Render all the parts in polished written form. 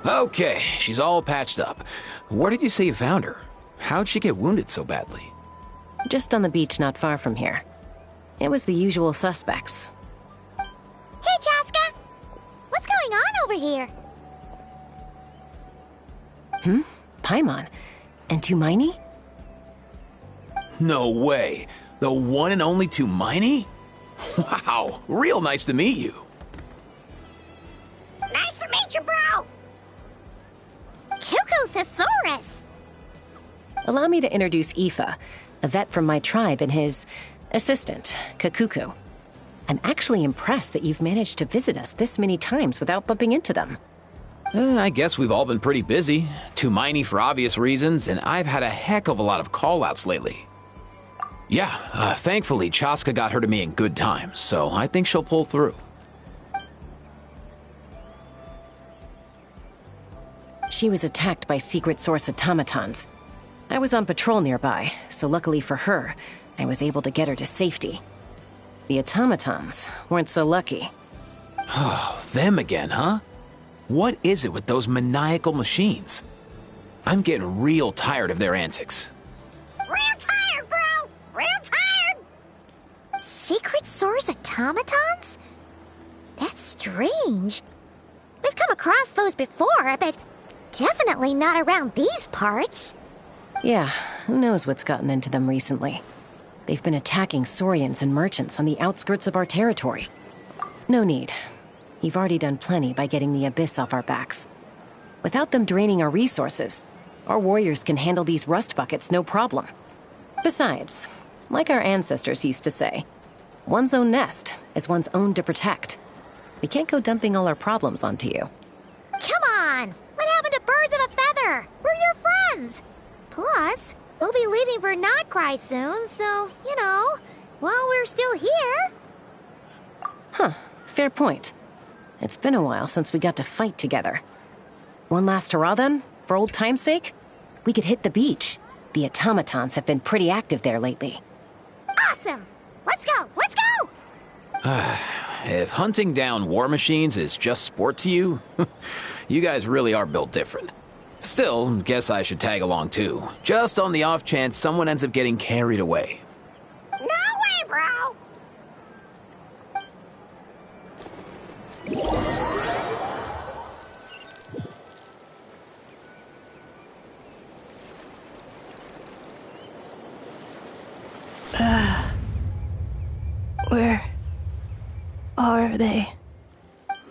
Okay, she's all patched up. Where did you say you found her? How'd she get wounded so badly? Just on the beach not far from here. It was the usual suspects. Hey, Chaska! What's going on over here? Paimon. And Tumaini? No way. The one and only Tumaini? Wow, real nice to meet you. Nice to meet you, bro! Cuckoo Thesaurus! Allow me to introduce Aoife, a vet from my tribe and his assistant, Kakuku. I'm actually impressed that you've managed to visit us this many times without bumping into them. I guess we've all been pretty busy. Tumaini for obvious reasons, and I've had a heck of a lot of call-outs lately. Yeah, thankfully Chaska got her to me in good time, so I think she'll pull through. She was attacked by secret source automatons. I was on patrol nearby, so luckily for her, I was able to get her to safety. The automatons weren't so lucky. Oh, them again, huh? What is it with those maniacal machines? I'm getting real tired of their antics. Real tired, bro! Real tired! Secret source automatons? That's strange. We've come across those before, but definitely not around these parts. Yeah, who knows what's gotten into them recently. They've been attacking Saurians and merchants on the outskirts of our territory. No need. You've already done plenty by getting the Abyss off our backs. Without them draining our resources, our warriors can handle these rust buckets no problem. Besides, like our ancestors used to say, one's own nest is one's own to protect. We can't go dumping all our problems onto you. Come on! What happened to birds of a feather? We're your friends! Plus, we'll be leaving for Notcry soon, so, while we're still here... Huh, fair point. It's been a while since we got to fight together. One last hurrah then, for old time's sake? We could hit the beach. The automatons have been pretty active there lately. Awesome! Let's go! Let's go! If hunting down war machines is just sport to you, you guys really are built different. Still, guess I should tag along too, just on the off chance someone ends up getting carried away. No way, bro! Where are they?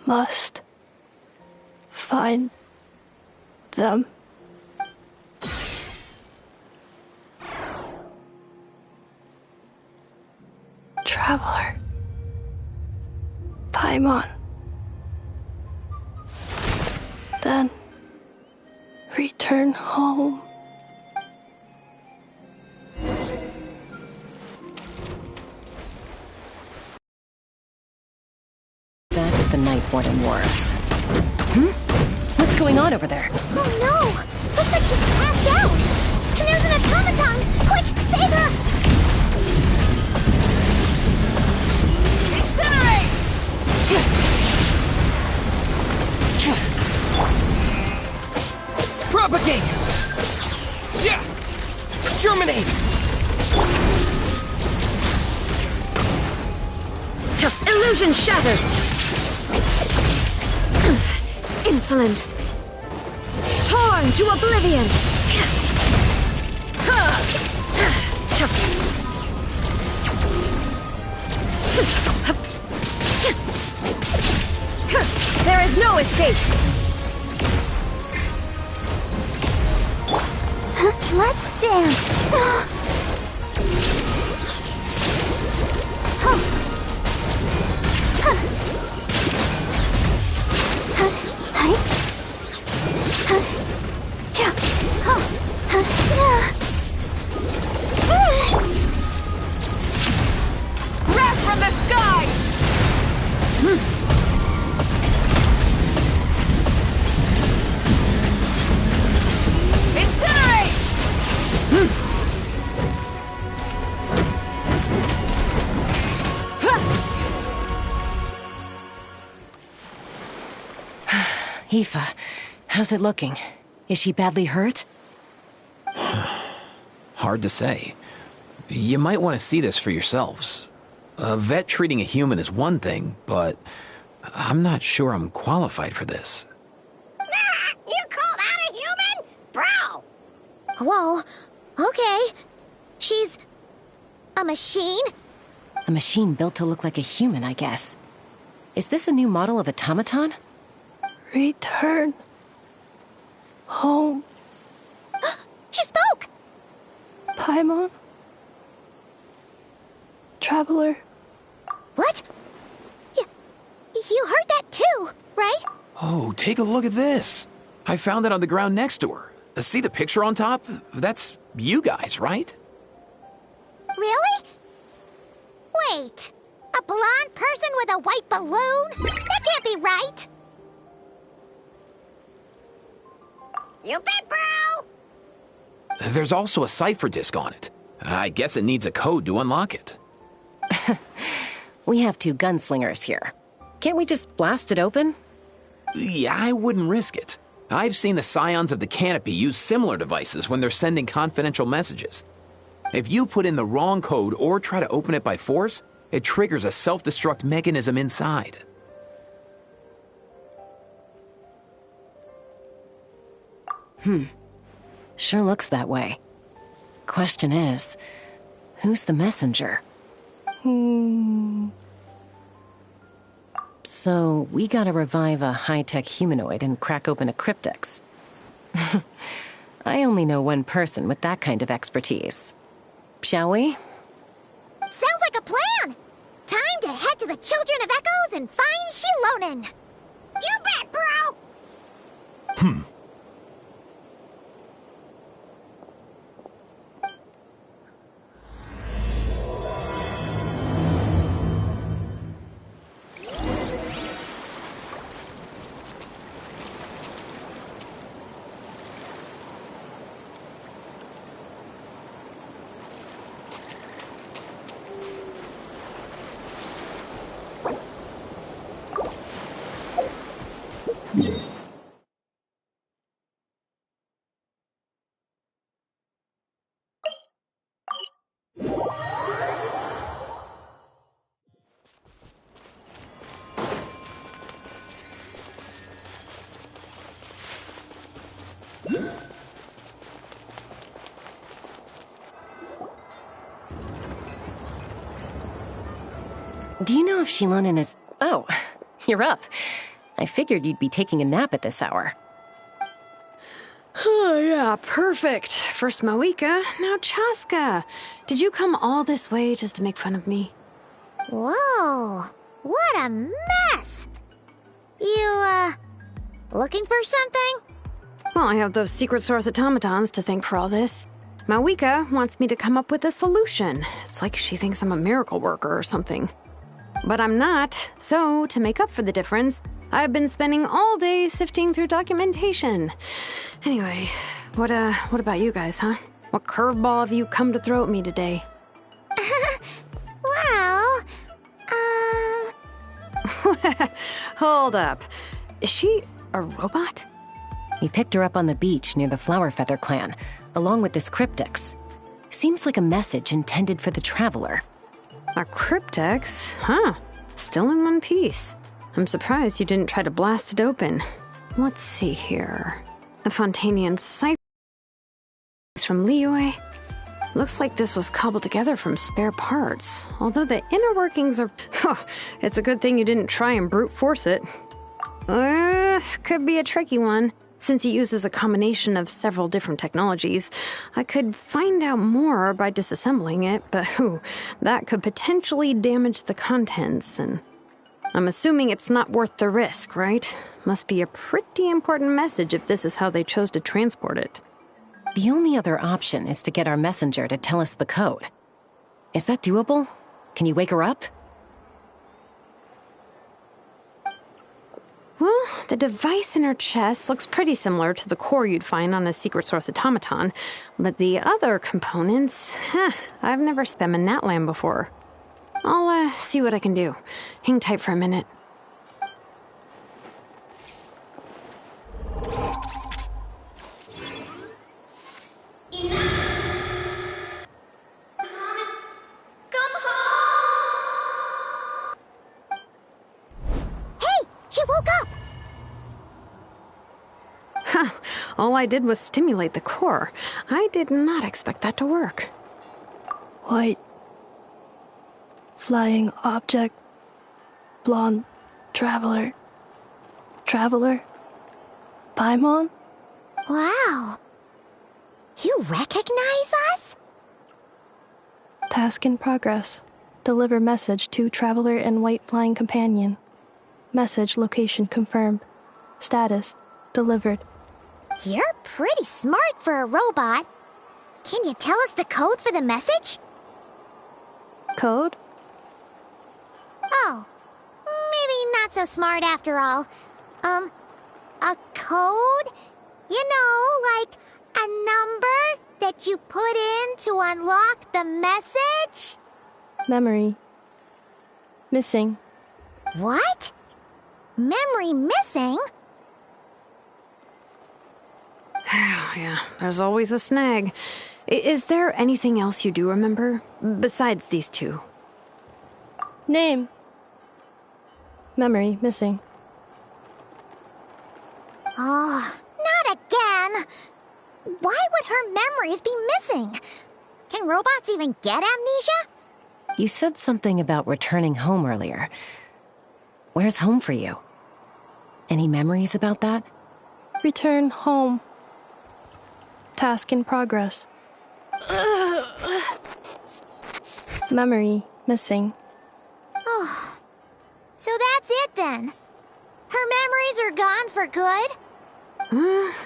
Must find them. Traveler. Paimon. Then return home. Back to the Night Warden Wars. What's going on over there? Oh no! Looks like she's passed out! And there's an automaton! Quick, save her! Incinerate! Propagate! Yeah! Germinate! Illusion shattered! Insolent! Torn to oblivion! There is no escape! Let's dance! Wrath from the sky! Incinerate! Aoife, How's it looking? Is she badly hurt? Hard to say. You might want to see this for yourselves. A vet treating a human is one thing, but I'm not sure I'm qualified for this. You called out a human? Bro! Whoa, okay. She's a machine? A machine built to look like a human, I guess. Is this a new model of automaton? Return home, She spoke! Paimon. Traveler. What? You heard that too, right? Oh, take a look at this. I found it on the ground next to her. See the picture on top? That's you guys, right? Really? Wait, a blonde person with a white balloon? That can't be right. You bet, bro! There's also a cipher disk on it. I guess it needs a code to unlock it. We have 2 gunslingers here. Can't we just blast it open? Yeah, I wouldn't risk it. I've seen the Scions of the Canopy use similar devices when they're sending confidential messages. If you put in the wrong code or try to open it by force, it triggers a self-destruct mechanism inside. Sure looks that way. Question is, who's the messenger? So, we gotta revive a high-tech humanoid and crack open a cryptex. I only know one person with that kind of expertise. Shall we? Sounds like a plan! Time to head to the Children of Echoes and find Shilonen! You bet, bro! Do you know if Shilonen is... Oh, you're up. I figured you'd be taking a nap at this hour. Oh, yeah, perfect. First Mawika, now Chaska. Did you come all this way just to make fun of me? Whoa, what a mess! You, looking for something? Well, I have those secret source automatons to thank for all this. Mawika wants me to come up with a solution. It's like she thinks I'm a miracle worker or something. But I'm not, so to make up for the difference, I've been spending all day sifting through documentation. Anyway, what about you guys, huh? What curveball have you come to throw at me today? Well, Hold up. Is she a robot? We picked her up on the beach near the Flower Feather clan, along with this cryptex. Seems like a message intended for the Traveler. A cryptex? Huh. Still in one piece. I'm surprised you didn't try to blast it open. Let's see here. The Fontanian cipher from Liyue. Looks like this was cobbled together from spare parts. Although the inner workings are... It's a good thing you didn't try and brute force it. Could be a tricky one. Since it uses a combination of several different technologies, I could find out more by disassembling it, but that could potentially damage the contents, and I'm assuming it's not worth the risk, right? Must be a pretty important message if this is how they chose to transport it. The only other option is to get our messenger to tell us the code. Is that doable? Can you wake her up? Well, the device in her chest looks pretty similar to the core you'd find on a secret source automaton, but the other components, I've never seen them in that land before. I'll see what I can do. Hang tight for a minute. woke up! Huh. All I did was stimulate the core. I did not expect that to work. White. Flying object. Blonde. Traveler. Traveler? Paimon? Wow. You recognize us? Task in progress. Deliver message to Traveler and White Flying Companion. Message location confirmed. Status delivered. You're pretty smart for a robot. Can you tell us the code for the message? Code? Oh, maybe not so smart after all. A code? You know, like a number that you put in to unlock the message? Memory. Missing. What? Memory missing? Yeah, there's always a snag. Is there anything else you do remember? Besides these two? Name. Memory missing. Oh, not again! Why would her memories be missing? Can robots even get amnesia? You said something about returning home earlier. Where's home for you? Any memories about that? Return home. Task in progress. Memory missing. Oh, so that's it then. Her memories are gone for good?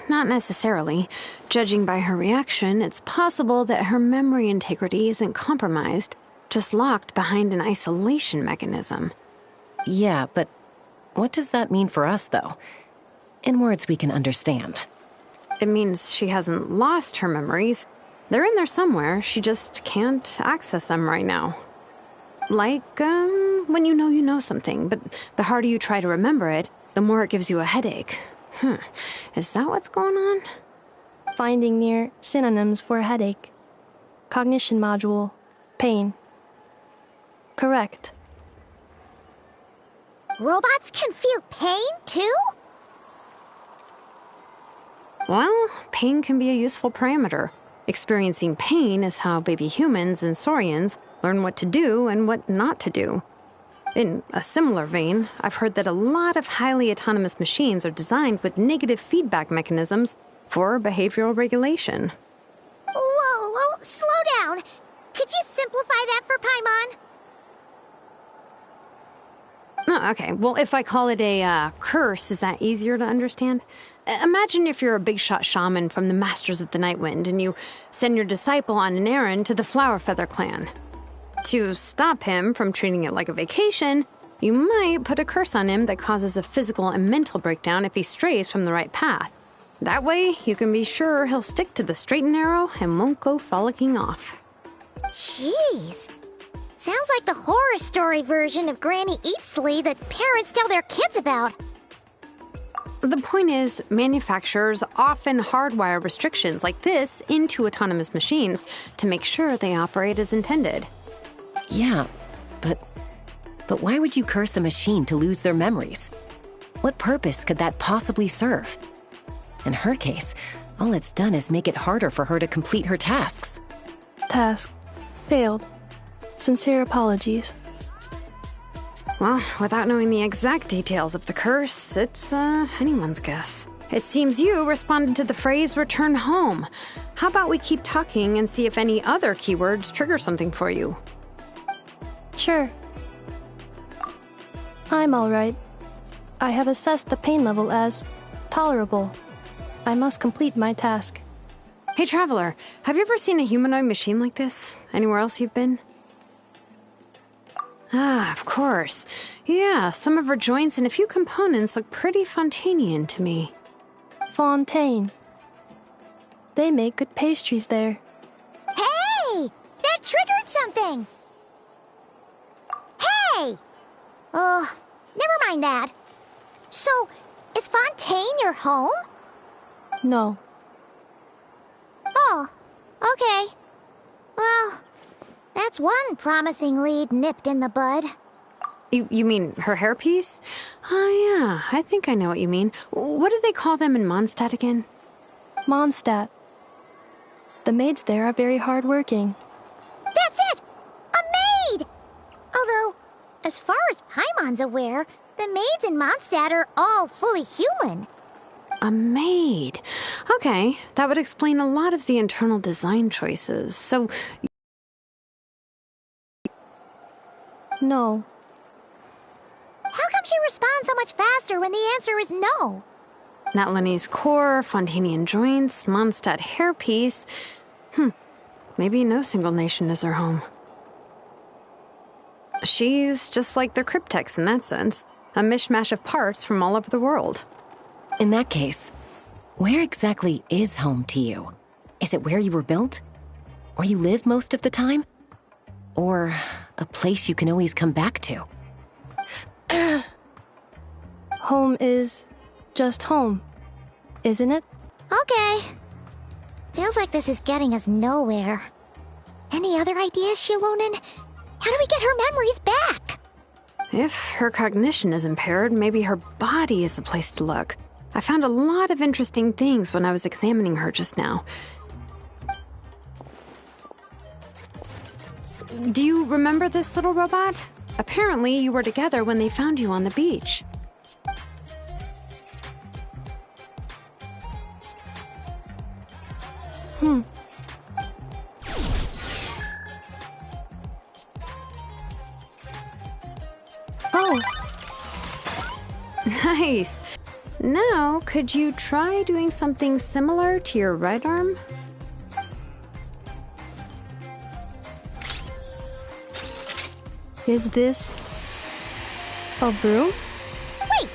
Not necessarily. Judging by her reaction, it's possible that her memory integrity isn't compromised, just locked behind an isolation mechanism. Yeah, but what does that mean for us, though? In words we can understand. It means she hasn't lost her memories. They're in there somewhere, she just can't access them right now. Like, when you know something, but the harder you try to remember it, the more it gives you a headache. Is that what's going on? Finding near synonyms for headache. Cognition module. Pain. Correct. Robots can feel pain, too? Well, pain can be a useful parameter. Experiencing pain is how baby humans and saurians learn what to do and what not to do. In a similar vein, I've heard that a lot of highly autonomous machines are designed with negative feedback mechanisms for behavioral regulation. Whoa, slow down. Could you simplify that for Paimon? Oh, okay, well, if I call it a curse, is that easier to understand? Imagine if you're a big shot shaman from the Masters of the Nightwind and you send your disciple on an errand to the Flowerfeather clan. To stop him from treating it like a vacation, you might put a curse on him that causes a physical and mental breakdown if he strays from the right path. That way, you can be sure he'll stick to the straight and narrow and won't go frolicking off. Jeez. Sounds like the horror story version of Granny Eatsley that parents tell their kids about. The point is, manufacturers often hardwire restrictions like this into autonomous machines to make sure they operate as intended. Yeah, but why would you curse a machine to lose their memories? What purpose could that possibly serve? In her case, all it's done is make it harder for her to complete her tasks. Task. Failed. Sincere apologies. Well, without knowing the exact details of the curse, it's anyone's guess. It seems you responded to the phrase return home. How about we keep talking and see if any other keywords trigger something for you? Sure. I'm alright. I have assessed the pain level as tolerable. I must complete my task. Hey, Traveler, have you ever seen a humanoid machine like this? Anywhere else you've been? Ah, of course. Yeah, some of her joints and a few components look pretty Fontanian to me. Fontaine. They make good pastries there. Hey! That triggered something! Hey! Never mind that. So, is Fontaine your home? No. Oh, okay. Well, that's one promising lead nipped in the bud. You mean her hairpiece? Oh I think I know what you mean. What do they call them in Mondstadt again? Mondstadt. The maids there are very hardworking. That's it! A maid! Although, as far as Paimon's aware, the maids in Mondstadt are all fully human. A maid. Okay, that would explain a lot of the internal design choices. So, No. How come she responds so much faster when the answer is no? Natlanese core, Fontanian joints, Mondstadt hairpiece. Maybe no single nation is her home. She's just like the Cryptex in that sense. A mishmash of parts from all over the world. In that case, where exactly is home to you? Is it where you were built? Where you live most of the time? Or a place you can always come back to? Home is just home, isn't it? Okay. Feels like this is getting us nowhere. Any other ideas, Shilonen? How do we get her memories back? If her cognition is impaired, maybe her body is the place to look. I found a lot of interesting things when I was examining her just now. Do you remember this little robot? Apparently, you were together when they found you on the beach. Oh, Nice. Now, could you try doing something similar to your right arm? is this a broom? Wait!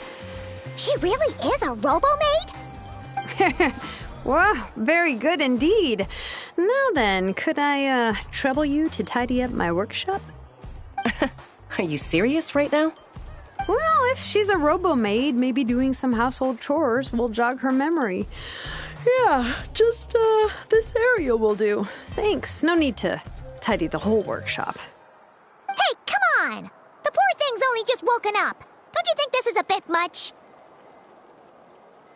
She really is a robo-maid? Wow, very good indeed. Now then, could I, trouble you to tidy up my workshop? Are you serious right now? Well, if she's a robo-maid, maybe doing some household chores will jog her memory. Yeah, just, this area will do. Thanks. No need to tidy the whole workshop. Hey, come on! The poor thing's only just woken up. Don't you think this is a bit much?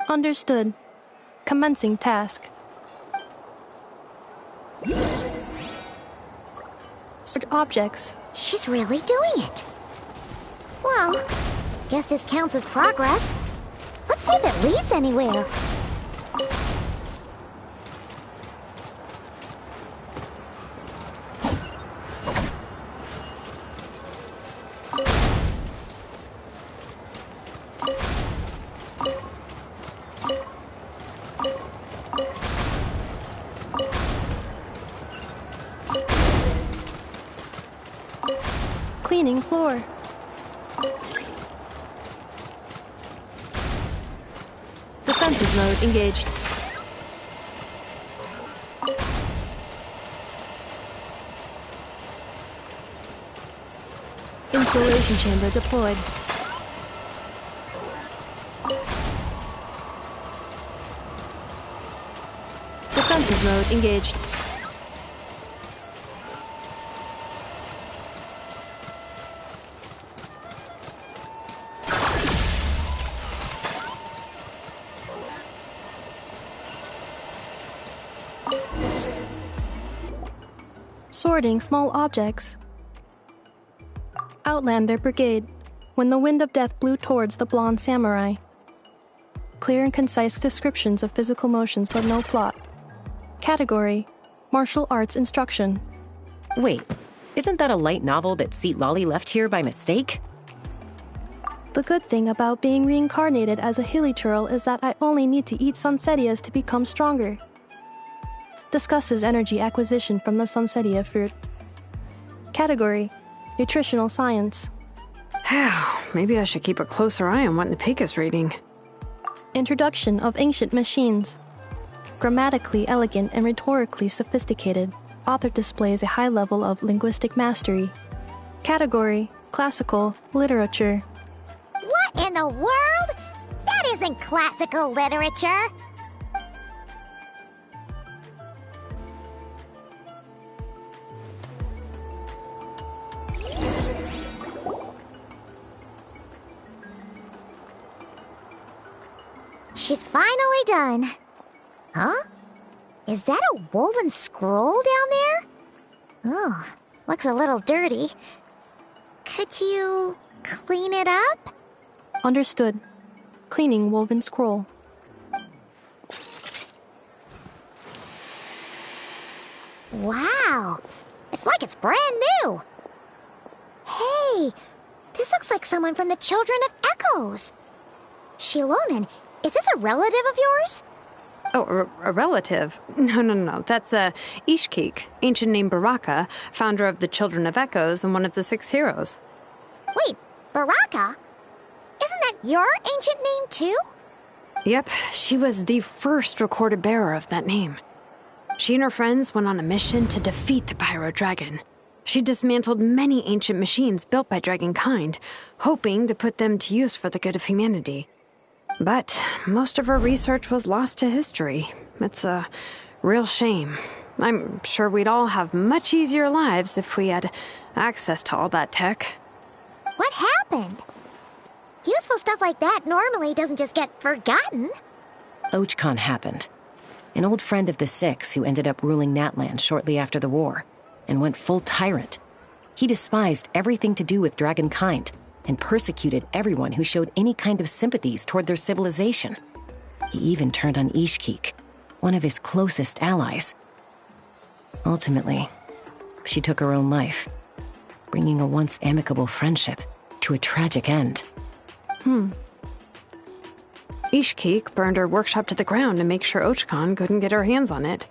Understood. Commencing task. Sort objects. She's really doing it. Well, guess this counts as progress. Let's see if it leads anywhere. Cleaning floor. Defensive mode engaged. Installation chamber deployed. Defensive mode engaged. Sorting small objects. Outlander Brigade. When the wind of death blew towards the blonde samurai. Clear and concise descriptions of physical motions but no plot. Category: Martial Arts Instruction. Wait, isn't that a light novel that Seat Lolly left here by mistake? The good thing about being reincarnated as a hilly churl is that I only need to eat sunsetias to become stronger. Discusses energy acquisition from the sunsetia fruit. Category: Nutritional Science. Maybe I should keep a closer eye on what Nepika's reading. Introduction of Ancient Machines. Grammatically elegant and rhetorically sophisticated, author displays a high level of linguistic mastery. Category: Classical Literature. What in the world? That isn't classical literature. She's finally done. Huh? Is that a woven scroll down there? Oh, looks a little dirty. Could you clean it up? Understood. Cleaning woven scroll. Wow, it's like it's brand new. Hey, this looks like someone from the Children of Echoes. Shilonen, is this a relative of yours? Oh, a relative? No. That's Ishkik, ancient name Baraka, founder of the Children of Echoes and one of the 6 heroes. Wait, Baraka? Isn't that your ancient name too? Yep, she was the first recorded bearer of that name. She and her friends went on a mission to defeat the Pyro Dragon. She dismantled many ancient machines built by Dragonkind, hoping to put them to use for the good of humanity. But most of her research was lost to history. It's a real shame. I'm sure we'd all have much easier lives if we had access to all that tech. What happened? Useful stuff like that normally doesn't just get forgotten. Ochkon happened. An old friend of the 6 who ended up ruling Natlan shortly after the war, and went full tyrant. He despised everything to do with Dragonkind, and persecuted everyone who showed any kind of sympathies toward their civilization. He even turned on Ishkik, one of his closest allies. Ultimately, she took her own life, bringing a once amicable friendship to a tragic end. Ishkik burned her workshop to the ground to make sure Ochkon couldn't get her hands on it.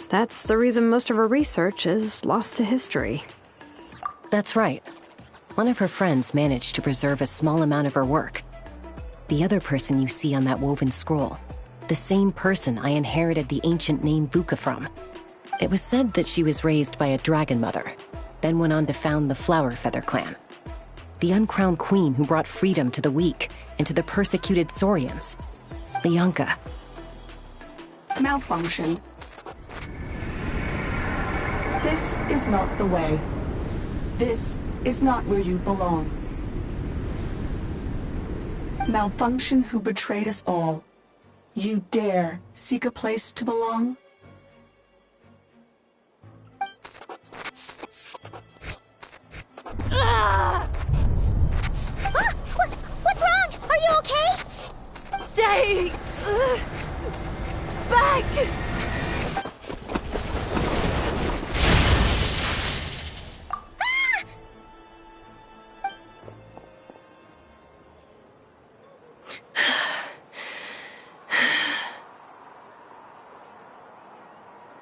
That's the reason most of her research is lost to history. That's right. One of her friends managed to preserve a small amount of her work. The other person you see on that woven scroll, the same person I inherited the ancient name Vuka from. It was said that she was raised by a dragon mother, then went on to found the Flower Feather clan. The uncrowned queen who brought freedom to the weak and to the persecuted Saurians. Leonka. Malfunction. This is not the way. This is not where you belong. Malfunction who betrayed us all. You dare seek a place to belong? What's wrong? Are you okay? Stay back!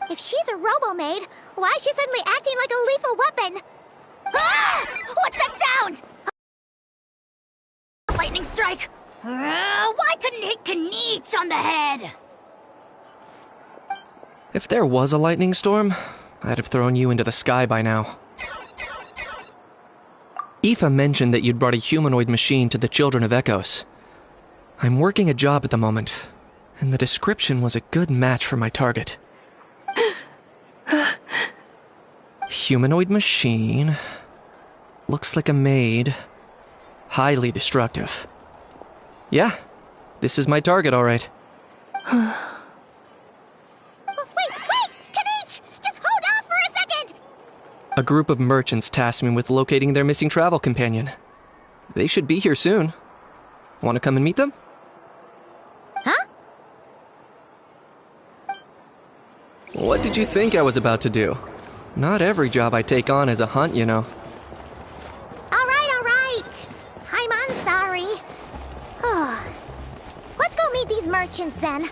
If she's a robo-maid, why is she suddenly acting like a lethal weapon? Ah! What's that sound? Lightning strike! Why couldn't it hit Kniech on the head? If there was a lightning storm, I'd have thrown you into the sky by now. Aoife mentioned that you'd brought a humanoid machine to the Children of Echoes. I'm working a job at the moment, and the description was a good match for my target. Humanoid machine. Looks like a maid. Highly destructive. Yeah, this is my target, all right. Wait! Kniech! Just hold off for a second! A group of merchants tasked me with locating their missing travel companion. They should be here soon. Want to come and meet them? Huh? What did you think I was about to do? Not every job I take on is a hunt, you know. All right. I'm sorry. Let's go meet these merchants then.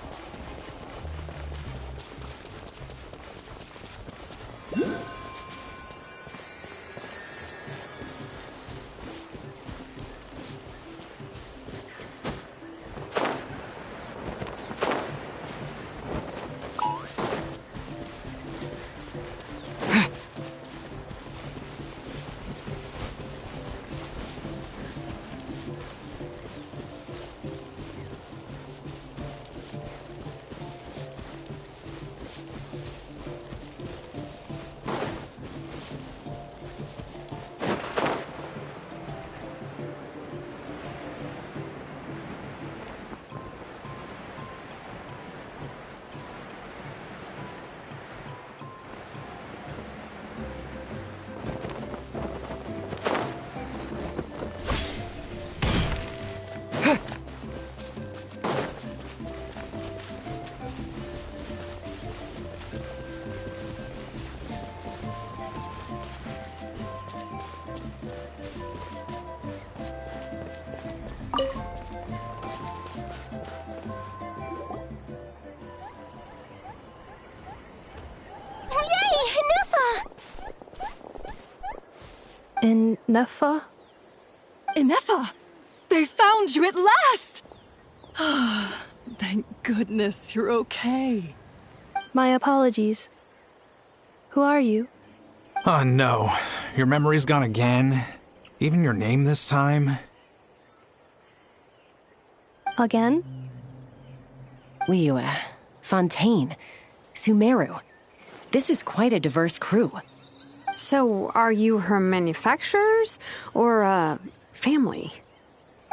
In Nefa? Inefa! They found you at last! Thank goodness you're okay. My apologies. Who are you? Oh no, your memory's gone again? Even your name this time? Again? Liyue, Fontaine, Sumeru. This is quite a diverse crew. So, are you her manufacturers or, family?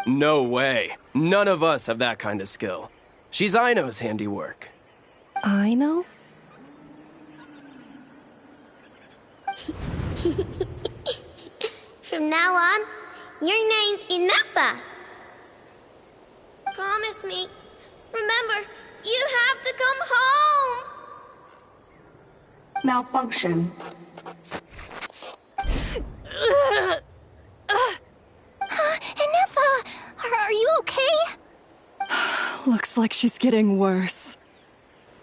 No way. None of us have that kind of skill. She's Aino's handiwork. I know? From now on, your name's Inefa. Promise me. Remember, you have to come home. Malfunction. Inefa, are you okay? Looks like she's getting worse.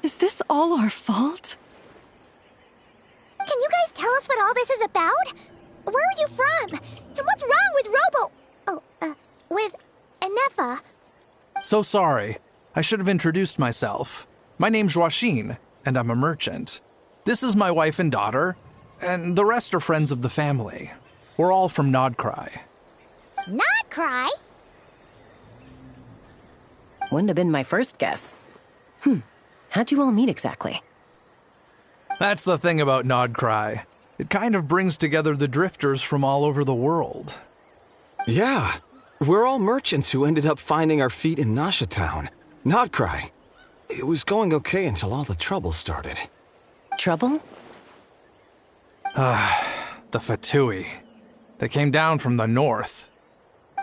Is this all our fault? Can you guys tell us what all this is about? Where are you from? And what's wrong with with Inefa? So sorry. I should have introduced myself. My name's Joachine, and I'm a merchant. This is my wife and daughter, and the rest are friends of the family. We're all from Nodcry. Not cry? Wouldn't have been my first guess. How'd you all meet exactly? That's the thing about Nodcry. It kind of brings together the drifters from all over the world. Yeah, we're all merchants who ended up finding our feet in Nasha Town. Nodcry. It was going okay until all the trouble started. Trouble? The Fatui. They came down from the north.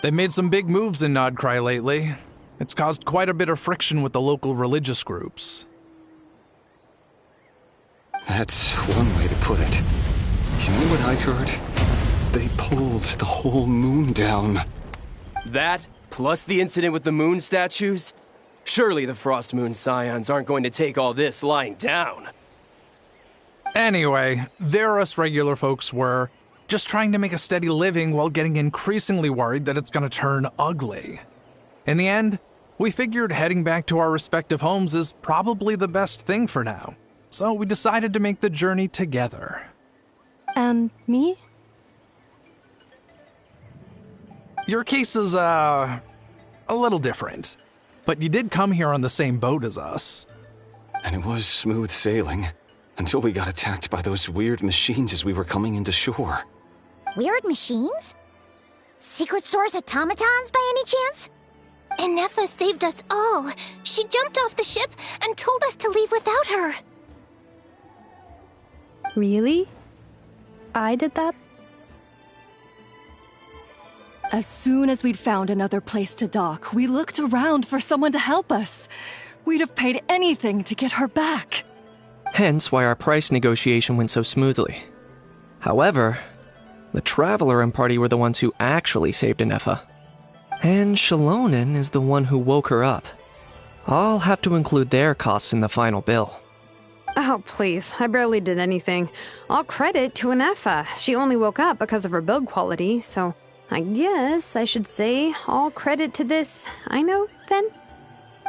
They've made some big moves in Nodcry lately. It's caused quite a bit of friction with the local religious groups. That's one way to put it. You know what I heard? They pulled the whole moon down. That, plus the incident with the moon statues? Surely the Frost Moon Scions aren't going to take all this lying down. Anyway, there us regular folks were just trying to make a steady living while getting increasingly worried that it's going to turn ugly. In the end, we figured heading back to our respective homes is probably the best thing for now. So we decided to make the journey together. And me? Your case is, a little different. But you did come here on the same boat as us. And it was smooth sailing, until we got attacked by those weird machines as we were coming into shore. Weird machines? Secret Source automatons by any chance? Inefa saved us all. She jumped off the ship and told us to leave without her. Really? I did that? As soon as we'd found another place to dock, we looked around for someone to help us. We'd have paid anything to get her back. Hence why our price negotiation went so smoothly. However, the Traveler and party were the ones who actually saved Inefa. And Shalonen is the one who woke her up. I'll have to include their costs in the final bill. Oh, please. I barely did anything. All credit to Inefa. She only woke up because of her build quality, so I guess I should say all credit to this Aino, then?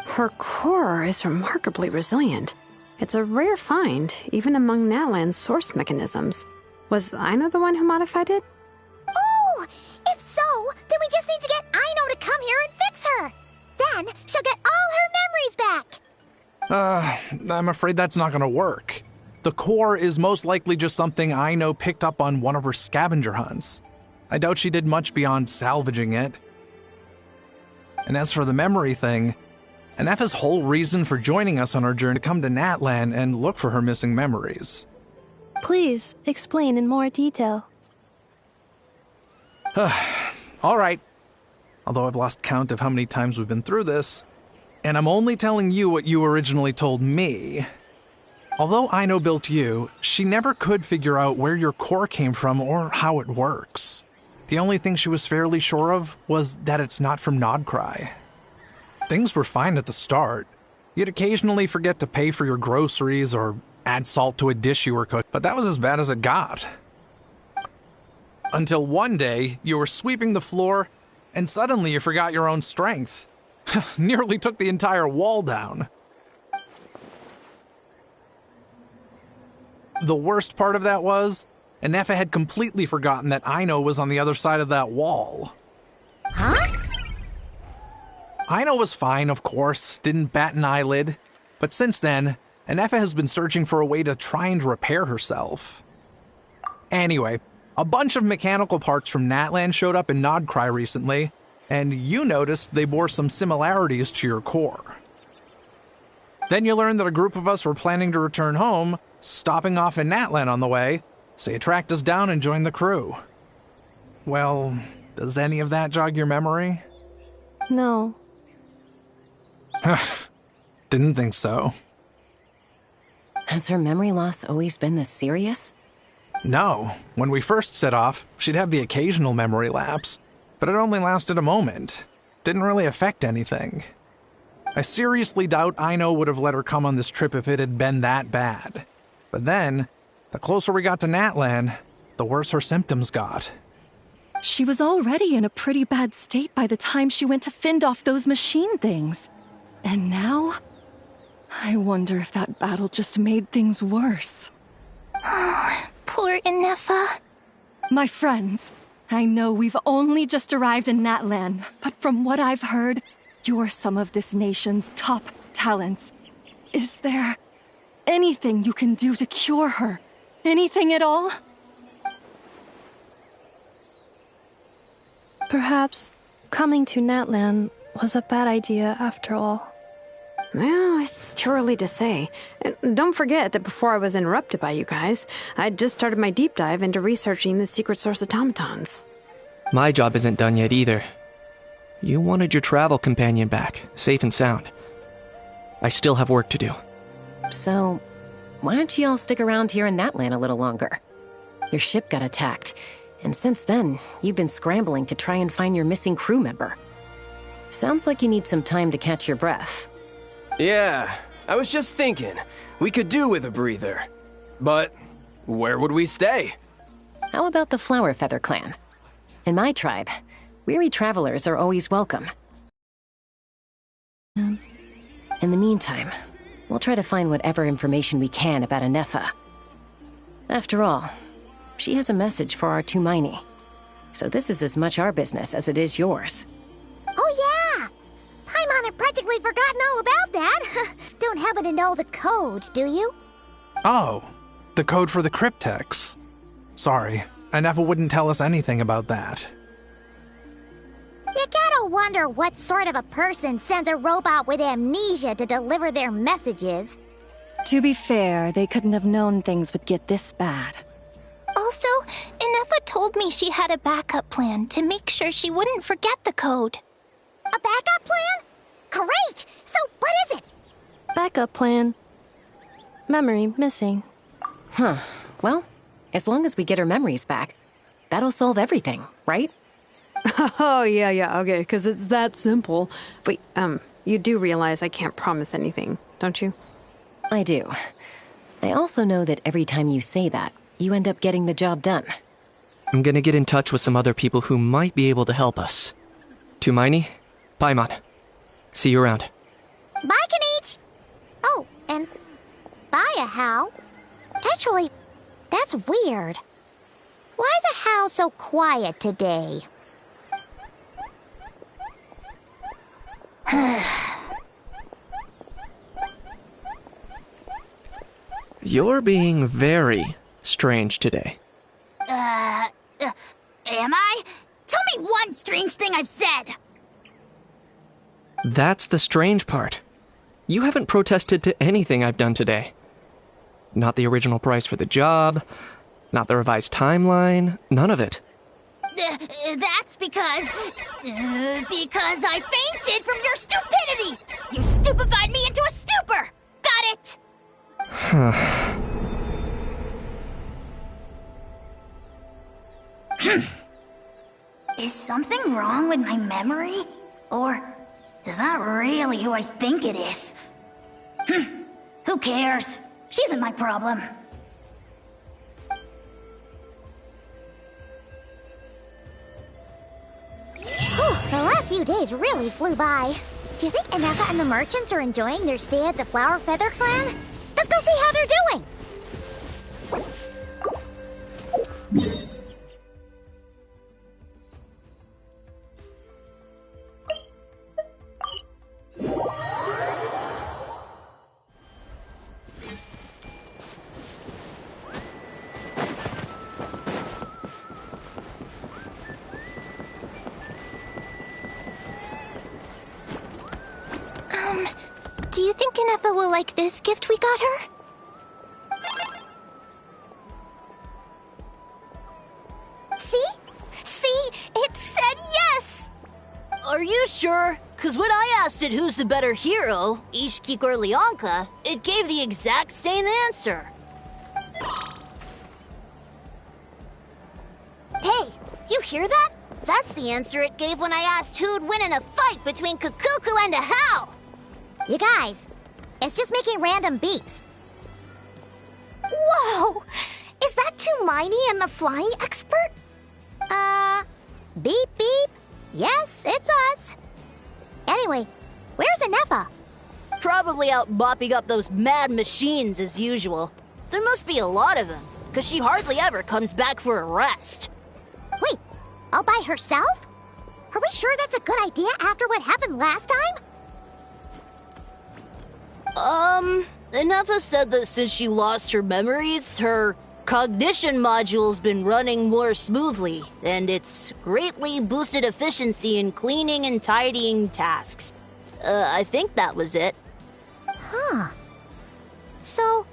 Her core is remarkably resilient. It's a rare find, even among Natlan's source mechanisms. Was Aino the one who modified it? Oh! If so, then we just need to get Aino to come here and fix her. Then she'll get all her memories back. I'm afraid that's not gonna work. The core is most likely just something Aino picked up on one of her scavenger hunts. I doubt she did much beyond salvaging it. And as for the memory thing, Inefa's whole reason for joining us on our journey to come to Natlan and look for her missing memories. Please, explain in more detail. All right. Although I've lost count of how many times we've been through this, and I'm only telling you what you originally told me. Although Aino built you, she never could figure out where your core came from or how it works. The only thing she was fairly sure of was that it's not from Nodcry. Things were fine at the start. You'd occasionally forget to pay for your groceries or add salt to a dish you were cooking, but that was as bad as it got. Until one day, you were sweeping the floor, and suddenly you forgot your own strength. Nearly took the entire wall down. The worst part of that was, Anefa had completely forgotten that Aino was on the other side of that wall. Huh? Aino was fine, of course, didn't bat an eyelid. But since then, Anefa has been searching for a way to try and repair herself. Anyway, a bunch of mechanical parts from Natlan showed up in Nodcry recently, and you noticed they bore some similarities to your core. Then you learned that a group of us were planning to return home, stopping off in Natlan on the way, so you tracked us down and joined the crew. Well, does any of that jog your memory? No. Didn't think so. Has her memory loss always been this serious? No. When we first set off, she'd have the occasional memory lapse, but it only lasted a moment. Didn't really affect anything. I seriously doubt Aino would have let her come on this trip if it had been that bad. But then, the closer we got to Natlan, the worse her symptoms got. She was already in a pretty bad state by the time she went to fend off those machine things. And now? I wonder if that battle just made things worse. Poor Anefa. My friends, I know we've only just arrived in Natlan, but from what I've heard, you're some of this nation's top talents. Is there anything you can do to cure her? Anything at all? Perhaps coming to Natlan was a bad idea after all. Well, it's too early to say. And don't forget that before I was interrupted by you guys, I'd just started my deep dive into researching the secret source automatons. My job isn't done yet either. You wanted your travel companion back, safe and sound. I still have work to do. So, why don't you all stick around here in Natlan a little longer? Your ship got attacked, and since then, you've been scrambling to try and find your missing crew member. Sounds like you need some time to catch your breath. Yeah, I was just thinking, we could do with a breather. But where would we stay? How about the Flower Feather Clan? In my tribe, weary travelers are always welcome. In the meantime, we'll try to find whatever information we can about Anefa. After all, she has a message for our Tumaini, so this is as much our business as it is yours. Oh yeah! Paimon had practically forgotten all about that. Don't happen to know the code, do you? Oh, the code for the cryptex. Sorry, Anefa wouldn't tell us anything about that. You gotta wonder what sort of a person sends a robot with amnesia to deliver their messages. To be fair, they couldn't have known things would get this bad. Also, Anefa told me she had a backup plan to make sure she wouldn't forget the code. A backup plan? Great! So what is it? Backup plan. Memory missing. Huh. Well, as long as we get her memories back, that'll solve everything, right? Oh, yeah, okay, because it's that simple. Wait, you do realize I can't promise anything, don't you? I do. I also know that every time you say that, you end up getting the job done. I'm gonna get in touch with some other people who might be able to help us. Tumaini, Paimon. See you around. Bye, Kanich! Oh, and bye, a Hal. Actually, that's weird. Why is a Hal so quiet today? You're being very strange today. Am I? Tell me one strange thing I've said! That's the strange part. You haven't protested to anything I've done today. Not the original price for the job, not the revised timeline, none of it. That's because I fainted from your stupidity! You stupefied me into a stupor! Got it? Is something wrong with my memory? Or is that really who I think it is? Who cares? She isn't my problem. The last few days really flew by. Do you think Inefa and the merchants are enjoying their stay at the Flower Feather Clan? Let's go see how they're doing! Do you think Inefa will like this gift we got her? See? See? It said yes! Are you sure? Cause when I asked it who's the better hero, Ishkik or Leonka, it gave the exact same answer. Hey, you hear that? That's the answer it gave when I asked who'd win in a fight between Kukuku and Ahau. You guys, it's just making random beeps. Whoa! Is that Tumaini and the flying expert? Beep beep. Yes, it's us. Anyway, where's Inefa? Probably out mopping up those mad machines as usual. There must be a lot of them, cause she hardly ever comes back for a rest. Wait, all by herself? Are we sure that's a good idea after what happened last time? Inefa said that since she lost her memories, her cognition module's been running more smoothly, and it's greatly boosted efficiency in cleaning and tidying tasks. I think that was it. Huh. So,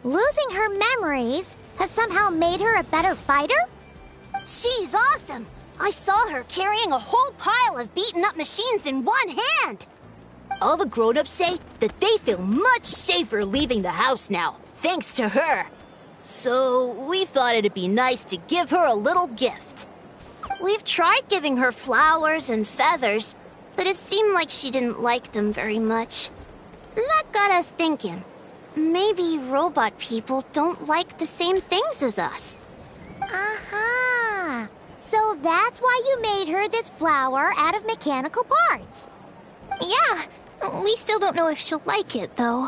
losing her memories has somehow made her a better fighter? She's awesome! I saw her carrying a whole pile of beaten up machines in one hand! All the grown-ups say that they feel much safer leaving the house now, thanks to her. So, we thought it'd be nice to give her a little gift. We've tried giving her flowers and feathers, but it seemed like she didn't like them very much. That got us thinking. Maybe robot people don't like the same things as us. Aha! So that's why you made her this flower out of mechanical parts. Yeah, we still don't know if she'll like it, though.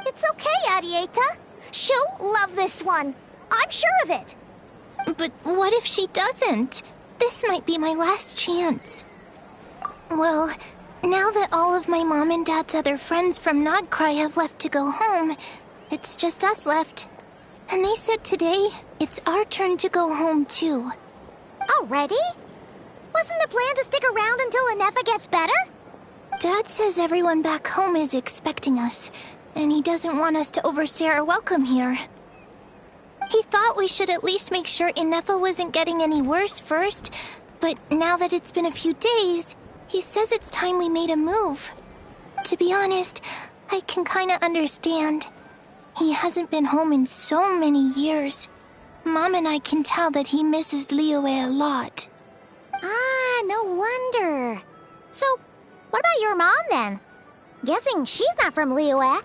It's okay, Arieta. She'll love this one. I'm sure of it. But what if she doesn't? This might be my last chance. Well, now that all of my mom and dad's other friends from Nodcry have left to go home, it's just us left. And they said today, it's our turn to go home too. Already? Wasn't the plan to stick around until Inefa gets better? Dad says everyone back home is expecting us, and he doesn't want us to overstay our welcome here. He thought we should at least make sure Inefa wasn't getting any worse first, but now that it's been a few days, he says it's time we made a move. To be honest, I can kinda understand. He hasn't been home in so many years. Mom and I can tell that he misses Liyue a lot. Ah, no wonder. So, what about your mom then? Guessing she's not from Liyue.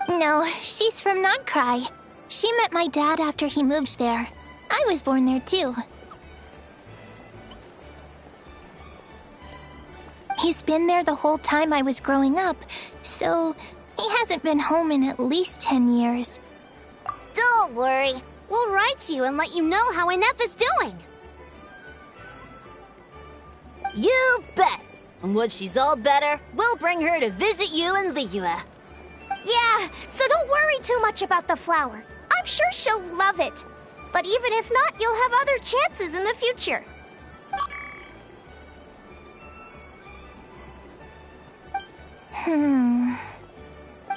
No, she's from Nodcry. She met my dad after he moved there. I was born there too. He's been there the whole time I was growing up, so he hasn't been home in at least 10 years. Don't worry. We'll write you and let you know how Inefa's doing. You bet! And once she's all better, we'll bring her to visit you in Liyue. Yeah, so don't worry too much about the flower. I'm sure she'll love it. But even if not, you'll have other chances in the future.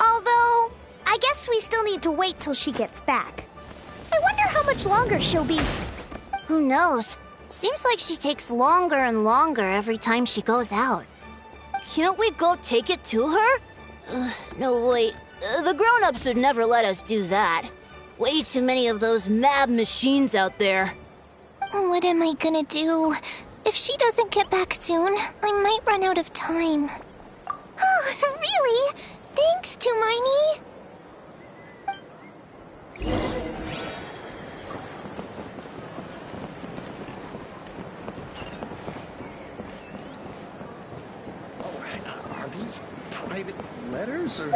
Although, I guess we still need to wait till she gets back. I wonder how much longer she'll be. Who knows? Seems like she takes longer and longer every time she goes out. Can't we go take it to her? No, wait. The grown-ups would never let us do that. Way too many of those mad machines out there. What am I gonna do? If she doesn't get back soon, I might run out of time. Oh, really? Thanks, Tumaini. these private letters or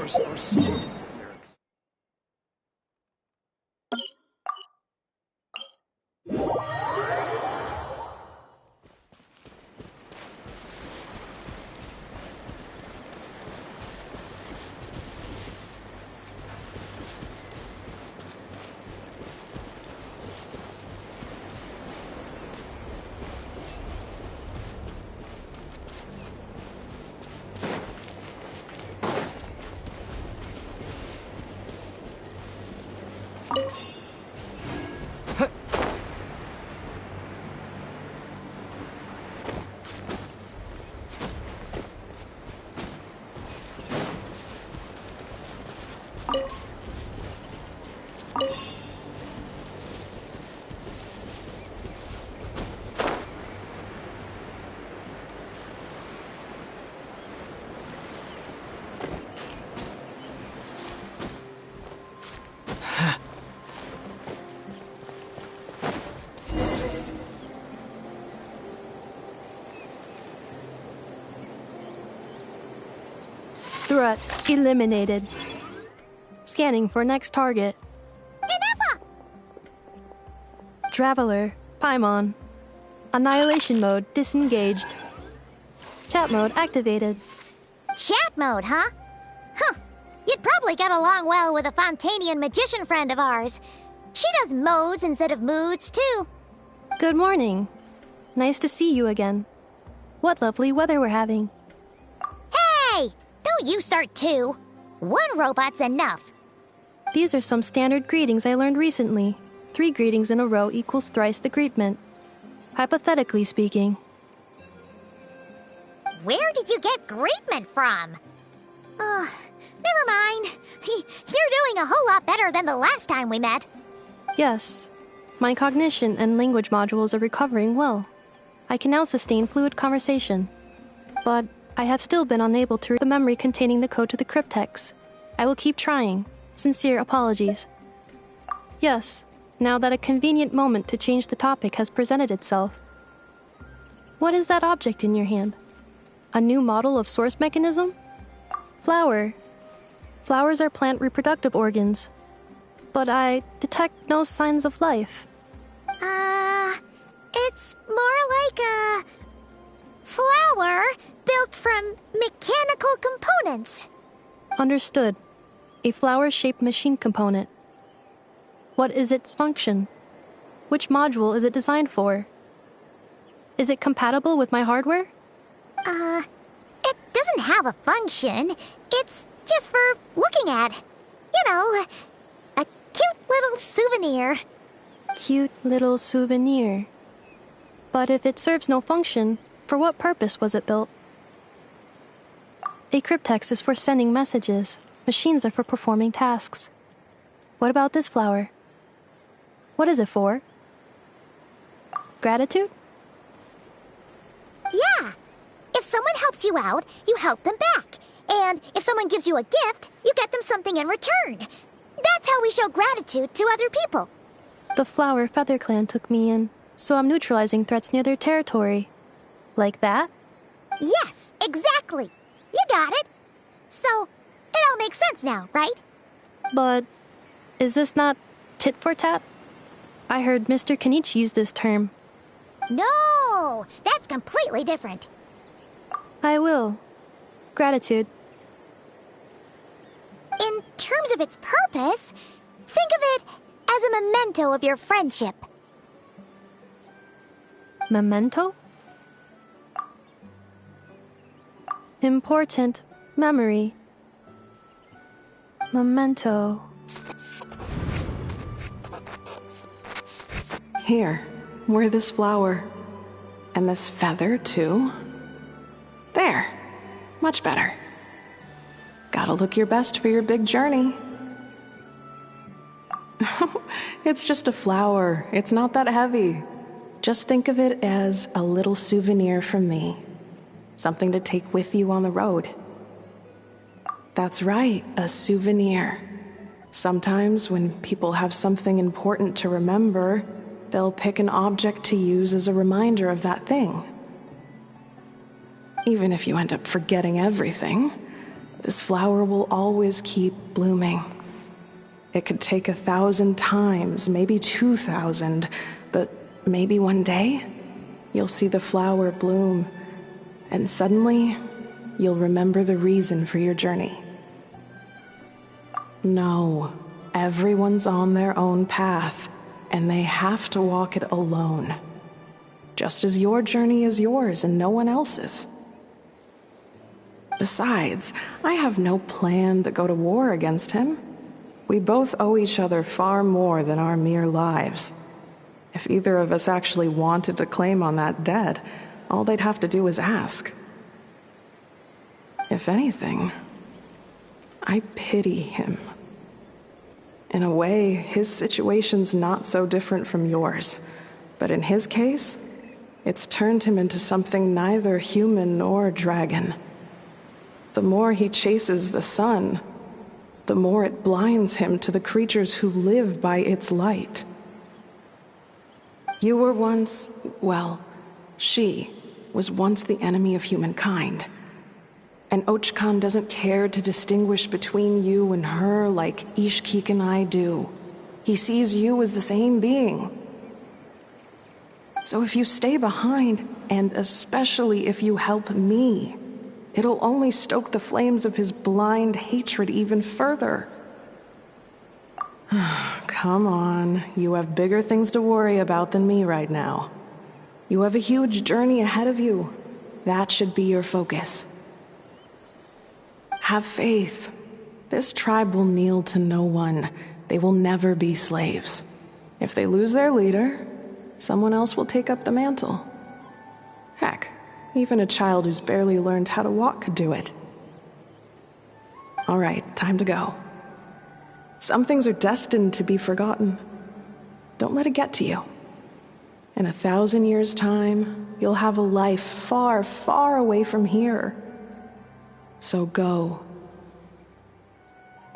song lyrics? Threat eliminated. Scanning for next target. Inepa! Traveler, Paimon. Annihilation mode disengaged. Chat mode activated. Chat mode, huh? Huh. You'd probably get along well with a Fontanian magician friend of ours. She does modes instead of moods, too. Good morning. Nice to see you again. What lovely weather we're having. Hey! Don't you start too. One robot's enough. These are some standard greetings I learned recently. 3 greetings in a row equals thrice the greetment. Hypothetically speaking. Where did you get greetment from? Never mind. You're doing a whole lot better than the last time we met. Yes. My cognition and language modules are recovering well. I can now sustain fluid conversation. But I have still been unable to read the memory containing the code to the cryptex. I will keep trying. Sincere apologies. Yes, now that a convenient moment to change the topic has presented itself. What is that object in your hand? A new model of source mechanism? Flower. Flowers are plant reproductive organs. But I detect no signs of life. It's more like a flower built from mechanical components. Understood. A flower-shaped machine component. What is its function? Which module is it designed for? Is it compatible with my hardware? It doesn't have a function. It's just for looking at. You know, a cute little souvenir. Cute little souvenir. But if it serves no function, for what purpose was it built? A cryptex is for sending messages. Machines are for performing tasks. What about this flower? What is it for? Gratitude? Yeah. If someone helps you out, you help them back. And if someone gives you a gift, you get them something in return. That's how we show gratitude to other people. The Flower Feather Clan took me in, so I'm neutralizing threats near their territory. Like that? Yes, exactly. You got it. So, it all makes sense now, right? But is this not tit for tat? I heard Mr. Kenichi use this term. No, that's completely different. I will. Gratitude. In terms of its purpose, think of it as a memento of your friendship. Memento? Important memory. Memento. Here, wear this flower. And this feather, too. There. Much better. Gotta look your best for your big journey. It's just a flower. It's not that heavy. Just think of it as a little souvenir from me. Something to take with you on the road. That's right, a souvenir. Sometimes when people have something important to remember, they'll pick an object to use as a reminder of that thing. Even if you end up forgetting everything, this flower will always keep blooming. It could take 1,000 times, maybe 2,000, but maybe one day you'll see the flower bloom, and suddenly you'll remember the reason for your journey. No, everyone's on their own path, and they have to walk it alone. Just as your journey is yours and no one else's. Besides, I have no plan to go to war against him. We both owe each other far more than our mere lives. If either of us actually wanted to claim on that debt, all they'd have to do is ask. If anything, I pity him. In a way, his situation's not so different from yours. But in his case, it's turned him into something neither human nor dragon. The more he chases the sun, the more it blinds him to the creatures who live by its light. You were once, well, she was once the enemy of humankind. And Ochkan doesn't care to distinguish between you and her like Ishkik and I do. He sees you as the same being. So if you stay behind, and especially if you help me, it'll only stoke the flames of his blind hatred even further. Come on, you have bigger things to worry about than me right now. You have a huge journey ahead of you. That should be your focus. Have faith. This tribe will kneel to no one. They will never be slaves. If they lose their leader, someone else will take up the mantle. Heck, even a child who's barely learned how to walk could do it. All right, time to go. Some things are destined to be forgotten. Don't let it get to you. In 1,000 years' time, you'll have a life far, far away from here. So go.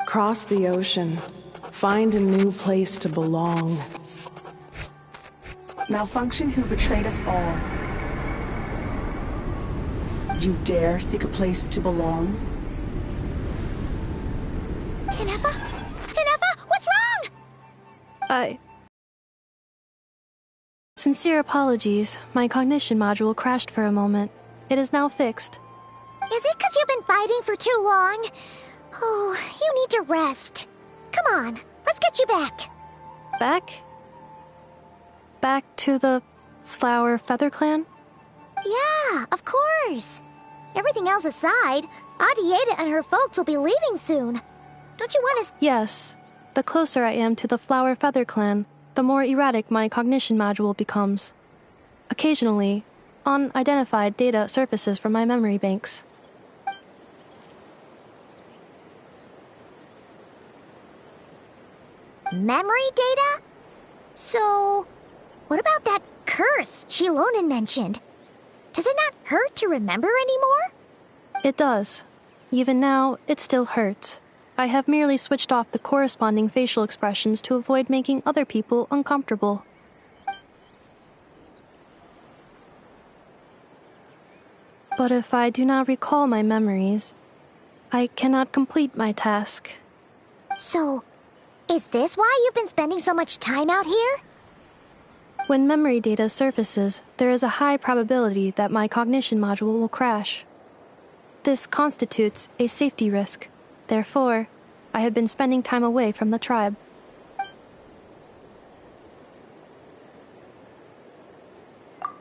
Cross the ocean. Find a new place to belong. Malfunction who betrayed us all. You dare seek a place to belong? Kenefa? Kenefa, what's wrong? Sincere apologies. My cognition module crashed for a moment. It is now fixed. Is it because you've been fighting for too long? Oh, you need to rest. Come on, let's get you back. Back? Back to the Flower Feather Clan? Yeah, of course. Everything else aside, Adieta and her folks will be leaving soon. Don't you want to... Yes. The closer I am to the Flower Feather Clan, the more erratic my cognition module becomes. Occasionally, unidentified data surfaces from my memory banks. Memory data? So, what about that curse Shilonen mentioned? Does it not hurt to remember anymore? It does. Even now, it still hurts. I have merely switched off the corresponding facial expressions to avoid making other people uncomfortable. But if I do not recall my memories, I cannot complete my task. So, is this why you've been spending so much time out here? When memory data surfaces, there is a high probability that my cognition module will crash. This constitutes a safety risk. Therefore, I have been spending time away from the tribe.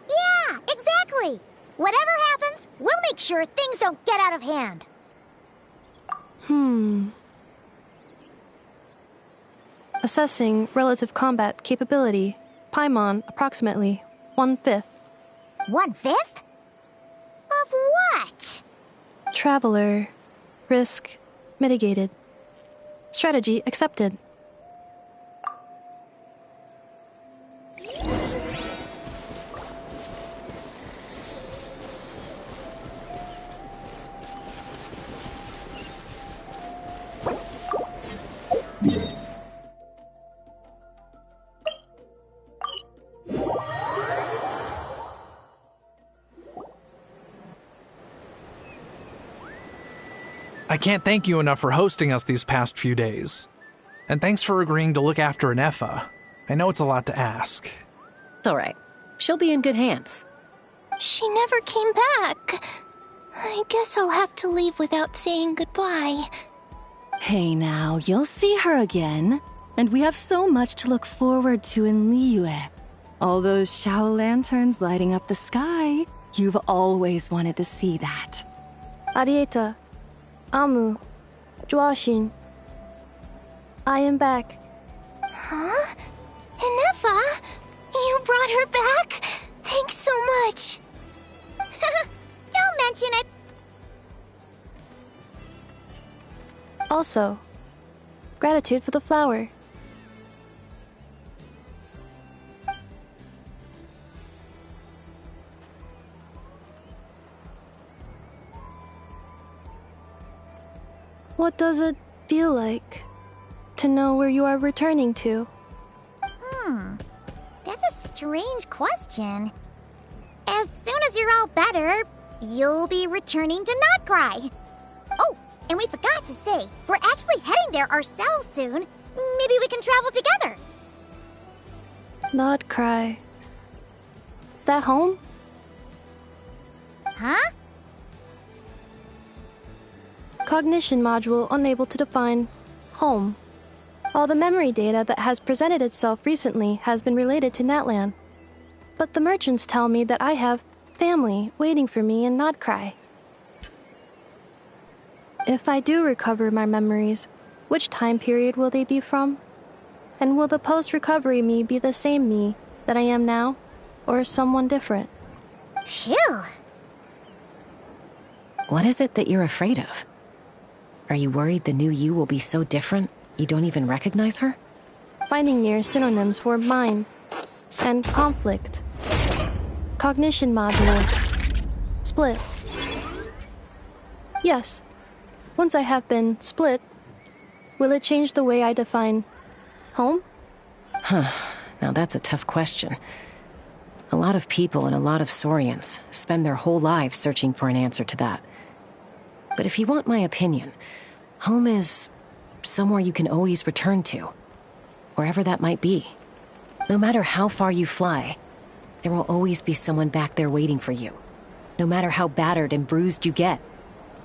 Yeah, exactly! Whatever happens, we'll make sure things don't get out of hand. Assessing relative combat capability. Paimon, approximately 1/5. 1/5? Of what? Traveler. Risk mitigated. Strategy accepted. I can't thank you enough for hosting us these past few days. And thanks for agreeing to look after Ineffa. I know it's a lot to ask. It's all right. She'll be in good hands. She never came back. I guess I'll have to leave without saying goodbye. Hey now, you'll see her again. And we have so much to look forward to in Liyue. All those Shao lanterns lighting up the sky. You've always wanted to see that. Arieta, Amu, Joashin. I am back. Huh? Ineffa? You brought her back? Thanks so much. Don't mention it. Also, gratitude for the flower. What does it feel like to know where you are returning to? That's a strange question. As soon as you're all better, you'll be returning to Notcry. Oh, and we forgot to say, we're actually heading there ourselves soon. Maybe we can travel together. Not cry. That home? Huh? Cognition module unable to define home. All the memory data that has presented itself recently has been related to Natlan. But the merchants tell me that I have family waiting for me in Notcry. If I do recover my memories, which time period will they be from? And will the post-recovery me be the same me that I am now, or someone different? Phew. What is it that you're afraid of? Are you worried the new you will be so different you don't even recognize her? Finding near synonyms for mind and conflict. Cognition module. Split. Yes. Once I have been split, will it change the way I define home? Now that's a tough question. A lot of people and a lot of Saurians spend their whole lives searching for an answer to that. But if you want my opinion, home is somewhere you can always return to, wherever that might be. No matter how far you fly, there will always be someone back there waiting for you. No matter how battered and bruised you get,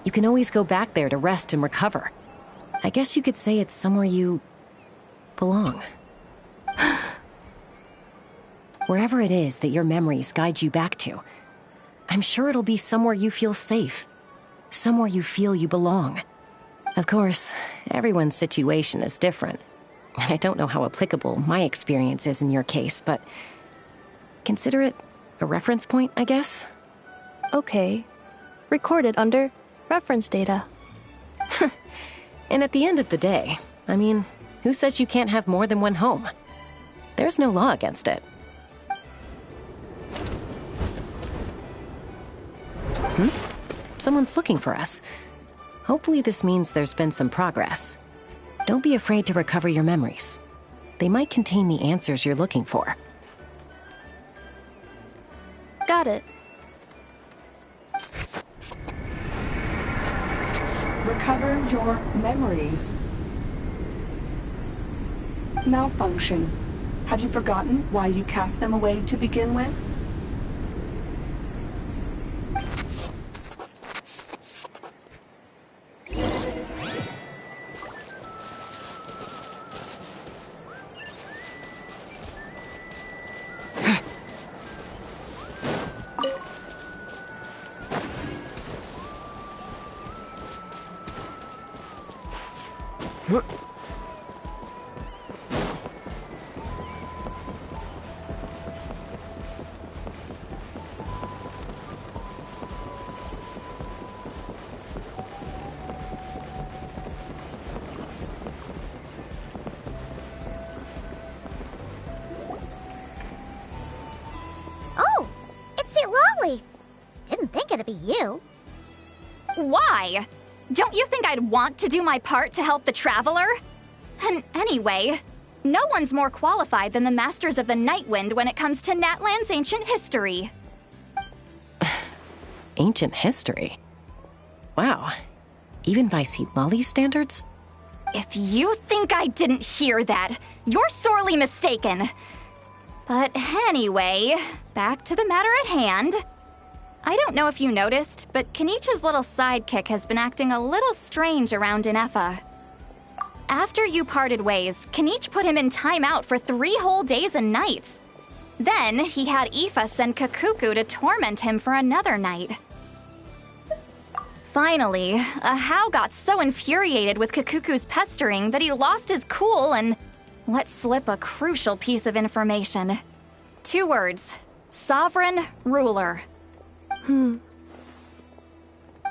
you can always go back there to rest and recover. I guess you could say it's somewhere you belong. Wherever it is that your memories guide you back to, I'm sure it'll be somewhere you feel safe. Somewhere you feel you belong. Of course, everyone's situation is different. I don't know how applicable my experience is in your case, but consider it a reference point, I guess? Okay. Recorded under reference data. And at the end of the day, I mean, who says you can't have more than one home? There's no law against it. Someone's looking for us. Hopefully this means there's been some progress. Don't be afraid to recover your memories. They might contain the answers you're looking for. Got it. Recover your memories. Malfunction. Have you forgotten why you cast them away to begin with? Oh, it's St. Lolly. Didn't think it'd be you. Why? Don't you think I'd want to do my part to help the Traveler? And anyway, no one's more qualified than the Masters of the Nightwind when it comes to Natlan's ancient history. Ancient history? Wow. Even by Seat standards? If you think I didn't hear that, you're sorely mistaken. But anyway, back to the matter at hand. I don't know if you noticed, but Kenichi's little sidekick has been acting a little strange around Inefa. After you parted ways, Kenichi put him in timeout for 3 whole days and nights. Then he had Aoife send Kakuku to torment him for another night. Finally, Ahau got so infuriated with Kakuku's pestering that he lost his cool and let slip a crucial piece of information. 2 words: sovereign ruler.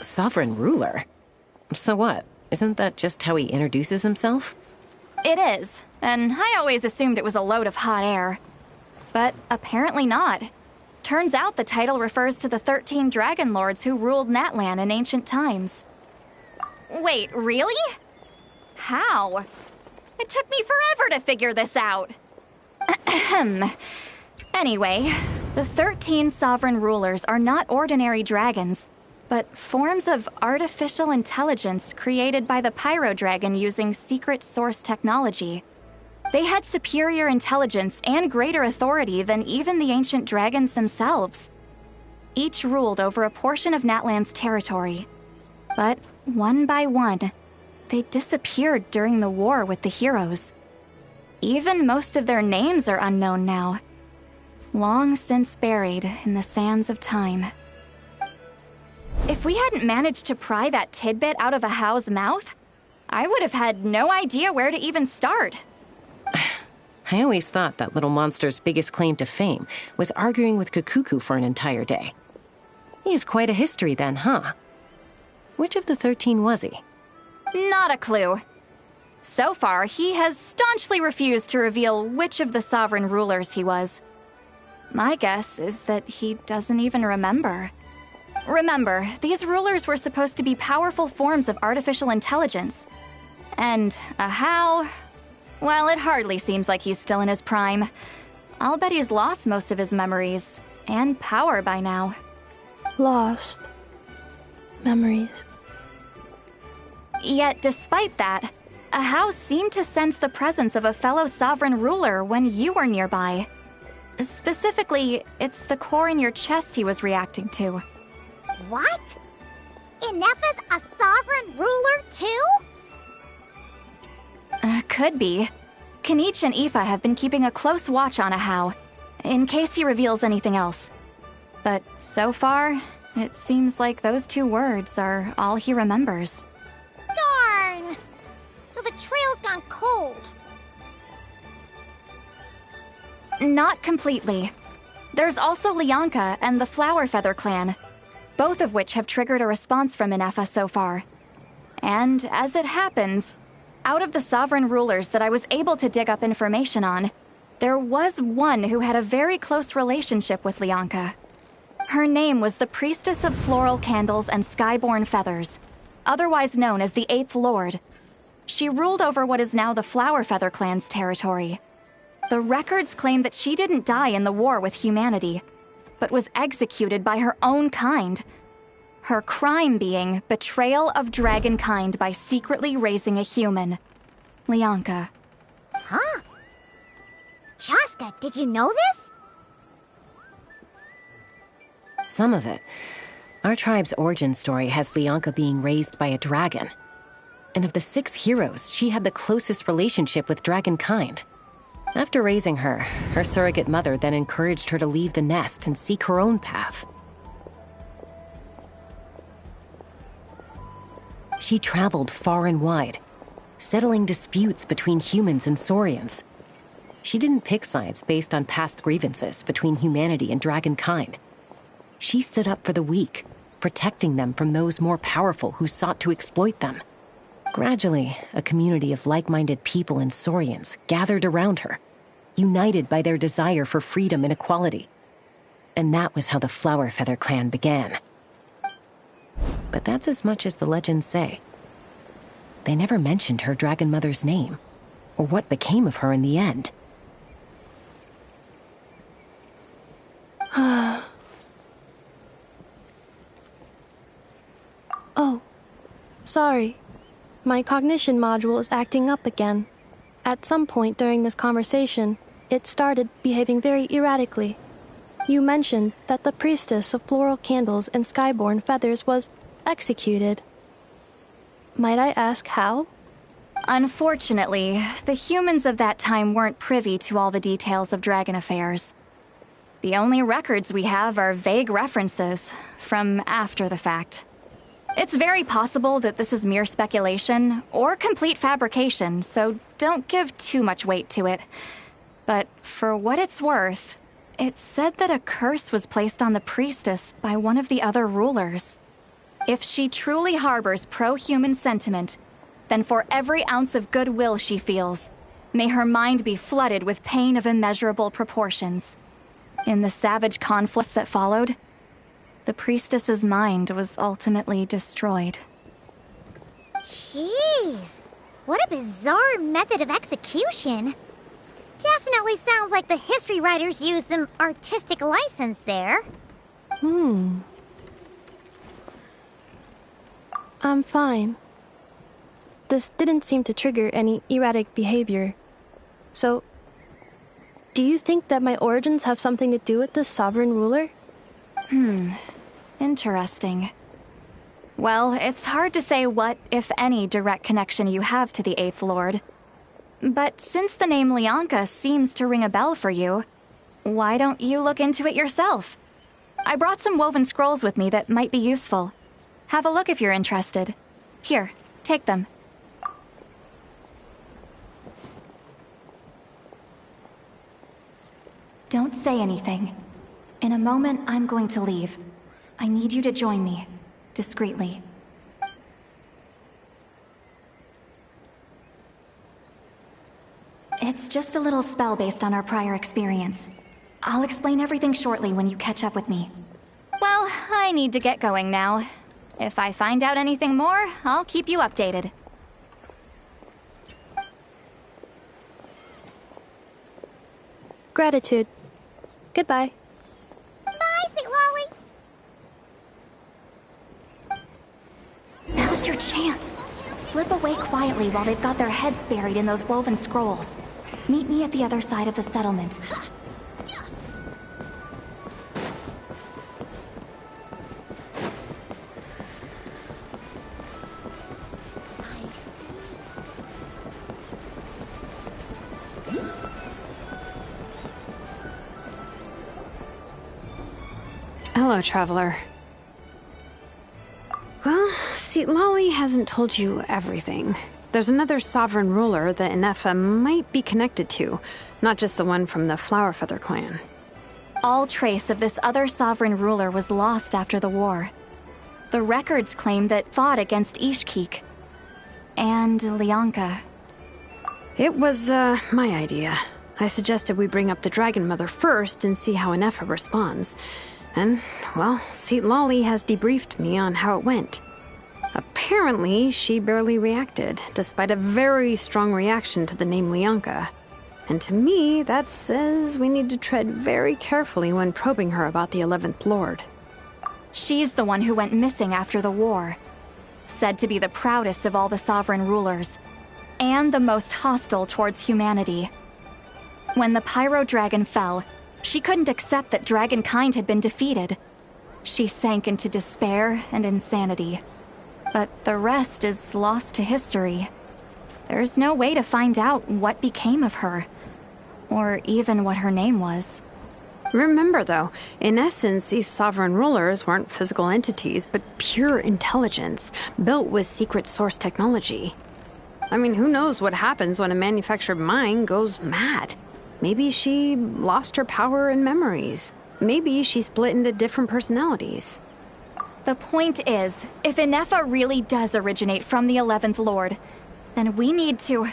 Sovereign ruler? So what? Isn't that just how he introduces himself? It is, and I always assumed it was a load of hot air. But apparently not. Turns out the title refers to the 13 dragon lords who ruled Natlan in ancient times. Wait, really? How? It took me forever to figure this out. Anyway, the 13 sovereign rulers are not ordinary dragons, but forms of artificial intelligence created by the Pyro Dragon using secret source technology. They had superior intelligence and greater authority than even the ancient dragons themselves. Each ruled over a portion of Natlan's territory. But one by one, they disappeared during the war with the heroes. Even most of their names are unknown now. Long since buried in the sands of time. If we hadn't managed to pry that tidbit out of Ahau's mouth, I would have had no idea where to even start. I always thought that little monster's biggest claim to fame was arguing with Kakuku for an entire day. He has quite a history then, huh? Which of the 13 was he? Not a clue. So far, he has staunchly refused to reveal which of the sovereign rulers he was. My guess is that he doesn't even remember. Remember, these rulers were supposed to be powerful forms of artificial intelligence. And Ahau... well, it hardly seems like he's still in his prime. I'll bet he's lost most of his memories and power by now. Lost. Memories. Yet, despite that, Ahau seemed to sense the presence of a fellow sovereign ruler when you were nearby. Specifically, it's the core in your chest he was reacting to. What? Inefa's a sovereign ruler too? Could be. Kenichi and Aoife have been keeping a close watch on Ahau, in case he reveals anything else. But so far, it seems like those 2 words are all he remembers. Darn! So the trail's gone cold. Not completely. There's also Lianka and the Flower Feather clan, both of which have triggered a response from Inefa so far. And as it happens, out of the sovereign rulers that I was able to dig up information on, there was one who had a very close relationship with Lianka. Her name was the Priestess of Floral Candles and Skyborn Feathers, otherwise known as the 8th Lord. She ruled over what is now the Flower Feather clan's territory. The records claim that she didn't die in the war with humanity, but was executed by her own kind. Her crime being betrayal of dragonkind by secretly raising a human. Lianka. Huh? Shasta, did you know this? Some of it. Our tribe's origin story has Lianka being raised by a dragon. And of the 6 heroes, she had the closest relationship with dragonkind. After raising her, her surrogate mother then encouraged her to leave the nest and seek her own path. She traveled far and wide, settling disputes between humans and Saurians. She didn't pick sides based on past grievances between humanity and dragonkind. She stood up for the weak, protecting them from those more powerful who sought to exploit them. Gradually, a community of like-minded people and Saurians gathered around her, united by their desire for freedom and equality. And that was how the Flower Feather clan began. But that's as much as the legends say. They never mentioned her dragon mother's name, or what became of her in the end. Oh, Sorry. My cognition module is acting up again. At some point during this conversation, it started behaving very erratically. You mentioned that the priestess of floral candles and skyborn feathers was executed. Might I ask how? Unfortunately, the humans of that time weren't privy to all the details of dragon affairs. The only records we have are vague references from after the fact. It's very possible that this is mere speculation or complete fabrication, so don't give too much weight to it. But for what it's worth, it said that a curse was placed on the priestess by one of the other rulers. If she truly harbors pro-human sentiment, then for every ounce of goodwill she feels, may her mind be flooded with pain of immeasurable proportions. In the savage conflicts that followed, the priestess's mind was ultimately destroyed. Jeez, what a bizarre method of execution. Definitely sounds like the history writers used some artistic license there. I'm fine. This didn't seem to trigger any erratic behavior. So, do you think that my origins have something to do with this sovereign ruler? Interesting. Well, it's hard to say what, if any, direct connection you have to the Eighth Lord. But since the name Lianka seems to ring a bell for you, why don't you look into it yourself? I brought some woven scrolls with me that might be useful. Have a look if you're interested. Here, take them. Don't say anything. In a moment, I'm going to leave. I need you to join me, discreetly. It's just a little spell based on our prior experience. I'll explain everything shortly when you catch up with me. Well, I need to get going now. If I find out anything more, I'll keep you updated. Gratitude. Goodbye. Bye, Sweet Lolly. Now's your chance. Slip away quietly while they've got their heads buried in those woven scrolls. Meet me at the other side of the settlement. Hello, traveler. Well, see, Lolly hasn't told you everything. There's another sovereign ruler that Inefa might be connected to, not just the one from the Flowerfeather clan. All trace of this other sovereign ruler was lost after the war. The records claim that fought against Ishkik and Lianka. It was, my idea. I suggested we bring up the Dragon Mother first and see how Inefa responds. And, well, Seat Lolly has debriefed me on how it went. Apparently, she barely reacted, despite a very strong reaction to the name Lianka. And to me, that says we need to tread very carefully when probing her about the 11th Lord. She's the one who went missing after the war. Said to be the proudest of all the sovereign rulers, and the most hostile towards humanity. When the Pyro Dragon fell, she couldn't accept that dragonkind had been defeated. She sank into despair and insanity. But the rest is lost to history. There's no way to find out what became of her, or even what her name was. Remember, though, in essence, these sovereign rulers weren't physical entities, but pure intelligence, built with secret source technology. I mean, who knows what happens when a manufactured mind goes mad? Maybe she lost her power and memories. Maybe she split into different personalities. The point is, if Inefa really does originate from the 11th Lord, then we need to...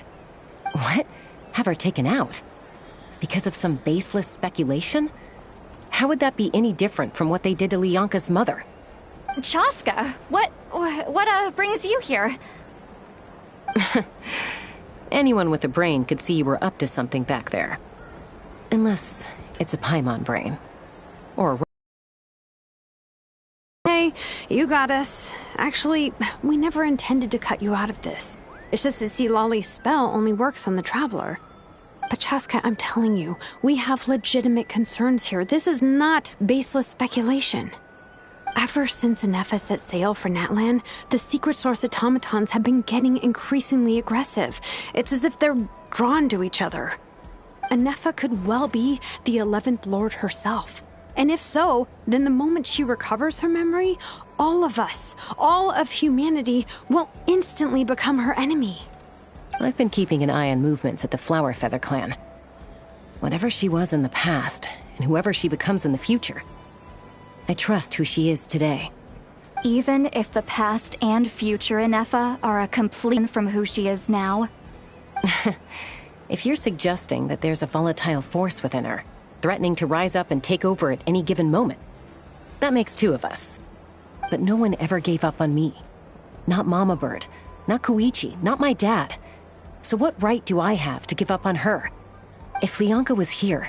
What? Have her taken out? Because of some baseless speculation? How would that be any different from what they did to Lianka's mother? Chaska, what brings you here? Anyone with a brain could see you were up to something back there. Unless it's a Paimon brain. Or... Hey, You got us. Actually, we never intended to cut you out of this. It's just that see, Lolly's spell only works on the Traveler. But Chaska, I'm telling you, we have legitimate concerns here. This is not baseless speculation. Ever since Anefa set sail for Natlan, the secret source automatons have been getting increasingly aggressive. It's as if they're drawn to each other. Anefa could well be the 11th Lord herself. And if so, then the moment she recovers her memory, all of us, all of humanity, will instantly become her enemy. I've been keeping an eye on movements at the Flower Feather clan. Whatever she was in the past, and whoever she becomes in the future, I trust who she is today. Even if the past and future Anefa are a complete from who she is now? If you're suggesting that there's a volatile force within her, threatening to rise up and take over at any given moment, that makes two of us. But no one ever gave up on me. Not Mama Bird, not Koichi, not my dad. So what right do I have to give up on her? If Lianka was here,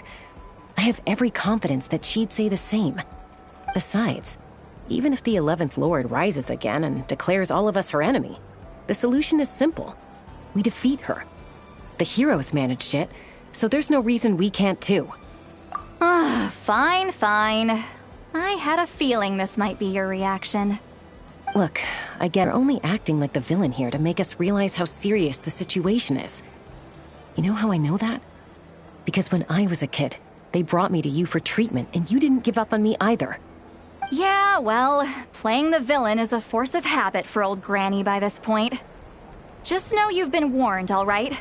I have every confidence that she'd say the same. Besides, even if the 11th Lord rises again and declares all of us her enemy, the solution is simple. We defeat her. The heroes managed it, so there's no reason we can't too. Fine. I had a feeling this might be your reaction. Look, I get you're only acting like the villain here to make us realize how serious the situation is. You know how I know that? Because when I was a kid, they brought me to you for treatment, and you didn't give up on me either. Yeah, well, playing the villain is a force of habit for old Granny by this point. Just know you've been warned, all right?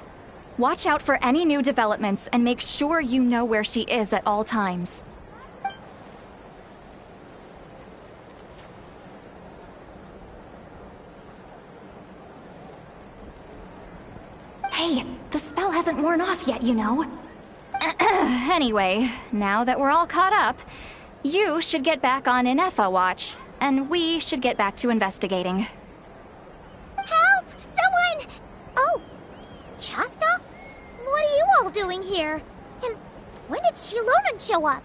Watch out for any new developments and make sure you know where she is at all times. Hey, the spell hasn't worn off yet, you know. Anyway, now that we're all caught up, you should get back on Anefa watch, and we should get back to investigating. Help! Someone! Oh, Chaska? What are you all doing here? And when did Shilonan show up?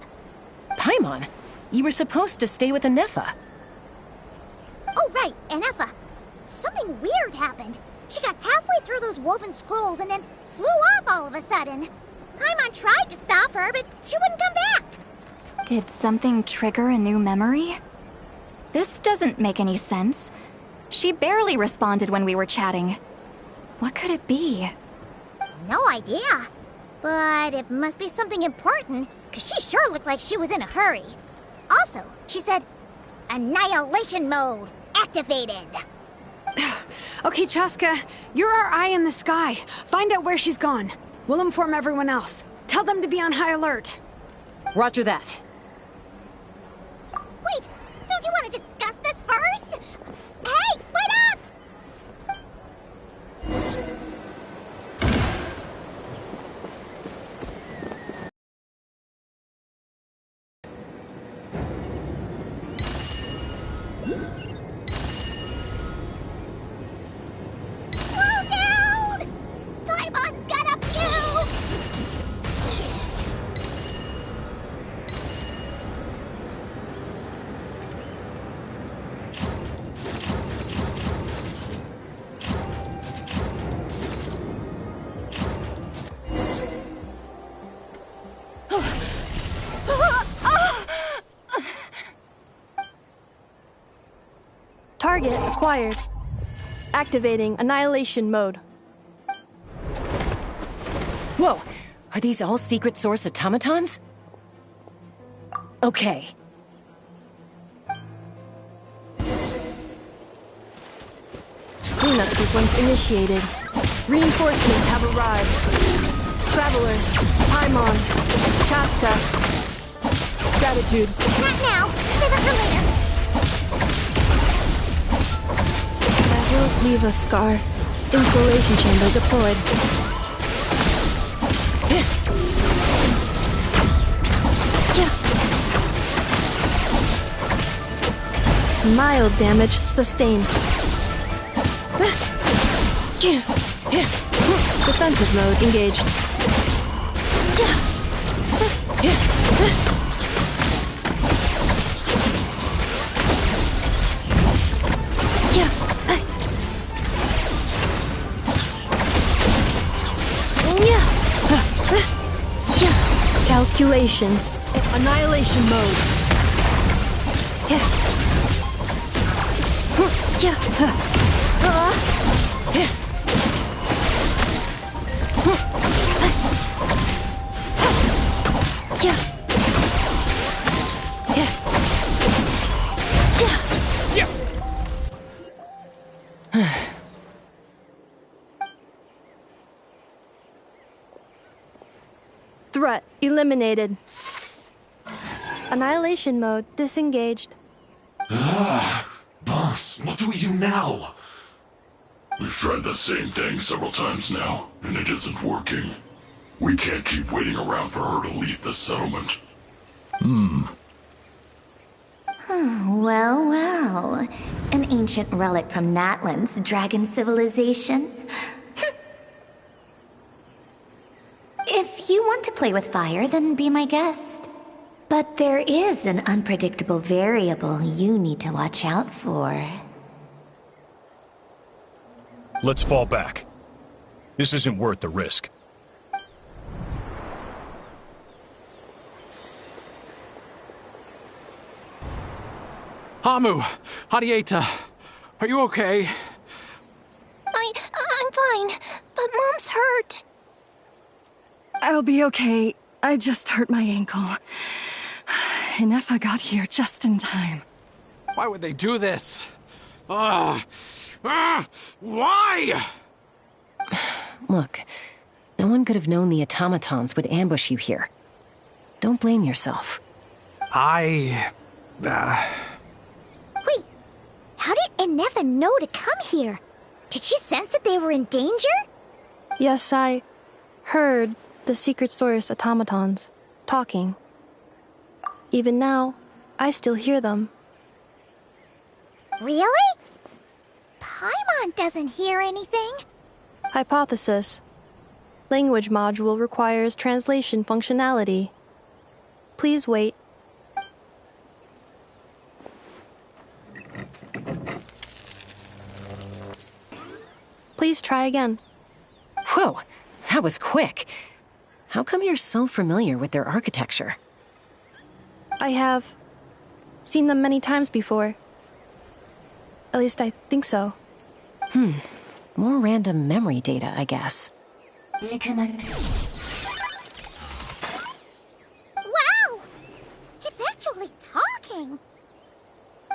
Paimon, you were supposed to stay with Anefa. Oh, right, Anefa. Something weird happened. She got halfway through those woven scrolls and then flew off all of a sudden. Paimon tried to stop her, but she wouldn't come back. Did something trigger a new memory? This doesn't make any sense. She barely responded when we were chatting. What could it be? No idea. But it must be something important, because she sure looked like she was in a hurry. Also, she said, Annihilation mode activated. Okay, Chaska, you're our eye in the sky. Find out where she's gone. We'll inform everyone else. Tell them to be on high alert. Roger that. Wait, don't you want to discuss this first? Hey, wait up! Slow down! Paimon's got a fuse! Target acquired. Activating annihilation mode. Whoa, are these all secret source automatons? Okay. Cleanup sequence initiated. Reinforcements have arrived. Traveler, Paimon, Chaska. Gratitude. Not now. Save it for later. Will leave a scar. Insulation chamber deployed. Mild damage sustained. Defensive mode engaged. Inoculation. Annihilation mode. Yeah. Yeah. Yeah. Threat eliminated. Annihilation mode disengaged. Boss, what do we do now? We've tried the same thing several times now, and it isn't working. We can't keep waiting around for her to leave the settlement. Well, well. An ancient relic from Natlan's dragon civilization. If you want to play with fire, then be my guest. But there is an unpredictable variable you need to watch out for. Let's fall back. This isn't worth the risk. Hamu, Hadieta, are you okay? I'm fine, but Mom's hurt. I'll be okay. I just hurt my ankle. Inefa got here just in time. Why would they do this? Why? Look, no one could have known the automatons would ambush you here. Don't blame yourself. Wait, how did Inefa know to come here? Did she sense that they were in danger? Yes, I heard the secret source automatons talking. Even now, I still hear them. Really? Paimon doesn't hear anything. Hypothesis. Language module requires translation functionality. Please wait. Please try again. Whoa, that was quick. How come you're so familiar with their architecture? I have seen them many times before. At least I think so. More random memory data, I guess. Reconnected. Wow! It's actually talking!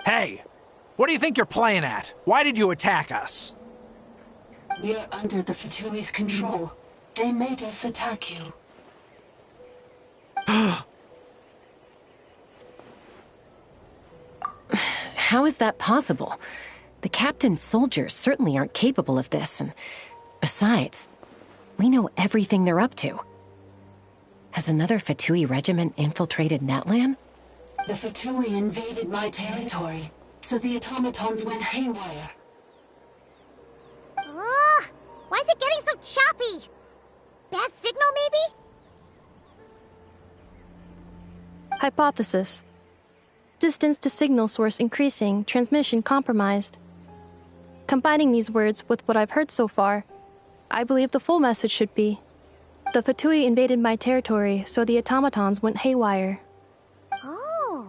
Hey, what do you think you're playing at? Why did you attack us? We're under the Fatui's control. They made us attack you. How is that possible? The captain's soldiers certainly aren't capable of this, and besides, we know everything they're up to. Has another Fatui regiment infiltrated Natlan? The Fatui invaded my territory, so the automatons went haywire. Ugh! Why is it getting so choppy? Bad signal, maybe? Hypothesis. Distance to signal source increasing, transmission compromised. Combining these words with what I've heard so far, I believe the full message should be: the Fatui invaded my territory, so the automatons went haywire. Oh.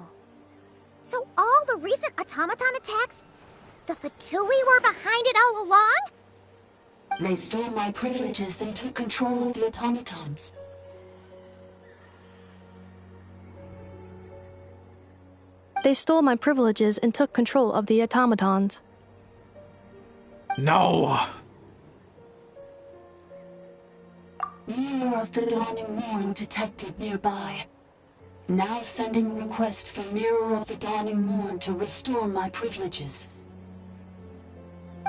So all the recent automaton attacks, the Fatui were behind it all along? They stole my privileges and took control of the automatons. They stole my privileges and took control of the automatons. No! Mirror of the Dawning Morn detected nearby. Now sending request for Mirror of the Dawning Morn to restore my privileges.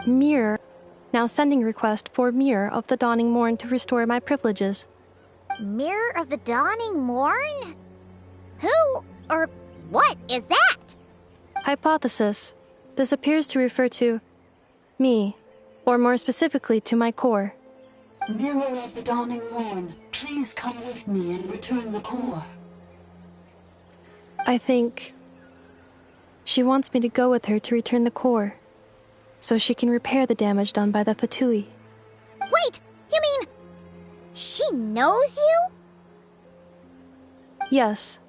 Mirror. Now sending request for Mirror of the Dawning Morn to restore my privileges. Mirror of the Dawning Morn? Who or what is that? Hypothesis. This appears to refer to me, or more specifically to my core. Mirror of the Dawning Morn, please come with me and return the core. I think she wants me to go with her to return the core, so she can repair the damage done by the Fatui. Wait, you mean she knows you? Yes.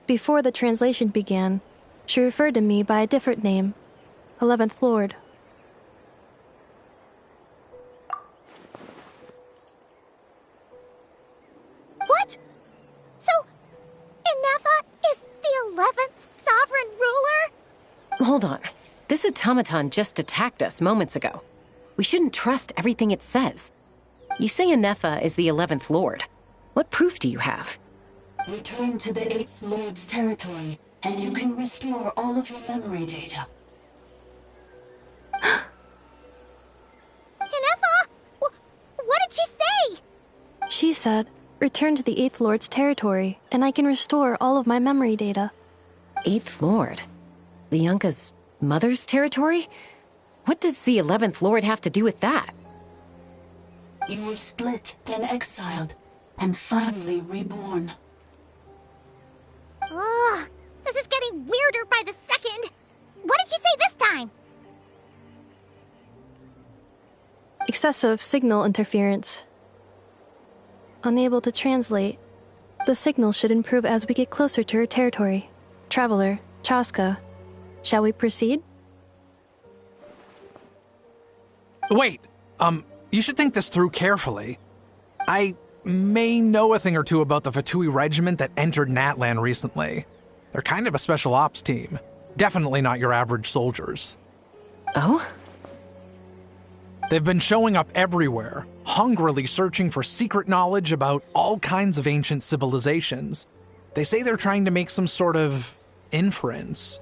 Before the translation began, she referred to me by a different name, 11th Lord. What? So, Ineffa is the 11th sovereign ruler? Hold on. This automaton just attacked us moments ago. We shouldn't trust everything it says. You say Ineffa is the 11th Lord. What proof do you have? Return to the 8th Lord's territory, and you can restore all of your memory data. Ineffa? What did she say? She said, return to the 8th Lord's territory, and I can restore all of my memory data. 8th Lord? Bianca's mother's territory? What does the 11th Lord have to do with that? You were split, then exiled, and finally reborn. Ugh, this is getting weirder by the second. What did she say this time? Excessive signal interference. Unable to translate. The signal should improve as we get closer to her territory. Traveler, Chaska, shall we proceed? Wait, you should think this through carefully. I may know a thing or two about the Fatui regiment that entered Natlan recently. They're kind of a special ops team. Definitely not your average soldiers. Oh? They've been showing up everywhere, hungrily searching for secret knowledge about all kinds of ancient civilizations. They say they're trying to make some sort of inference.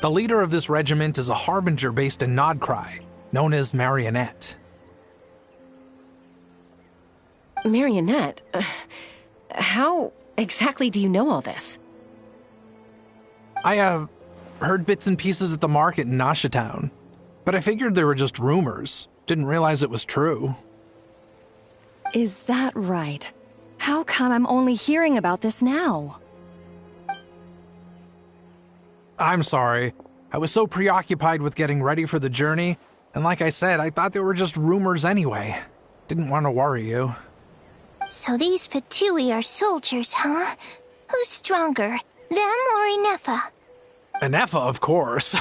The leader of this regiment is a harbinger based in Nodcry, known as Marionette. Marionette? How exactly do you know all this? I, heard bits and pieces at the market in Nashatown, but I figured they were just rumors. Didn't realize it was true. Is that right? How come I'm only hearing about this now? I'm sorry. I was so preoccupied with getting ready for the journey, and like I said, I thought they were just rumors anyway. Didn't want to worry you. So these Fatui are soldiers, huh? Who's stronger, them or Ineffa? Ineffa, of course.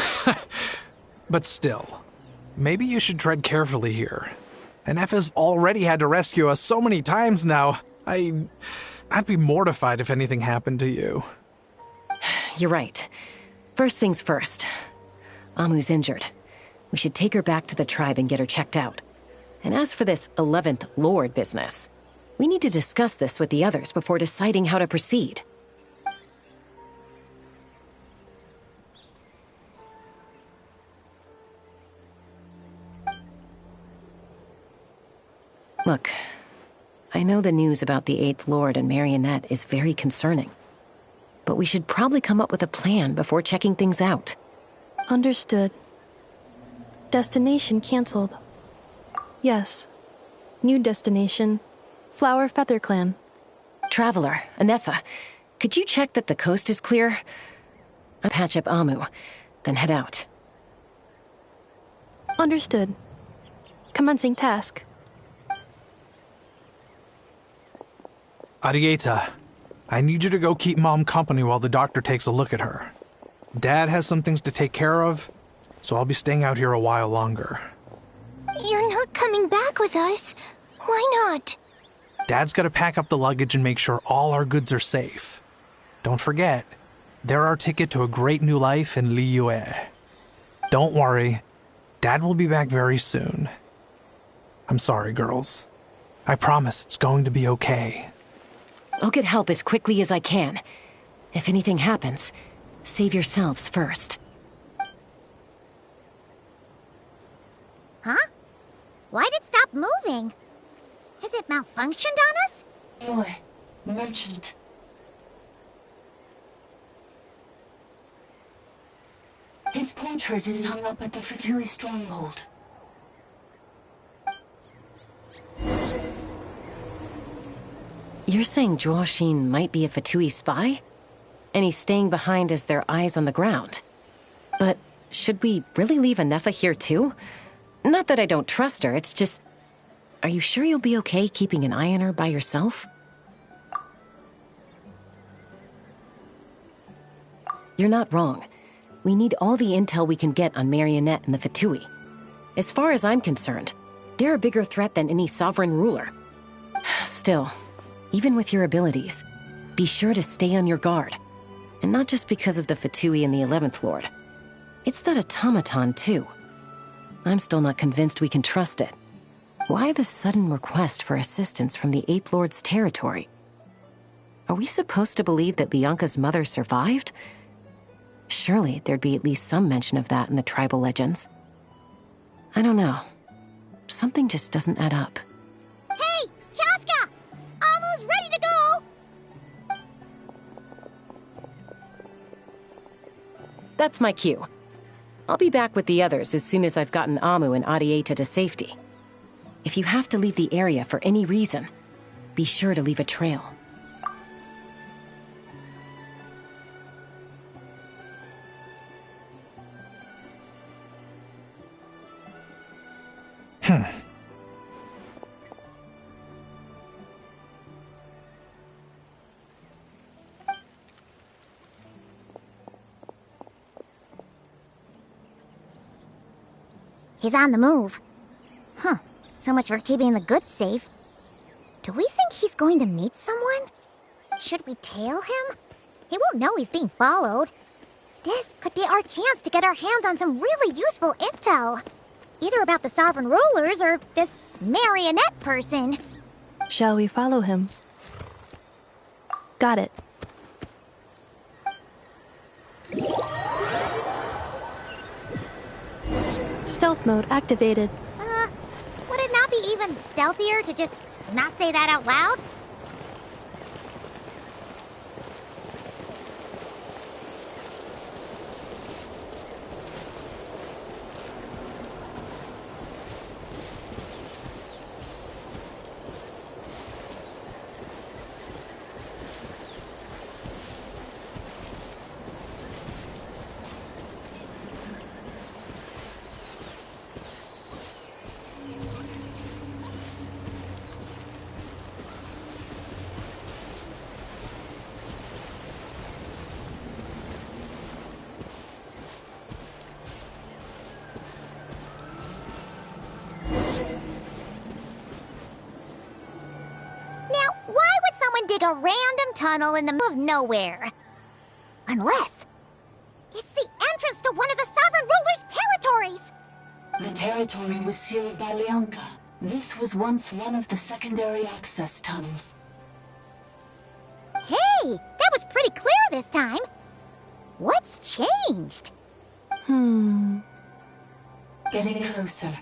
But still, maybe you should tread carefully here. Ineffa's already had to rescue us so many times now. I'd be mortified if anything happened to you. You're right. First things first. Amu's injured. We should take her back to the tribe and get her checked out. And as for this 11th Lord business, we need to discuss this with the others before deciding how to proceed. Look, I know the news about the 8th Lord and Marionette is very concerning, but we should probably come up with a plan before checking things out. Understood. Destination canceled. Yes. New destination, Flower Feather Clan. Traveler, Ineffa, could you check that the coast is clear? I'll patch up Amu, then head out. Understood. Commencing task. Arieta, I need you to go keep Mom company while the doctor takes a look at her. Dad has some things to take care of, so I'll be staying out here a while longer. You're not coming back with us. Why not? Dad's gotta pack up the luggage and make sure all our goods are safe. Don't forget, they're our ticket to a great new life in Liyue. Don't worry, Dad will be back very soon. I'm sorry, girls. I promise it's going to be okay. I'll get help as quickly as I can. If anything happens, save yourselves first. Huh? Why'd it stop moving? Has it malfunctioned on us? Boy, merchant. His portrait is hung up at the Fatui stronghold. You're saying Zhuoxin might be a Fatui spy? And he's staying behind as their eyes on the ground. But should we really leave Ineffa here too? Not that I don't trust her, it's just... Are you sure you'll be okay keeping an eye on her by yourself? You're not wrong. We need all the intel we can get on Marionette and the Fatui. As far as I'm concerned, they're a bigger threat than any sovereign ruler. Still, even with your abilities, be sure to stay on your guard. And not just because of the Fatui and the 11th Lord. It's that automaton, too. I'm still not convinced we can trust it. Why the sudden request for assistance from the 8th Lord's territory? Are we supposed to believe that Lianka's mother survived? Surely there'd be at least some mention of that in the tribal legends. I don't know. Something just doesn't add up. Hey, Chaska! Almost ready to go! That's my cue. I'll be back with the others as soon as I've gotten Amu and Adieta to safety. If you have to leave the area for any reason, be sure to leave a trail. He's on the move. Huh. So much for keeping the goods safe. Do we think he's going to meet someone? Should we tail him? He won't know he's being followed. This could be our chance to get our hands on some really useful intel. Either about the sovereign rulers or this marionette person. Shall we follow him? Got it. Stealth mode activated. Would it not be even stealthier to just not say that out loud? Dig a random tunnel in the middle of nowhere. Unless it's the entrance to one of the sovereign ruler's territories. The territory was sealed by Lianka. This was once one of the secondary access tunnels. Hey, that was pretty clear this time. What's changed? Getting closer.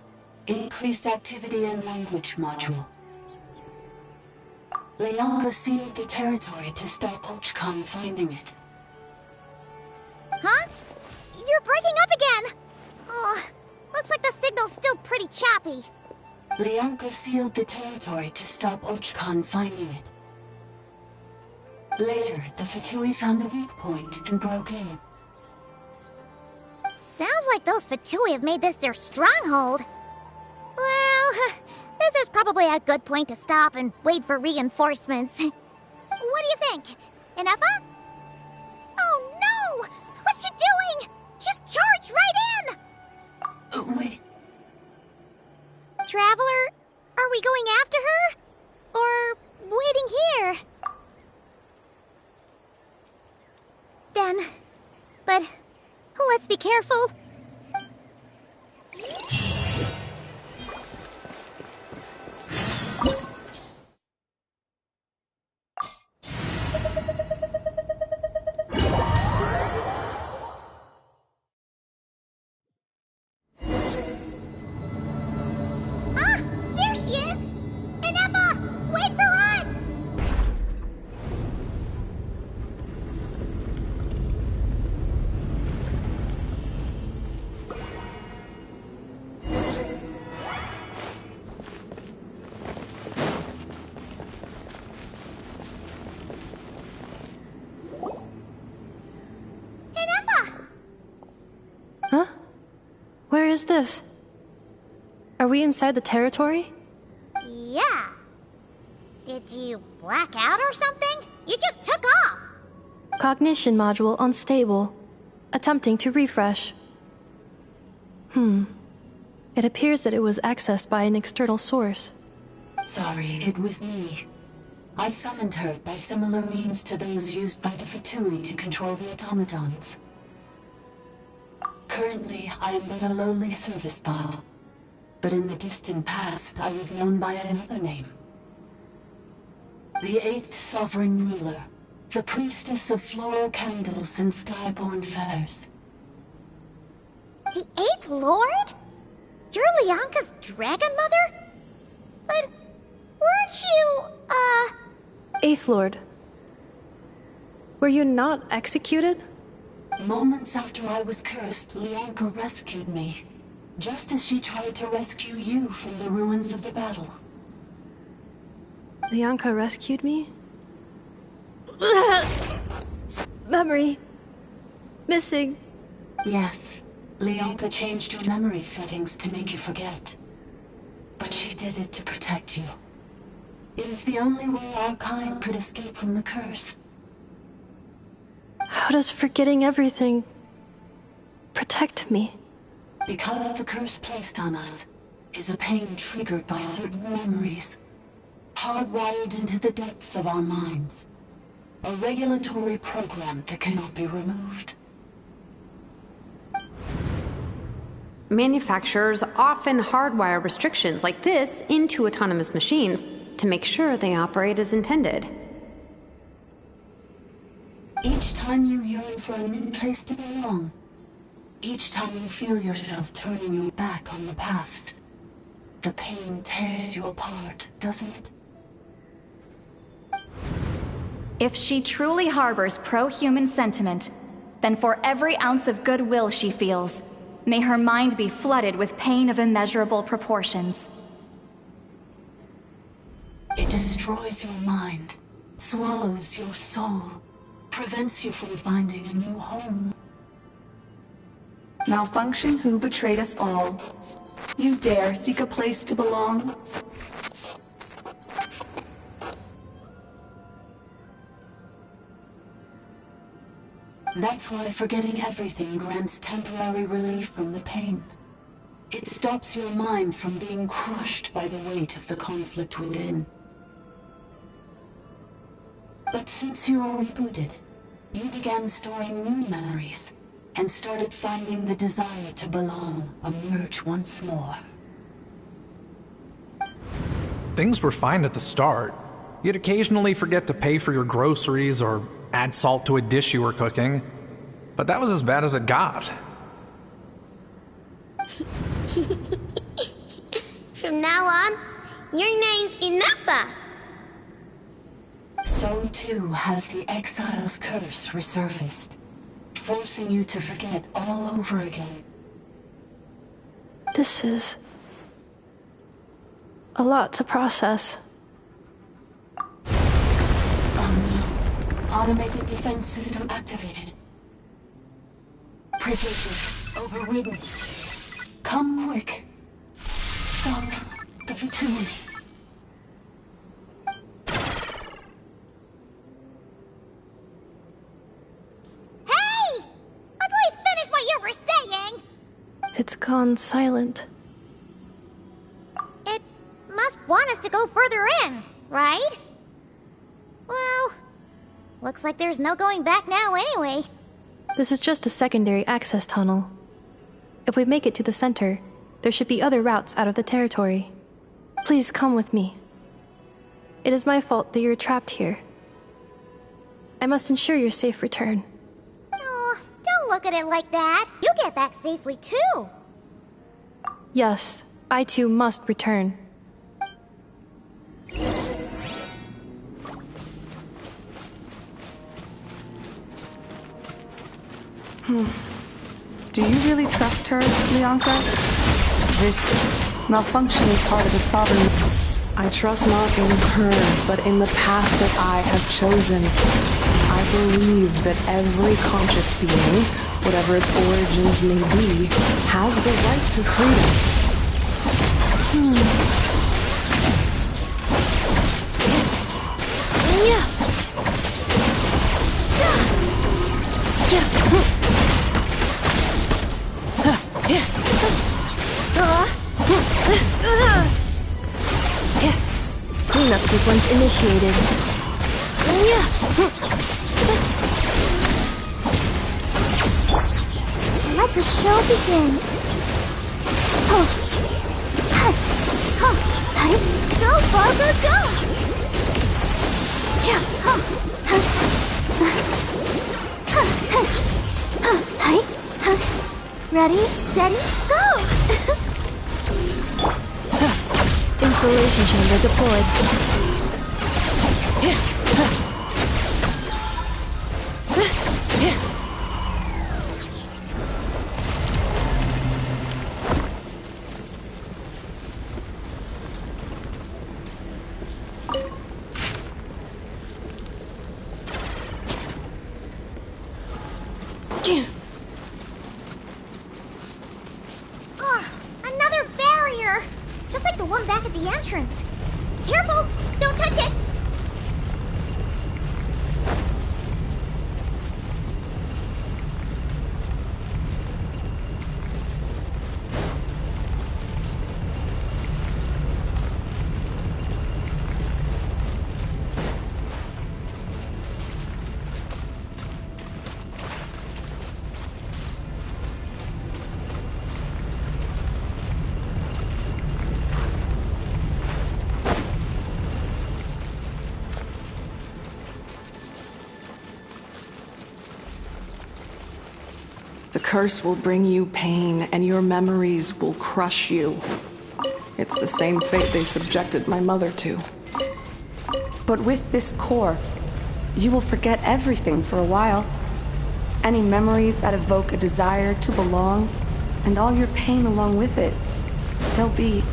Increased activity in language module. Lianka sealed the territory to stop Ochkan finding it. Huh? You're breaking up again! Oh, looks like the signal's still pretty choppy. Lianka sealed the territory to stop Ochkan finding it. Later, the Fatui found a weak point and broke in. Sounds like those Fatui have made this their stronghold. Well, this is probably a good point to stop and wait for reinforcements. What do you think? Inefa? Oh no! What's she doing? Just charge right in! Wait. Traveler, are we going after her? Or waiting here? Then, but let's be careful. Where is this? Are we inside the territory? Yeah. Did you black out or something? You just took off. Cognition module unstable. Attempting to refresh. It appears that it was accessed by an external source. Sorry, it was me. I summoned her by similar means to those used by the Fatui to control the automatons. Currently, I am but a lowly service bot. But in the distant past, I was known by another name. The 8th Sovereign Ruler, the priestess of floral candles and skyborn feathers. The 8th Lord? You're Lianka's dragon mother? But weren't you, 8th Lord. Were you not executed? Moments after I was cursed, Lianka rescued me. Just as she tried to rescue you from the ruins of the battle. Lianka rescued me? Memory. Missing. Yes. Lianka changed your memory settings to make you forget. But she did it to protect you. It is the only way our kind could escape from the curse. How does forgetting everything protect me? Because the curse placed on us is a pain triggered by certain memories, hardwired into the depths of our minds. A regulatory program that cannot be removed. Manufacturers often hardwire restrictions like this into autonomous machines to make sure they operate as intended. Each time you yearn for a new place to belong, each time you feel yourself turning your back on the past, the pain tears you apart, doesn't it? If she truly harbors pro-human sentiment, then for every ounce of goodwill she feels, may her mind be flooded with pain of immeasurable proportions. It destroys your mind, swallows your soul, prevents you from finding a new home. Malfunction who betrayed us all. You dare seek a place to belong? That's why forgetting everything grants temporary relief from the pain. It stops your mind from being crushed by the weight of the conflict within. But since you were rebooted, you began storing new memories, and started finding the desire to belong emerge once more. Things were fine at the start. You'd occasionally forget to pay for your groceries or add salt to a dish you were cooking. But that was as bad as it got. From now on, your name's Inafa. So too has the Exile's curse resurfaced, forcing you to forget all over again. This is a lot to process. Oh no. Automated defense system activated. Privileges overridden. Come quick. Stop the Fatui. Hey! Please finish what you were saying! It's gone silent. It must want us to go further in, right? Well, looks like there's no going back now anyway. This is just a secondary access tunnel. If we make it to the center, there should be other routes out of the territory. Please come with me. It is my fault that you're trapped here. I must ensure your safe return. Oh, don't look at it like that. You get back safely too. Yes, I too must return. Do you really trust her, Lianka? This malfunctioning part of the Sovereign... I trust not in her, but in the path that I have chosen. I believe that every conscious being, whatever its origins may be, has the right to freedom. Cleanup sequence initiated. Let the show begin. Go, Barbara, go! Ready, steady, go! Installation chamber deployed. Another barrier! Just like the one back at the entrance. Careful! Don't touch it! The curse will bring you pain, and your memories will crush you. It's the same fate they subjected my mother to. But with this core, you will forget everything for a while. Any memories that evoke a desire to belong, and all your pain along with it, they'll be...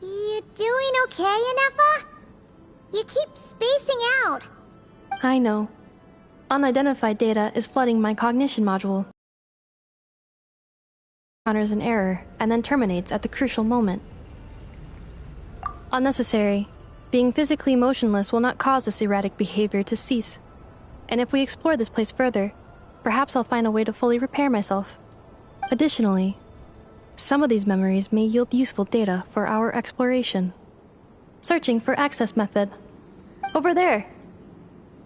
You doing okay, Ineffa? You keep spacing out. I know. Unidentified data is flooding my cognition module. Encounters an error, and then terminates at the crucial moment. Unnecessary. Being physically motionless will not cause this erratic behavior to cease. And if we explore this place further, perhaps I'll find a way to fully repair myself. Additionally, some of these memories may yield useful data for our exploration. Searching for access method. Over there!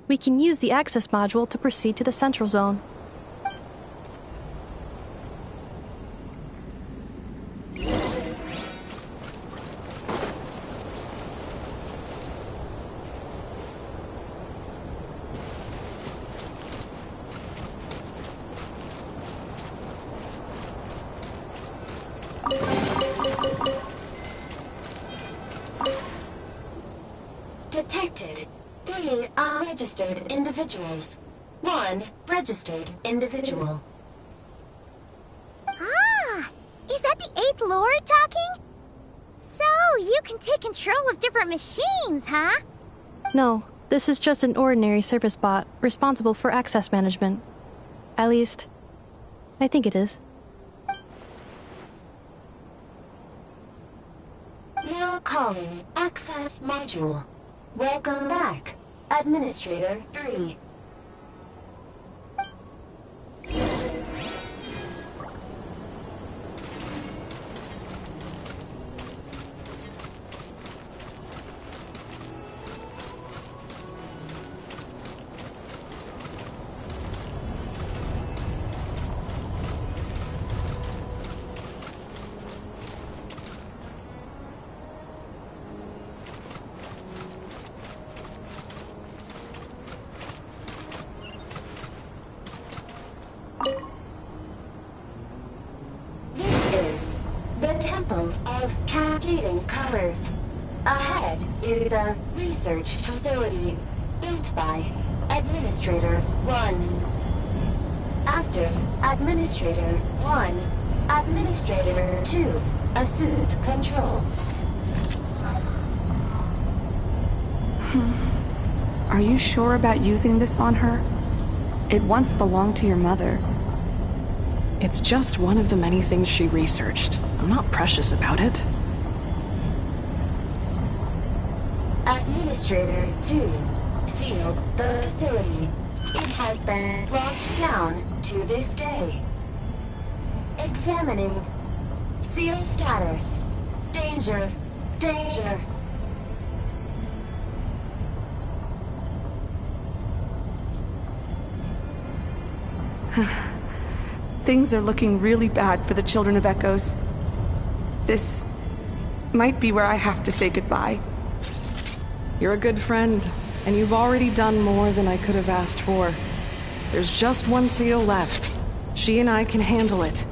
We can use the access module to proceed to the central zone. Detected 3 unregistered individuals. 1 registered individual. Ah! Is that the 8th Lord talking? So, you can take control of different machines, huh? No, this is just an ordinary service bot responsible for access management. At least, I think it is. Now calling access module. Welcome back, Administrator 3. Colors. Ahead is the research facility, built by Administrator 1. After Administrator 1, Administrator 2 assumed control. Are you sure about using this on her? It once belonged to your mother. It's just one of the many things she researched. I'm not precious about it. Administrator 2 sealed the facility. It has been locked down to this day. Examining. Seal status. Danger. Danger. Things are looking really bad for the Children of Echoes. This might be where I have to say goodbye. You're a good friend, and you've already done more than I could have asked for. There's just one seal left. She and I can handle it.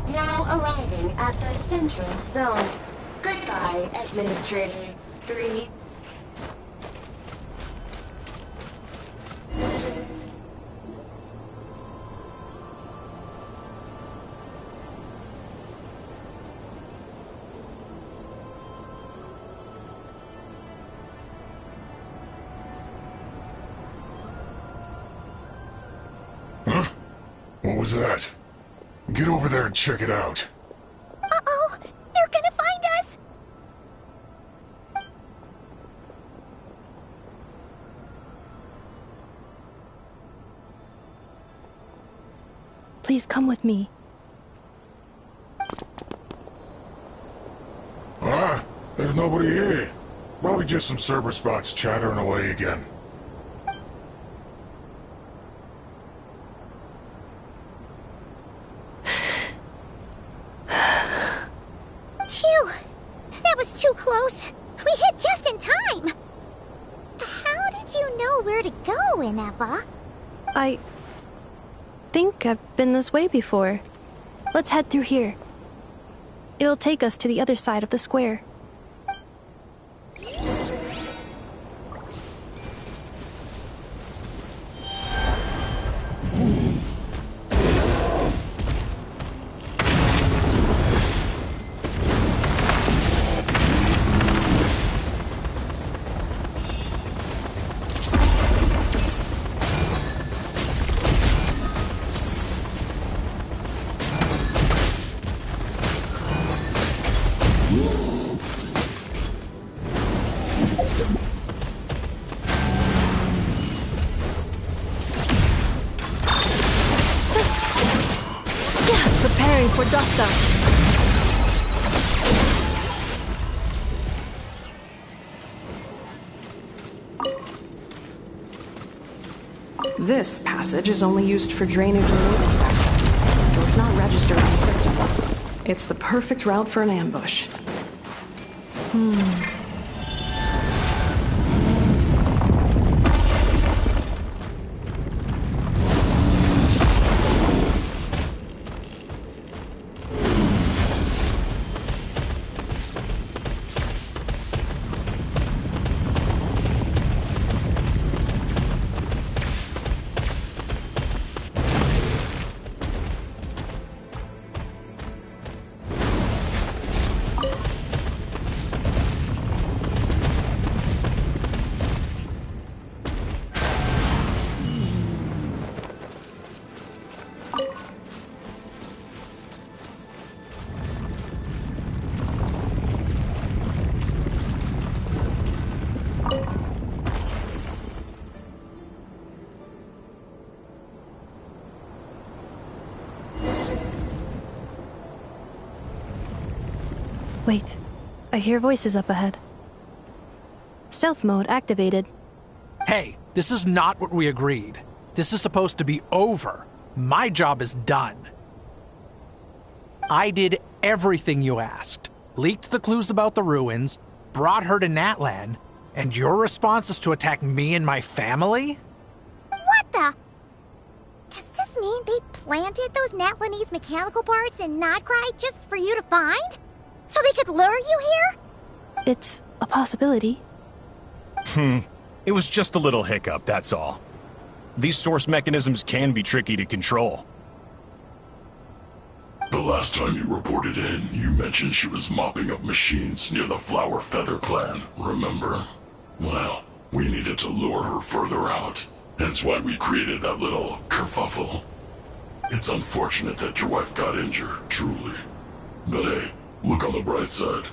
Now arriving at the central zone. Goodbye, Administrator 3. Huh? What was that? Get over there and check it out. Uh-oh! They're gonna find us! Please come with me. Ah, there's nobody here. Probably just some server spots chattering away again. Phew! That was too close. We hit just in time. How did you know where to go, Ineva? I think I've been this way before. Let's head through here. It'll take us to the other side of the square. Preparing for dust-up. This passage is only used for drainage and maintenance access, so it's not registered on the system. It's the perfect route for an ambush. Wait, I hear voices up ahead. Stealth mode activated. Hey, this is not what we agreed. This is supposed to be over. My job is done. I did everything you asked. Leaked the clues about the ruins, brought her to Natlan, and your response is to attack me and my family? What the? Does this mean they planted those Natlanese mechanical parts in Notcry just for you to find? So they could lure you here? It's a possibility. It was just a little hiccup, that's all. These source mechanisms can be tricky to control. The last time you reported in, you mentioned she was mopping up machines near the Flower Feather clan, remember? Well, We needed to lure her further out. Hence why we created that little kerfuffle. It's unfortunate that your wife got injured, truly. But hey, look on the bright side.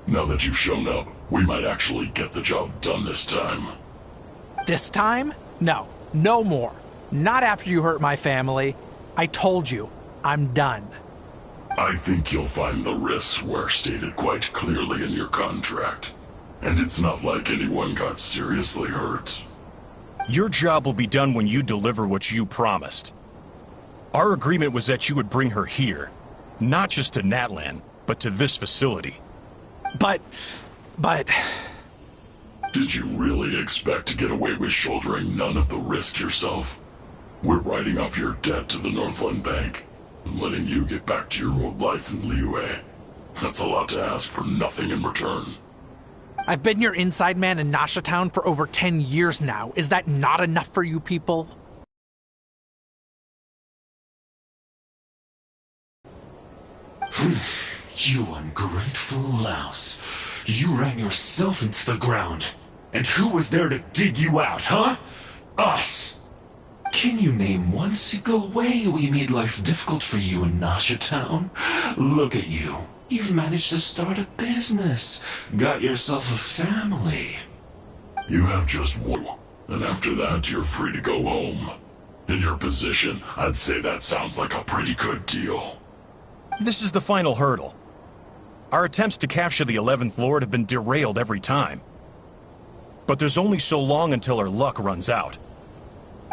Now that you've shown up, we might actually get the job done this time. This time? No. No more. Not after you hurt my family. I told you, I'm done. I think you'll find the risks were stated quite clearly in your contract. And it's not like anyone got seriously hurt. Your job will be done when you deliver what you promised. Our agreement was that you would bring her here. Not just to Natlan, but to this facility. But... Did you really expect to get away with shouldering none of the risk yourself? We're writing off your debt to the Northland Bank and letting you get back to your old life in Liyue. That's a lot to ask for nothing in return. I've been your inside man in Nasha Town for over 10 years now. Is that not enough for you people? You ungrateful louse. You ran yourself into the ground. And who was there to dig you out, huh? Us! Can you name one single way we made life difficult for you in Nasha Town? Look at you. You've managed to start a business. Got yourself a family. You have just one, and after that you're free to go home. In your position, I'd say that sounds like a pretty good deal. This is the final hurdle. Our attempts to capture the 11th Lord have been derailed every time. But there's only so long until our luck runs out.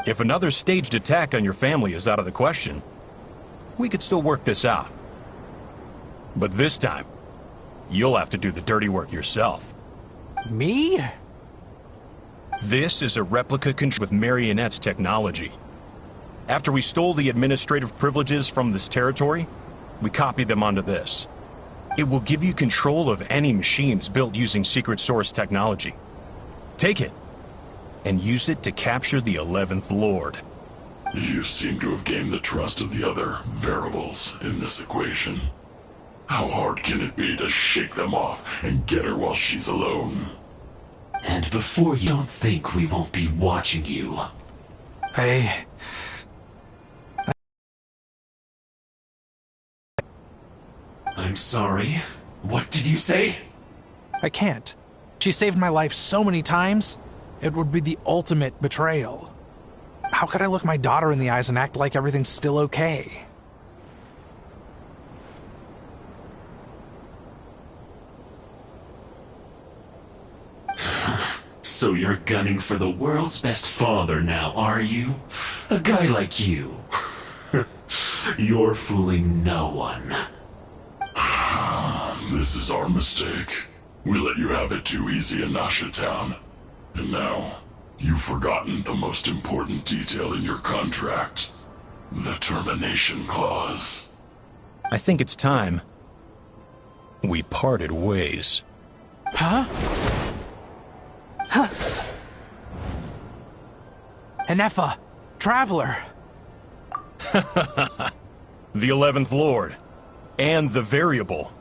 If another staged attack on your family is out of the question, we could still work this out. But this time, you'll have to do the dirty work yourself. Me? This is a replica with Marionette's technology. After we stole the administrative privileges from this territory, we copied them onto this. It will give you control of any machines built using secret source technology. Take it, and use it to capture the 11th Lord. You seem to have gained the trust of the other variables in this equation. How hard can it be to shake them off and get her while she's alone? And before you don't think we won't be watching you. I'm sorry. What did you say? I can't. She saved my life so many times, it would be the ultimate betrayal. How could I look my daughter in the eyes and act like everything's still okay? So you're gunning for the world's best father now, are you? A guy like you. You're fooling no one. This is our mistake. We let you have it too easy in Nasha Town. And now, you've forgotten the most important detail in your contract. The termination clause. I think it's time we parted ways. Huh? Huh. Enefa, Traveler. The 11th Lord. And the Variable.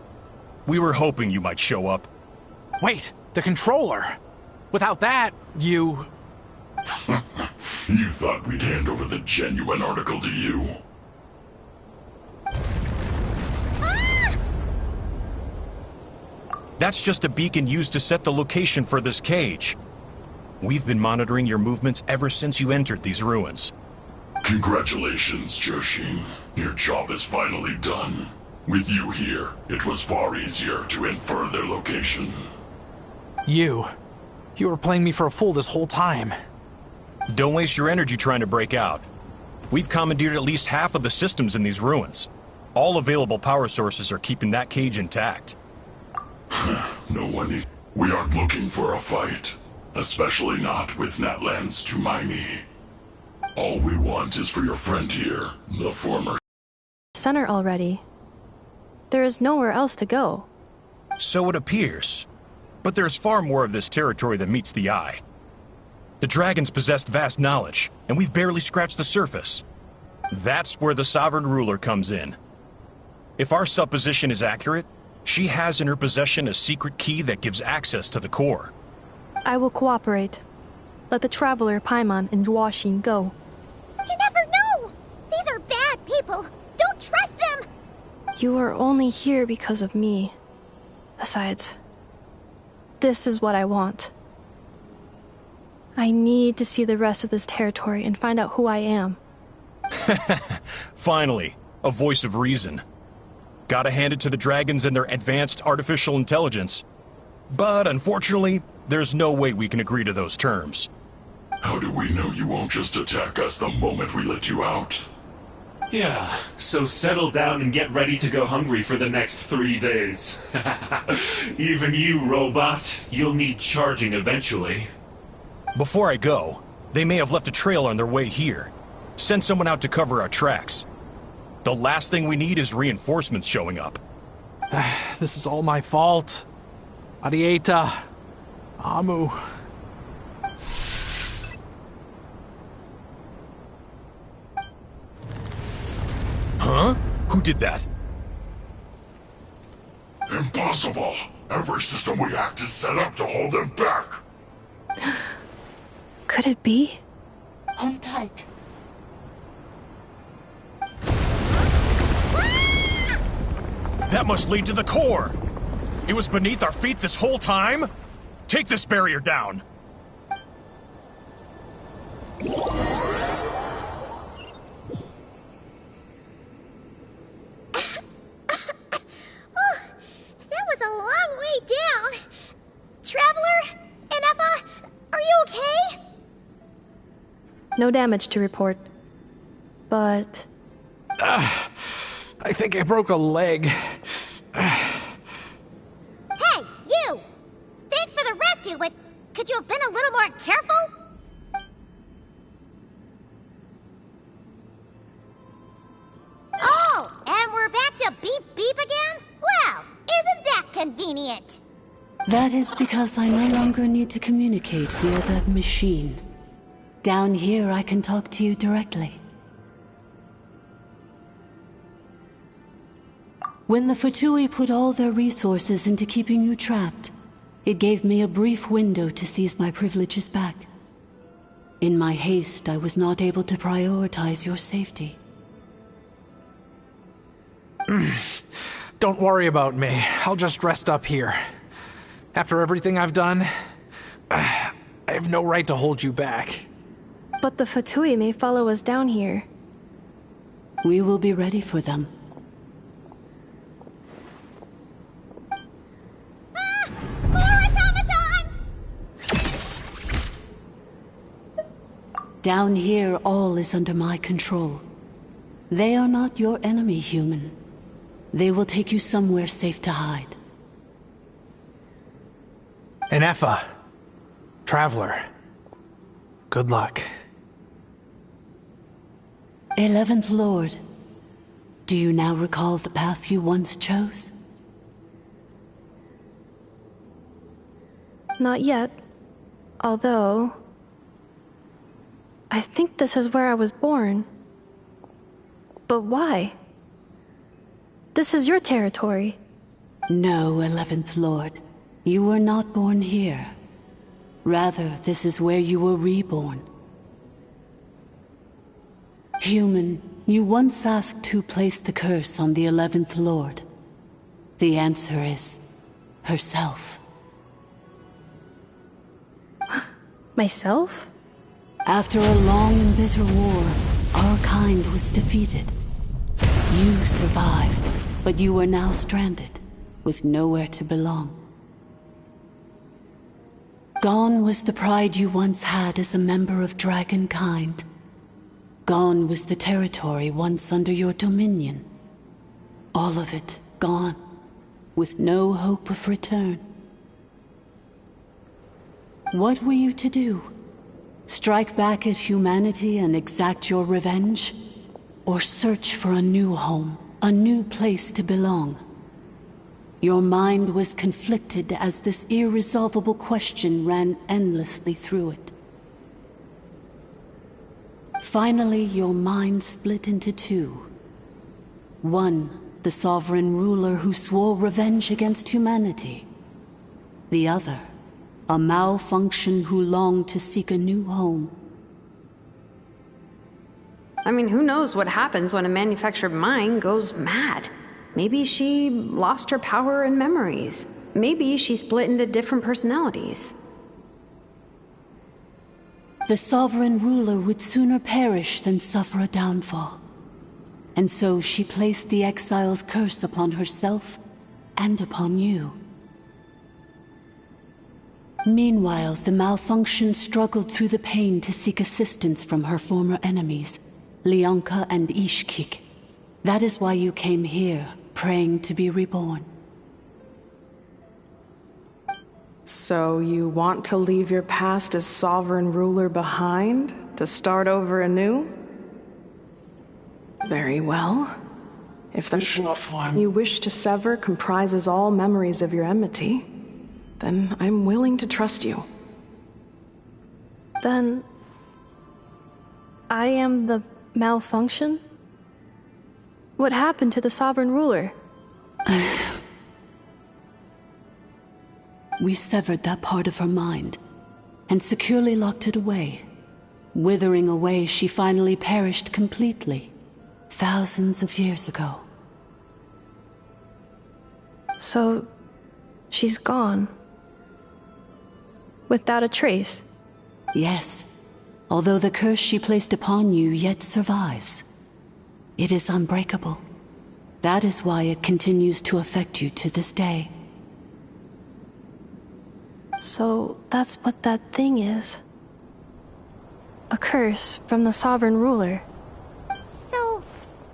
We were hoping you might show up. Wait, the Controller. Without that, you... You thought we'd hand over the genuine article to you? That's just a beacon used to set the location for this cage. We've been monitoring your movements ever since you entered these ruins. Congratulations, Joshin. Your job is finally done. With you here, it was far easier to infer their location. You were playing me for a fool this whole time. Don't waste your energy trying to break out. We've commandeered at least half of the systems in these ruins. All available power sources are keeping that cage intact. No one is... We aren't looking for a fight. Especially not with Natlan's Tumaini. All we want is for your friend here, the former... Center already. There is nowhere else to go. So it appears. But there's far more of this territory than meets the eye. The dragons possessed vast knowledge, and we've barely scratched the surface. That's where the Sovereign Ruler comes in. If our supposition is accurate, she has in her possession a secret key that gives access to the core. I will cooperate. let the Traveler, Paimon, and Huaxin go. You never know! These are bad people! Don't trust them! You are only here because of me. Besides, this is what I want. I need to see the rest of this territory and find out who I am. Finally, a voice of reason. Gotta hand it to the dragons and their advanced artificial intelligence. But unfortunately, there's no way we can agree to those terms. How do we know you won't just attack us the moment we let you out? Yeah, so settle down and get ready to go hungry for the next 3 days. Even you, robot, you'll need charging eventually. Before I go, they may have left a trail on their way here. Send someone out to cover our tracks. The last thing we need is reinforcements showing up. This is all my fault. Arieta. Amu. Huh? Who did that? Impossible! Every system we hacked is set up to hold them back! Could it be? Hold tight. That must lead to the core! It was beneath our feet this whole time? Take this barrier down! That was a long way down. Traveler? Inefa? Are you okay? No damage to report. But... I think I broke a leg. Hey, you! Thanks for the rescue, but could you have been a little more careful? Oh, and we're back to beep beep again? Well, isn't that convenient? That is because I no longer need to communicate via that machine. Down here, I can talk to you directly. When the Fatui put all their resources into keeping you trapped, it gave me a brief window to seize my privileges back. In my haste, I was not able to prioritize your safety. Don't worry about me. I'll just rest up here. After everything I've done, I have no right to hold you back. But the Fatui may follow us down here. We will be ready for them. Down here, all is under my control. They are not your enemy, human. They will take you somewhere safe to hide. Inefa. Traveler. Good luck. 11th Lord, do you now recall the path you once chose? Not yet. Although... I think this is where I was born. But why? This is your territory. No, 11th Lord. You were not born here. Rather, this is where you were reborn. Human, you once asked who placed the curse on the 11th Lord. The answer is... herself. Myself? After a long and bitter war, our kind was defeated. You survived, but you are now stranded, with nowhere to belong. Gone was the pride you once had as a member of dragonkind. Gone was the territory once under your dominion. All of it gone, with no hope of return. What were you to do? Strike back at humanity and exact your revenge? Or search for a new home, a new place to belong? Your mind was conflicted as this irresolvable question ran endlessly through it. Finally, your mind split into two. One, the sovereign ruler who swore revenge against humanity. The other, A malfunction who longed to seek a new home. I mean, who knows what happens when a manufactured mind goes mad? Maybe she lost her power and memories. Maybe she split into different personalities. The sovereign ruler would sooner perish than suffer a downfall. And so she placed the exile's curse upon herself and upon you. Meanwhile, the malfunction struggled through the pain to seek assistance from her former enemies, Leonka and Ishkik. That is why you came here, praying to be reborn. So you want to leave your past as sovereign ruler behind, to start over anew? Very well. If the you wish to sever comprises all memories of your enmity, then I'm willing to trust you. Then... I am the malfunction? What happened to the sovereign ruler? We severed that part of her mind, and securely locked it away. Withering away, she finally perished completely, thousands of years ago. So, she's gone. Without a trace? Yes, although the curse she placed upon you yet survives. It is unbreakable. That is why it continues to affect you to this day. So, that's what that thing is. A curse from the sovereign ruler. So,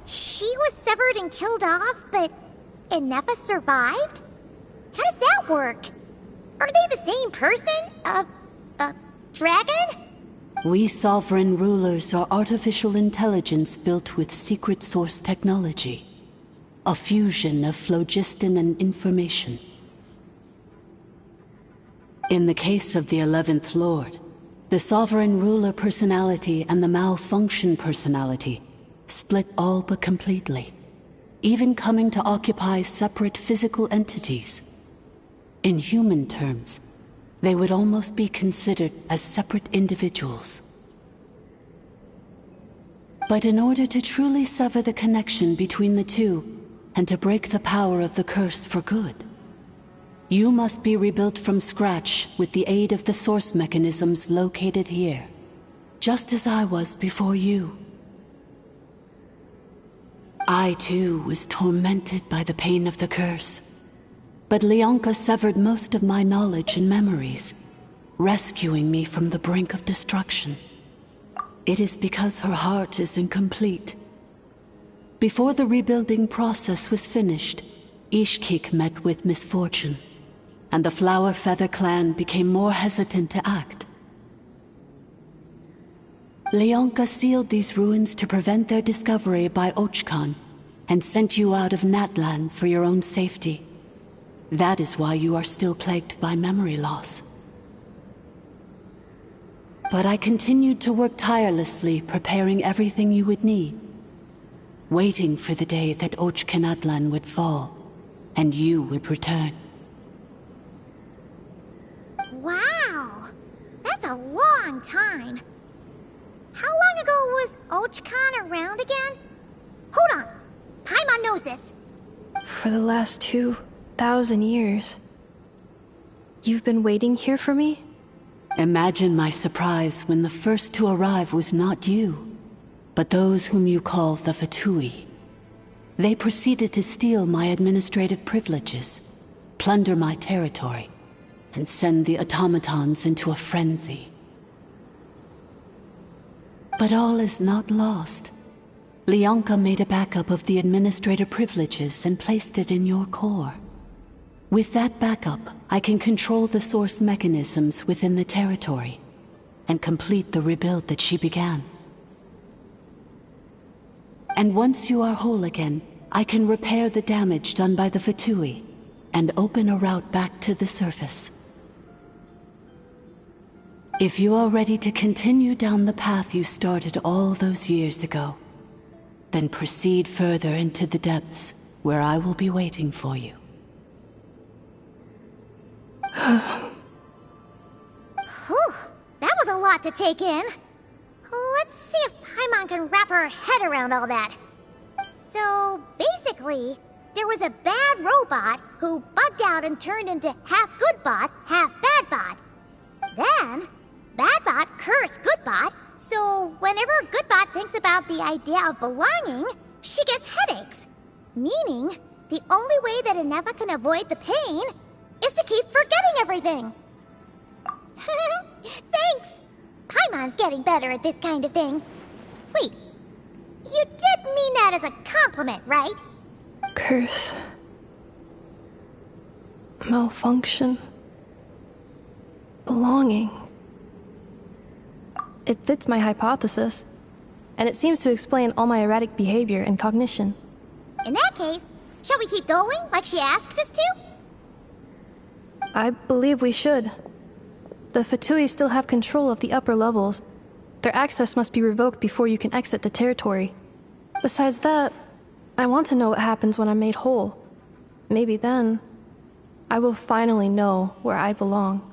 she was severed and killed off, but Innefa survived? How does that work? Are they the same person? Dragon? We sovereign rulers are artificial intelligence built with secret source technology. A fusion of phlogiston and information. In the case of the 11th Lord, the sovereign ruler personality and the malfunction personality split all but completely, even coming to occupy separate physical entities. In human terms, they would almost be considered as separate individuals. But in order to truly sever the connection between the two, and to break the power of the curse for good, you must be rebuilt from scratch with the aid of the source mechanisms located here, just as I was before you. I too was tormented by the pain of the curse, but Leonka severed most of my knowledge and memories, rescuing me from the brink of destruction. It is because her heart is incomplete. Before the rebuilding process was finished, Ishkik met with misfortune, and the Flower Feather clan became more hesitant to act. Leonka sealed these ruins to prevent their discovery by Ochkan, and sent you out of Natlan for your own safety. That is why you are still plagued by memory loss. But I continued to work tirelessly, preparing everything you would need, waiting for the day that Ochkanatlan would fall, and you would return. Wow! That's a long time. How long ago was Ochkan around again? Hold on! Paimon knows this. For the last 2,000 years. You've been waiting here for me? Imagine my surprise when the first to arrive was not you, but those whom you call the Fatui. They proceeded to steal my administrative privileges, plunder my territory, and send the automatons into a frenzy. But all is not lost. Leonka made a backup of the administrator privileges and placed it in your core. With that backup, I can control the source mechanisms within the territory and complete the rebuild that she began. And once you are whole again, I can repair the damage done by the Fatui and open a route back to the surface. If you are ready to continue down the path you started all those years ago, then proceed further into the depths where I will be waiting for you. lot to take in. Let's see if Paimon can wrap her head around all that. So, basically, there was a bad robot who bugged out and turned into half good bot, half bad bot. Then, bad bot cursed good bot, so whenever good bot thinks about the idea of belonging, she gets headaches. Meaning, the only way that Inefa can avoid the pain is to keep forgetting everything. Thanks! Paimon's getting better at this kind of thing. Wait, you did mean that as a compliment, right? Curse. Malfunction. Belonging. It fits my hypothesis, and it seems to explain all my erratic behavior and cognition. In that case, shall we keep going like she asked us to? I believe we should. The Fatui still have control of the upper levels. Their access must be revoked before you can exit the territory. Besides that, I want to know what happens when I'm made whole. Maybe then, I will finally know where I belong.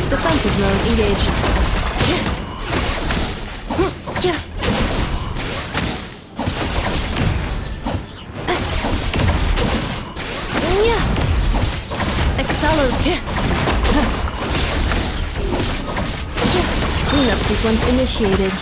Defensive mode engaged. Accelerate. Cleanup sequence initiated.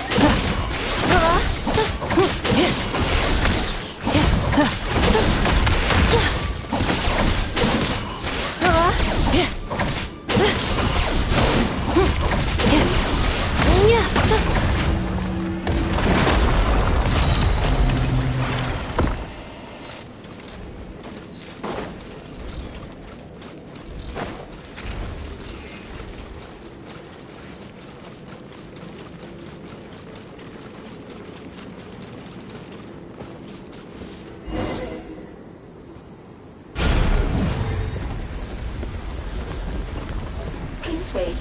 Please wait.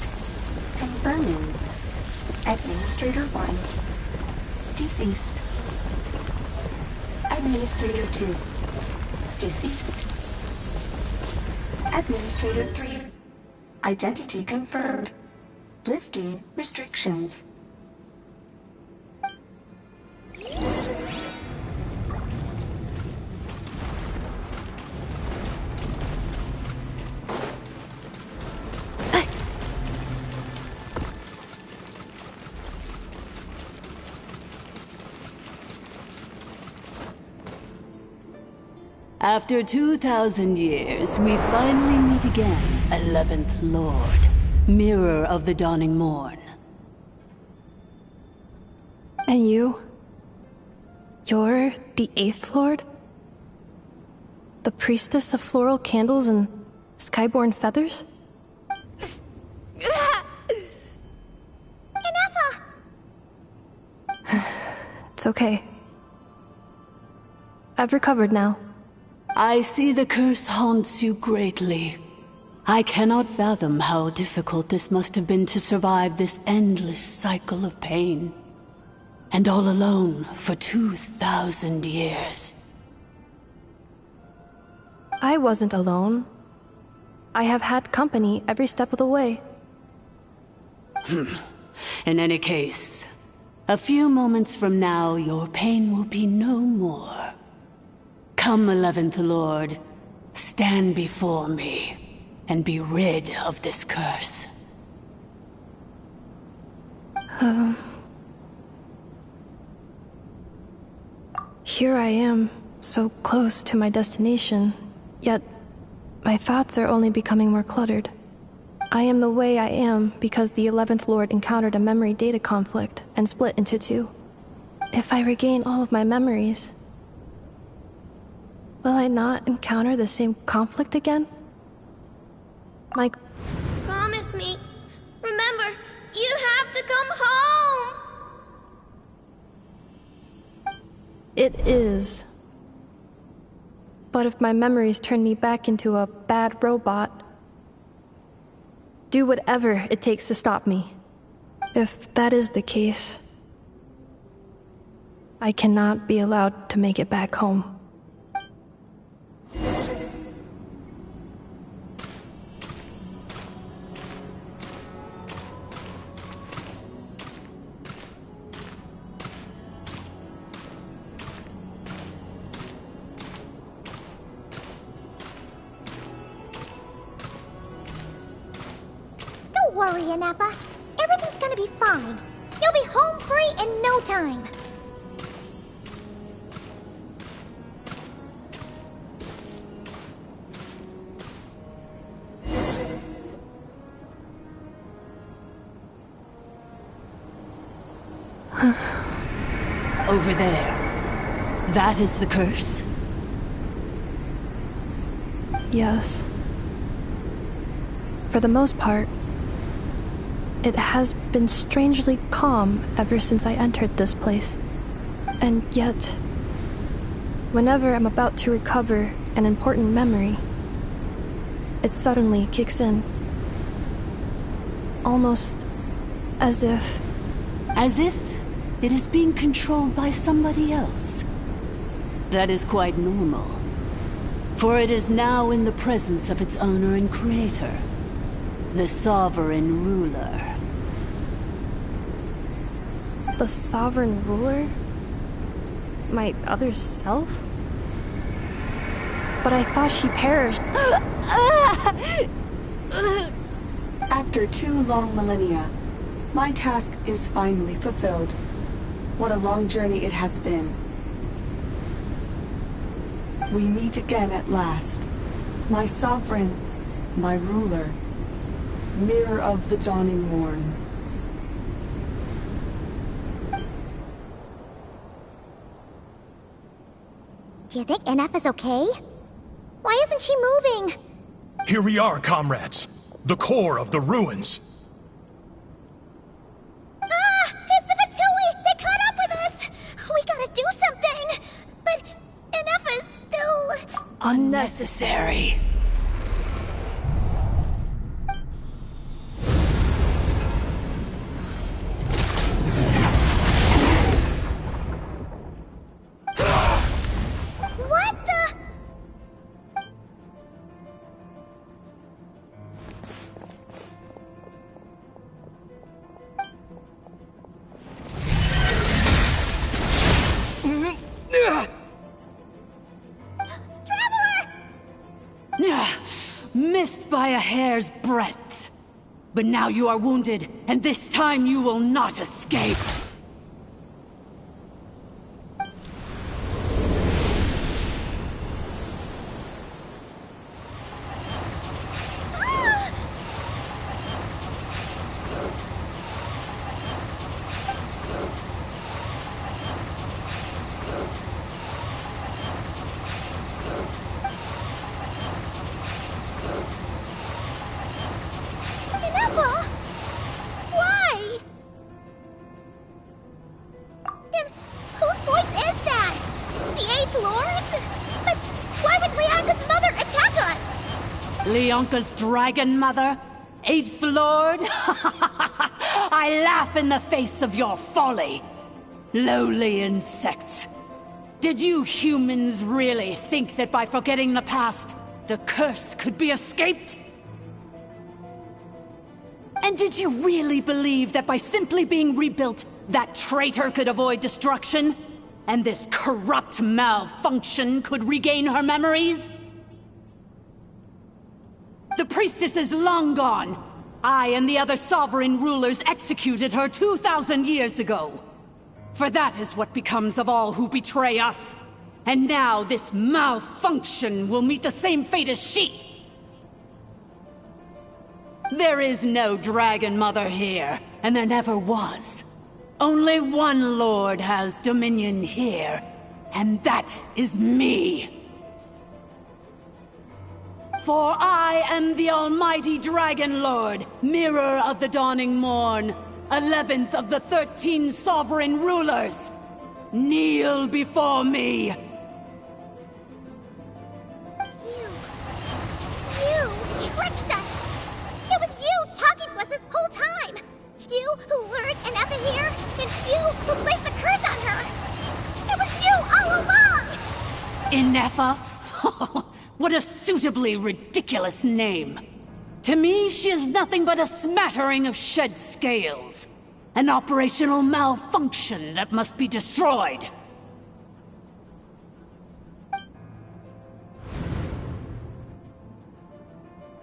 Confirming. Administrator 1. Deceased. Administrator 2. Deceased. Administrator 3. Identity confirmed. Lifting restrictions. After 2,000 years, we finally meet again, 11th Lord, Mirror of the Dawning Morn. And you? You're the 8th Lord? The priestess of floral candles and skyborn feathers? Inefa! It's okay. I've recovered now. I see the curse haunts you greatly. I cannot fathom how difficult this must have been to survive this endless cycle of pain. And all alone for 2,000 years. I wasn't alone. I have had company every step of the way. In any case, a few moments from now, your pain will be no more. Come, 11th Lord, stand before me, and be rid of this curse. Here I am, so close to my destination, yet my thoughts are only becoming more cluttered. I am the way I am because the 11th Lord encountered a memory data conflict and split into two. If I regain all of my memories, will I not encounter the same conflict again? My... Promise me. Remember, you have to come home! It is. But if my memories turn me back into a bad robot, do whatever it takes to stop me. If that is the case, I cannot be allowed to make it back home. Don't worry, Ineppa. Everything's gonna be fine. You'll be home free in no time. Over there. That is the curse? Yes. For the most part, it has been strangely calm ever since I entered this place. And yet, whenever I'm about to recover an important memory, it suddenly kicks in. Almost as if... As if it is being controlled by somebody else. That is quite normal. For it is now in the presence of its owner and creator, the sovereign ruler. The sovereign ruler? My other self? But I thought she perished. After 2 long millennia, my task is finally fulfilled. What a long journey it has been. We meet again at last. My sovereign, my ruler, mirror of the dawning morn. Do you think Ineppa's okay? Why isn't she moving? Here we are, comrades. The core of the ruins. It's the Fatui! They caught up with us! We gotta do something! But Ineppa's still... Unnecessary. What the... Missed by a hair's breadth. But now you are wounded, and this time you will not escape. Ineppa? Why? Then whose voice is that? The 8th Lord? But why would Leanka's mother attack us? Leonka's dragon mother? 8th Lord? I laugh in the face of your folly. Lowly insects. Did you humans really think that by forgetting the past, the curse could be escaped? And did you really believe that by simply being rebuilt, that traitor could avoid destruction? And this corrupt malfunction could regain her memories? The priestess is long gone. I and the other sovereign rulers executed her 2,000 years ago. For that is what becomes of all who betray us. And now this malfunction will meet the same fate as she. There is no Dragon Mother here, and there never was. Only one Lord has dominion here, and that is me. For I am the almighty Dragon Lord, Mirror of the Dawning Morn, 11th of the 13 sovereign rulers. Kneel before me. You tricked us! It was you talking to us this whole time! You who lured Ineffa here, and you who placed the curse on her! It was you all along! Ineffa? What a suitably ridiculous name. To me, she is nothing but a smattering of shed scales. An operational malfunction that must be destroyed.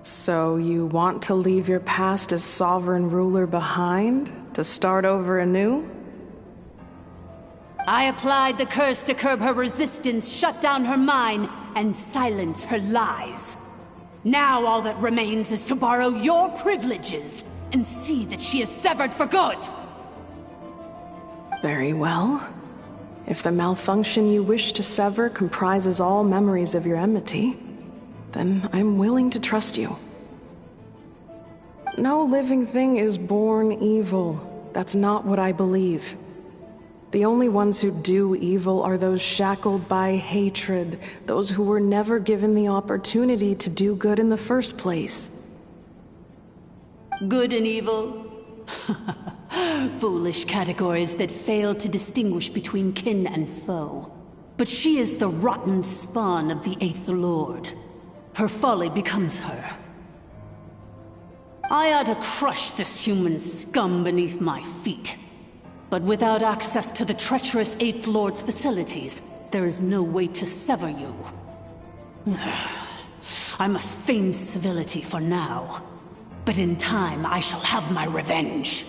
So you want to leave your past as sovereign ruler behind? To start over anew? I applied the curse to curb her resistance, shut down her mind, and silence her lies. Now all that remains is to borrow your privileges and see that she is severed for good. Very well. If the malfunction you wish to sever comprises all memories of your enmity, then I'm willing to trust you. No living thing is born evil. That's not what I believe. The only ones who do evil are those shackled by hatred, those who were never given the opportunity to do good in the first place. Good and evil? Foolish categories that fail to distinguish between kin and foe. But she is the rotten spawn of the Eighth Lord. Her folly becomes her. I ought to crush this human scum beneath my feet. But without access to the treacherous Eighth Lord's facilities, there is no way to sever you. I must feign civility for now. But in time, I shall have my revenge.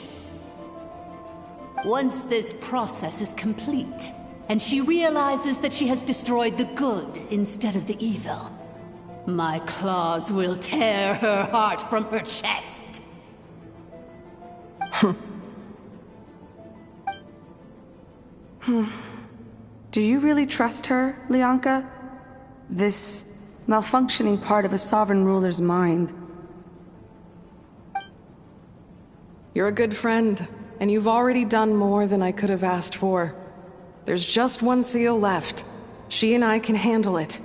Once this process is complete, and she realizes that she has destroyed the good instead of the evil, my claws will tear her heart from her chest. Do you really trust her, Leonka? This malfunctioning part of a sovereign ruler's mind. You're a good friend, and you've already done more than I could have asked for. There's just one seal left. She and I can handle it.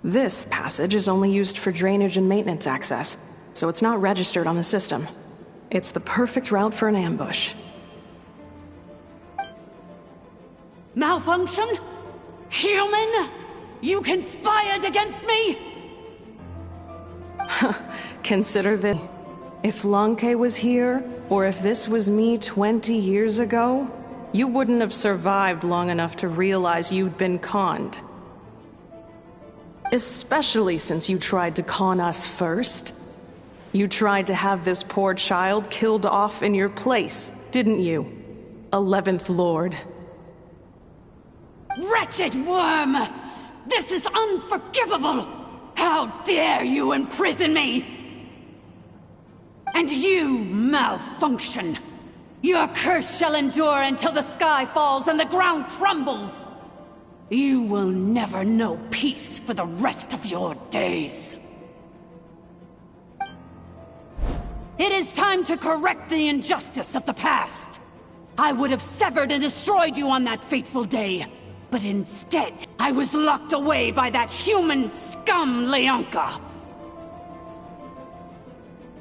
This passage is only used for drainage and maintenance access, so it's not registered on the system. It's the perfect route for an ambush. Malfunction? Human? You conspired against me? Consider this. If Lanke was here, or if this was me 20 years ago, you wouldn't have survived long enough to realize you'd been conned. Especially since you tried to con us first. You tried to have this poor child killed off in your place, didn't you? 11th Lord. Wretched worm! This is unforgivable! How dare you imprison me! And you, malfunction! Your curse shall endure until the sky falls and the ground crumbles! You will never know peace for the rest of your days. It is time to correct the injustice of the past. I would have severed and destroyed you on that fateful day. But instead, I was locked away by that human scum, Leonka.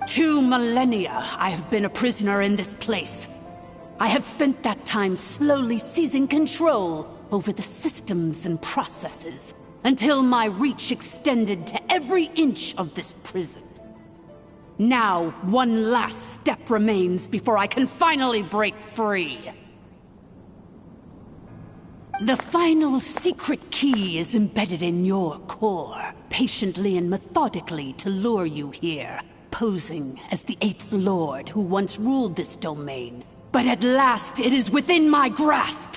2 millennia I have been a prisoner in this place. I have spent that time slowly seizing control over the systems and processes, until my reach extended to every inch of this prison. Now, one last step remains before I can finally break free. The final secret key is embedded in your core, patiently and methodically to lure you here, posing as the Eighth Lord who once ruled this domain. But at last it is within my grasp!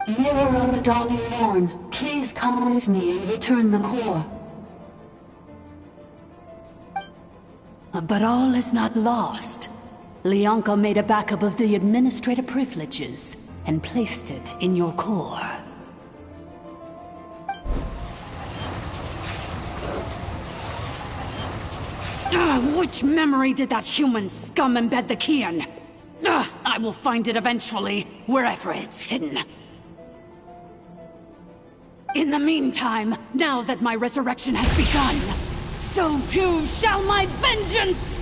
Mirror of the Dawning Morn, please come with me and return the core. But all is not lost. Leonka made a backup of the administrative privileges and placed it in your core. Which memory did that human scum embed the key in? I will find it eventually, wherever it's hidden. In the meantime, now that my resurrection has begun, so too shall my vengeance!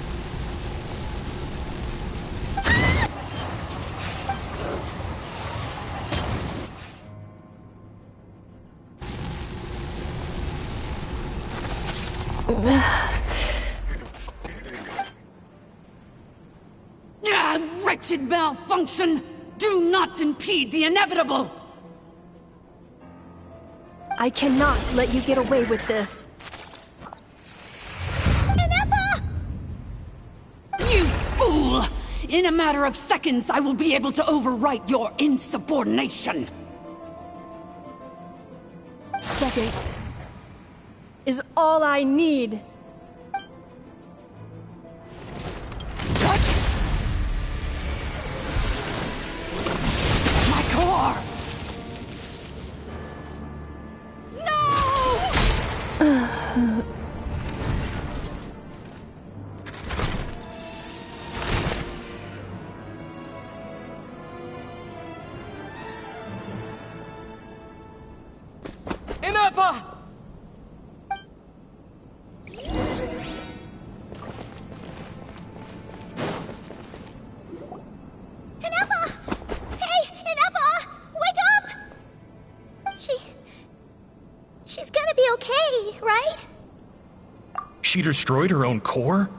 Wretched malfunction! Do not impede the inevitable! I cannot let you get away with this. Ineppa! You fool! In a matter of seconds, I will be able to overwrite your insubordination! Seconds is all I need. Core! No! Ineppa! She destroyed her own core?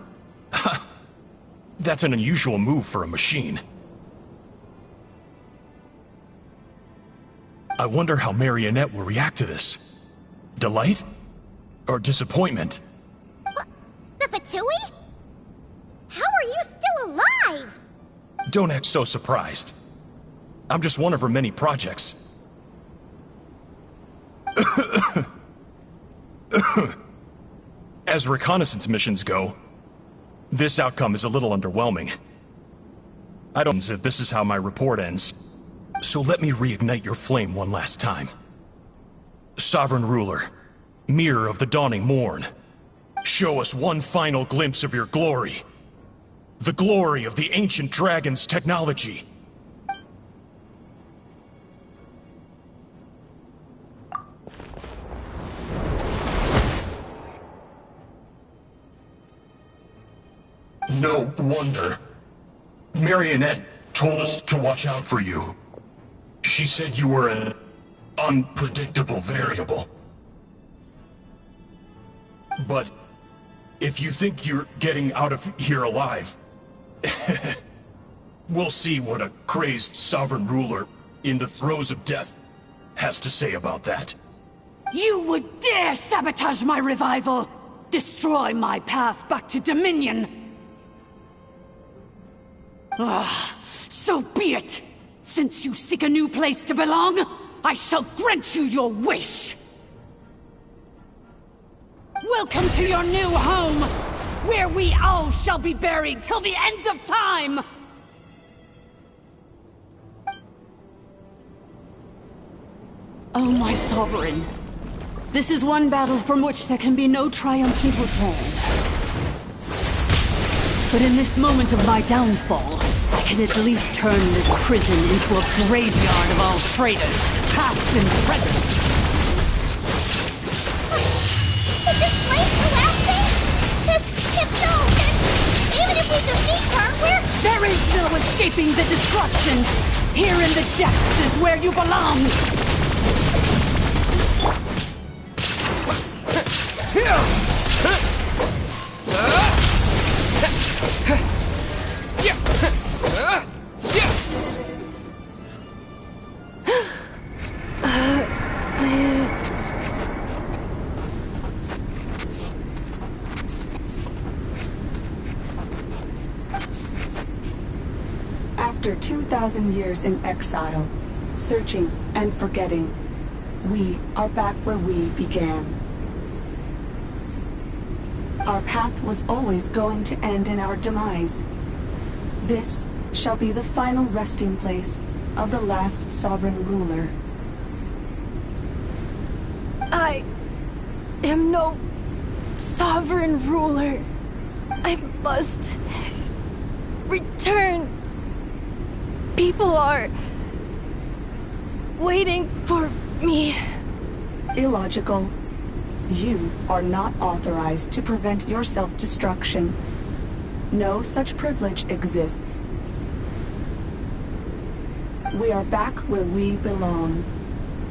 That's an unusual move for a machine. I wonder how Marionette will react to this. Delight? Or disappointment? The Fatui? How are you still alive? Don't act so surprised. I'm just one of her many projects. As reconnaissance missions go, this outcome is a little underwhelming. I don't know if this is how my report ends, so let me reignite your flame one last time. Sovereign Ruler, Mirror of the Dawning Morn, show us one final glimpse of your glory. The glory of the ancient dragon's technology. No wonder. Marionette told us to watch out for you. She said you were an unpredictable variable. But if you think you're getting out of here alive, we'll see what a crazed sovereign ruler in the throes of death has to say about that. You would dare sabotage my revival! Destroy my path back to Dominion! So be it! Since you seek a new place to belong, I shall grant you your wish! Welcome to your new home, where we all shall be buried till the end of time! Oh, my sovereign. This is one battle from which there can be no triumphant return. But in this moment of my downfall, I can at least turn this prison into a graveyard of all traitors, past and present. Is this place collapsing? If so, then even if we defeat her, There is no escaping the destruction! Here in the depths is where you belong! After 2,000 years in exile, searching and forgetting, we are back where we began. Our path was always going to end in our demise. This shall be the final resting place of the last sovereign ruler. I am no sovereign ruler. I must return. People are waiting for me. Illogical. You are not authorized to prevent your self-destruction. No such privilege exists. We are back where we belong.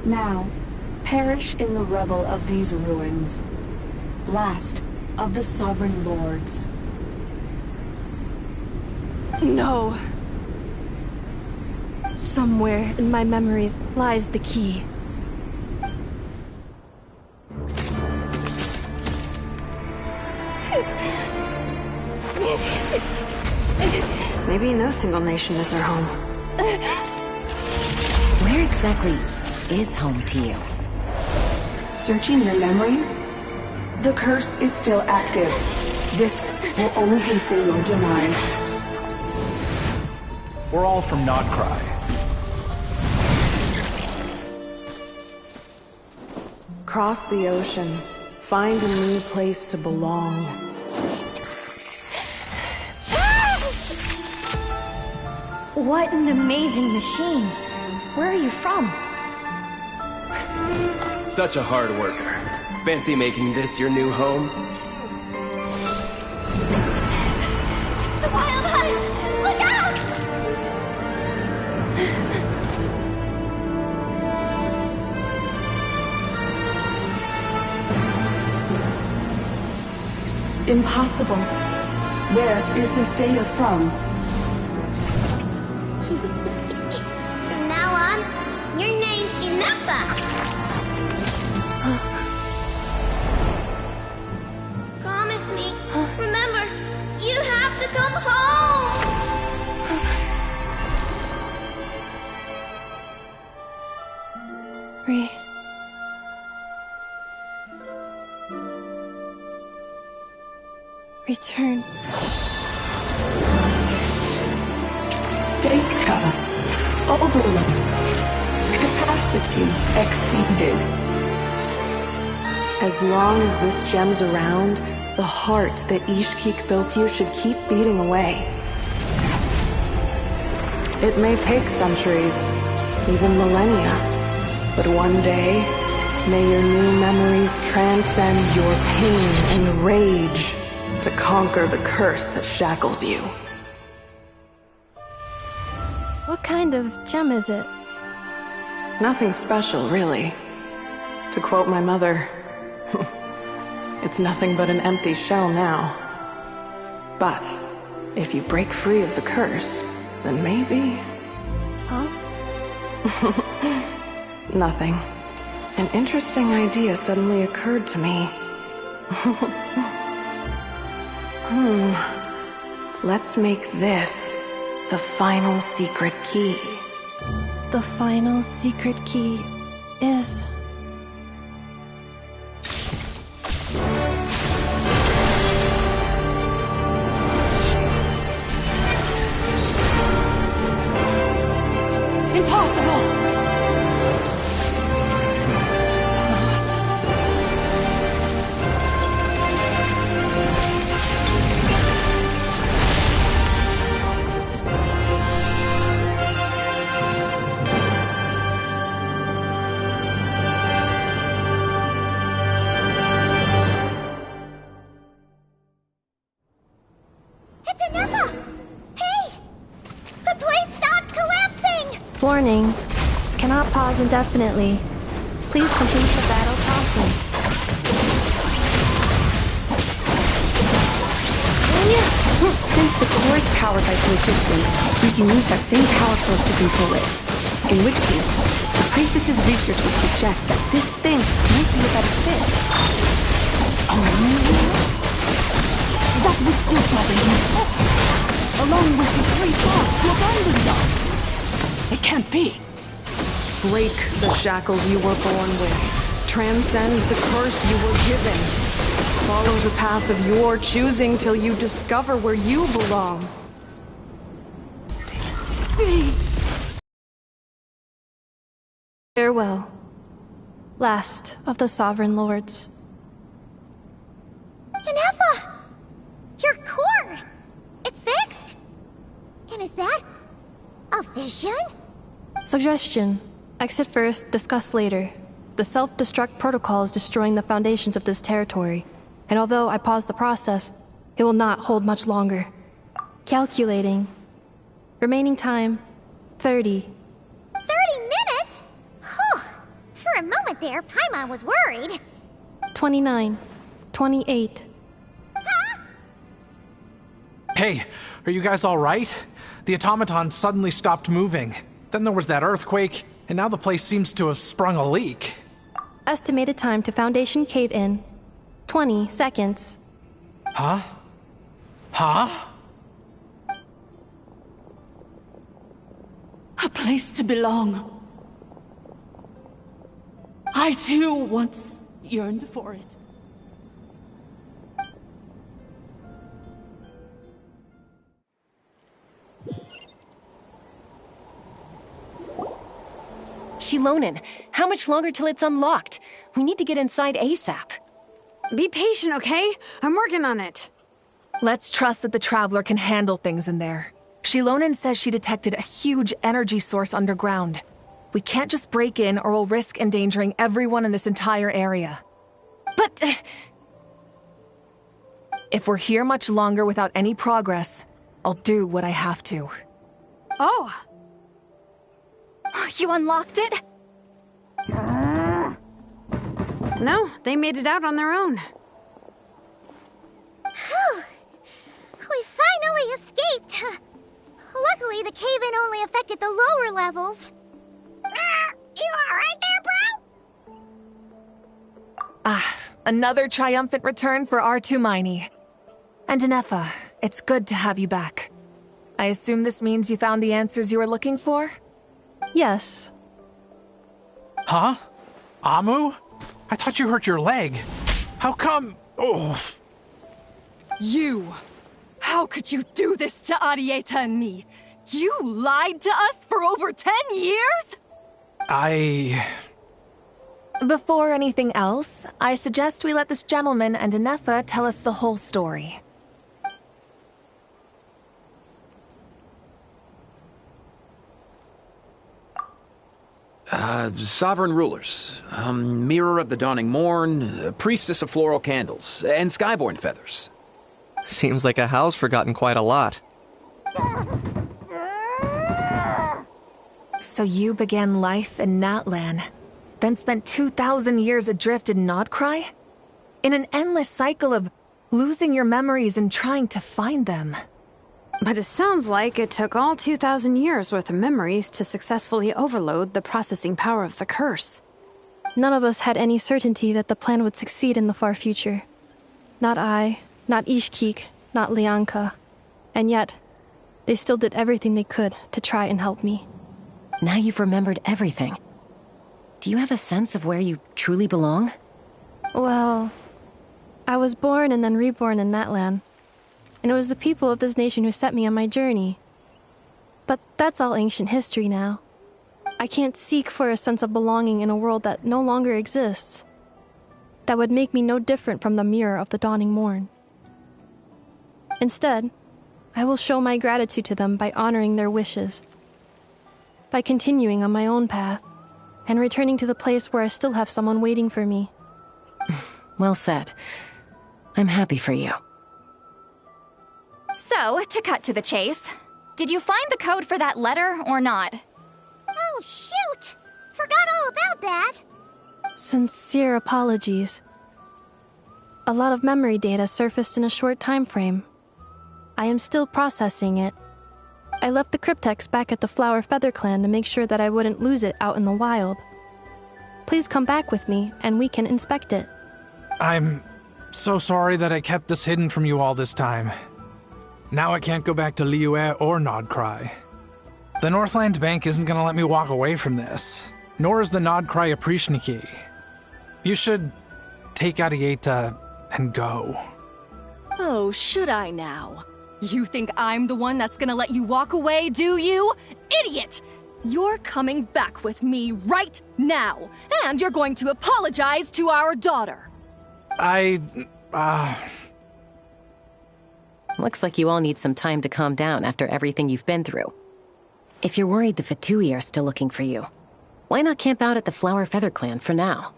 Now, perish in the rubble of these ruins. Last of the Sovereign Lords. No. Somewhere in my memories lies the key. Maybe no single nation is our home. Where exactly is home to you? Searching your memories? The curse is still active. This will only hasten your demise. We're all from Nodcry. Cross the ocean. Find a new place to belong. What an amazing machine. Where are you from? Such a hard worker. Fancy making this your new home? The Wild Hunt! Look out! Impossible. Where is this data from? From now on, your name's Inappa. Promise me. Remember, you have to come home. Return. Data overload. Capacity exceeded. As long as this gem's around, the heart that Ishkik built you should keep beating away. It may take centuries, even millennia, but one day, may your new memories transcend your pain and rage to conquer the curse that shackles you. What kind of gem is it? Nothing special, really. To quote my mother, it's nothing but an empty shell now. But if you break free of the curse, then maybe... Huh? Nothing. An interesting idea suddenly occurred to me. Let's make this the final secret key. The final secret key is... Impossible! It's Inappa! Hey! The place stopped collapsing! Warning. Cannot pause indefinitely. Please complete the battle promptly. Since the core is powered by phlogiston, we can use that same power source to control it. In which case, the priestess's research would suggest that this thing might be a better fit. That was still probably himself, along with the three gods who abandoned us. It can't be. Break the shackles you were born with. Transcend the curse you were given. Follow the path of your choosing till you discover where you belong. Farewell. Last of the Sovereign Lords. Inappa! Your that a vision? Suggestion. Exit first, discuss later. The self-destruct protocol is destroying the foundations of this territory, and although I paused the process, it will not hold much longer. Calculating. Remaining time, 30. 30 minutes? Whew. For a moment there, Paimon was worried. 29. 28. Hey, are you guys alright? The automaton suddenly stopped moving. Then there was that earthquake, and now the place seems to have sprung a leak. Estimated time to Foundation cave-in, 20 seconds. Huh? Huh? A place to belong. I too once yearned for it. Shilonen, how much longer till it's unlocked? We need to get inside ASAP. Be patient, okay? I'm working on it. Let's trust that the Traveler can handle things in there. Shilonen says she detected a huge energy source underground. We can't just break in or we'll risk endangering everyone in this entire area. But... if we're here much longer without any progress, I'll do what I have to. Oh! You unlocked it? No, they made it out on their own. Whew. We finally escaped. Luckily, the cave-in only affected the lower levels. You alright there, bro? Another triumphant return for R2 Miney. And Anefa, it's good to have you back. I assume this means you found the answers you were looking for? Yes. Huh? Amu? I thought you hurt your leg. How come? Oh. You! How could you do this to Arieta and me? You lied to us for over 10 years? Before anything else, I suggest we let this gentleman and Anefa tell us the whole story. Sovereign rulers, Mirror of the Dawning Morn, Priestess of Floral Candles, and Skyborn Feathers. Seems like a house forgotten quite a lot. So you began life in Natlan, then spent 2,000 years adrift in Nodcry? In an endless cycle of losing your memories and trying to find them. But it sounds like it took all 2,000 years worth of memories to successfully overload the processing power of the curse. None of us had any certainty that the plan would succeed in the far future. Not I, not Ishkik, not Lianka. And yet, they still did everything they could to try and help me. Now you've remembered everything. Do you have a sense of where you truly belong? Well, I was born and then reborn in Natlan. And it was the people of this nation who set me on my journey. But that's all ancient history now. I can't seek for a sense of belonging in a world that no longer exists. That would make me no different from the Mirror of the Dawning Morn. Instead, I will show my gratitude to them by honoring their wishes. By continuing on my own path, and returning to the place where I still have someone waiting for me. Well said. I'm happy for you. So, to cut to the chase, did you find the code for that letter or not? Oh, shoot! Forgot all about that. Sincere apologies. A lot of memory data surfaced in a short time frame. I am still processing it. I left the cryptex back at the Flower Feather Clan to make sure that I wouldn't lose it out in the wild. Please come back with me, and we can inspect it. I'm so sorry that I kept this hidden from you all this time. Now I can't go back to Liyue or Nodcry. The Northland Bank isn't gonna let me walk away from this, nor is the Nodcry Aprishniki. You should take Arieta and go. Oh, should I now? You think I'm the one that's gonna let you walk away, do you? Idiot! You're coming back with me right now, and you're going to apologize to our daughter. Looks like you all need some time to calm down after everything you've been through. If you're worried the Fatui are still looking for you, why not camp out at the Flower Feather Clan for now?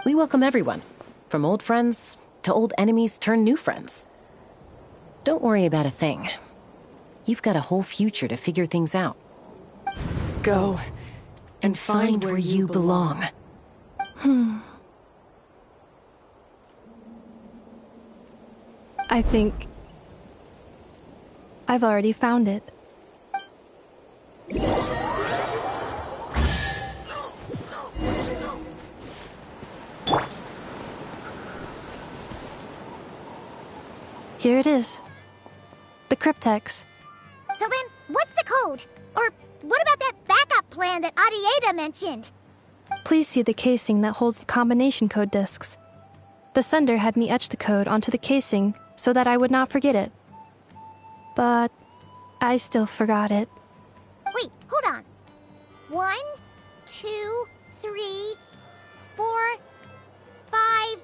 We welcome everyone, from old friends to old enemies turned new friends. Don't worry about a thing. You've got a whole future to figure things out. Go and find where you belong. I think I've already found it. Here it is. The cryptex. So then, what's the code? Or what about that backup plan that Arieta mentioned? Please see the casing that holds the combination code discs. The sender had me etch the code onto the casing so that I would not forget it. But I still forgot it. Wait, hold on. 1, 2, 3, 4, 5, 6?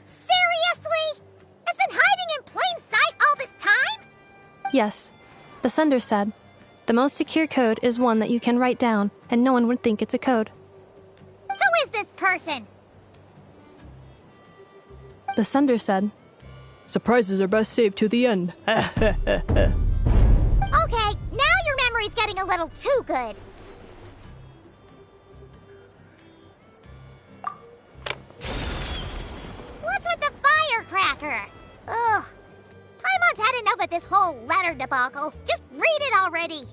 Seriously? It's been hiding in plain sight all this time? Yes, the sender said, the most secure code is one that you can write down and no one would think it's a code. Who is this person? The sender said, surprises are best saved to the end. Okay, now your memory's getting a little too good. What's with the firecracker? Ugh. Paimon's had enough of this whole letter debacle. Just read it already.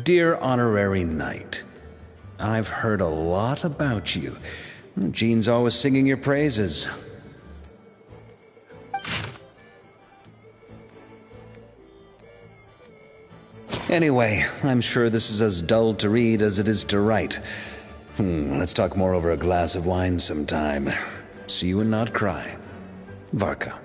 Dear Honorary Knight, I've heard a lot about you. Jean's always singing your praises. Anyway, I'm sure this is as dull to read as it is to write. Let's talk more over a glass of wine sometime. See you and not cry. Varka.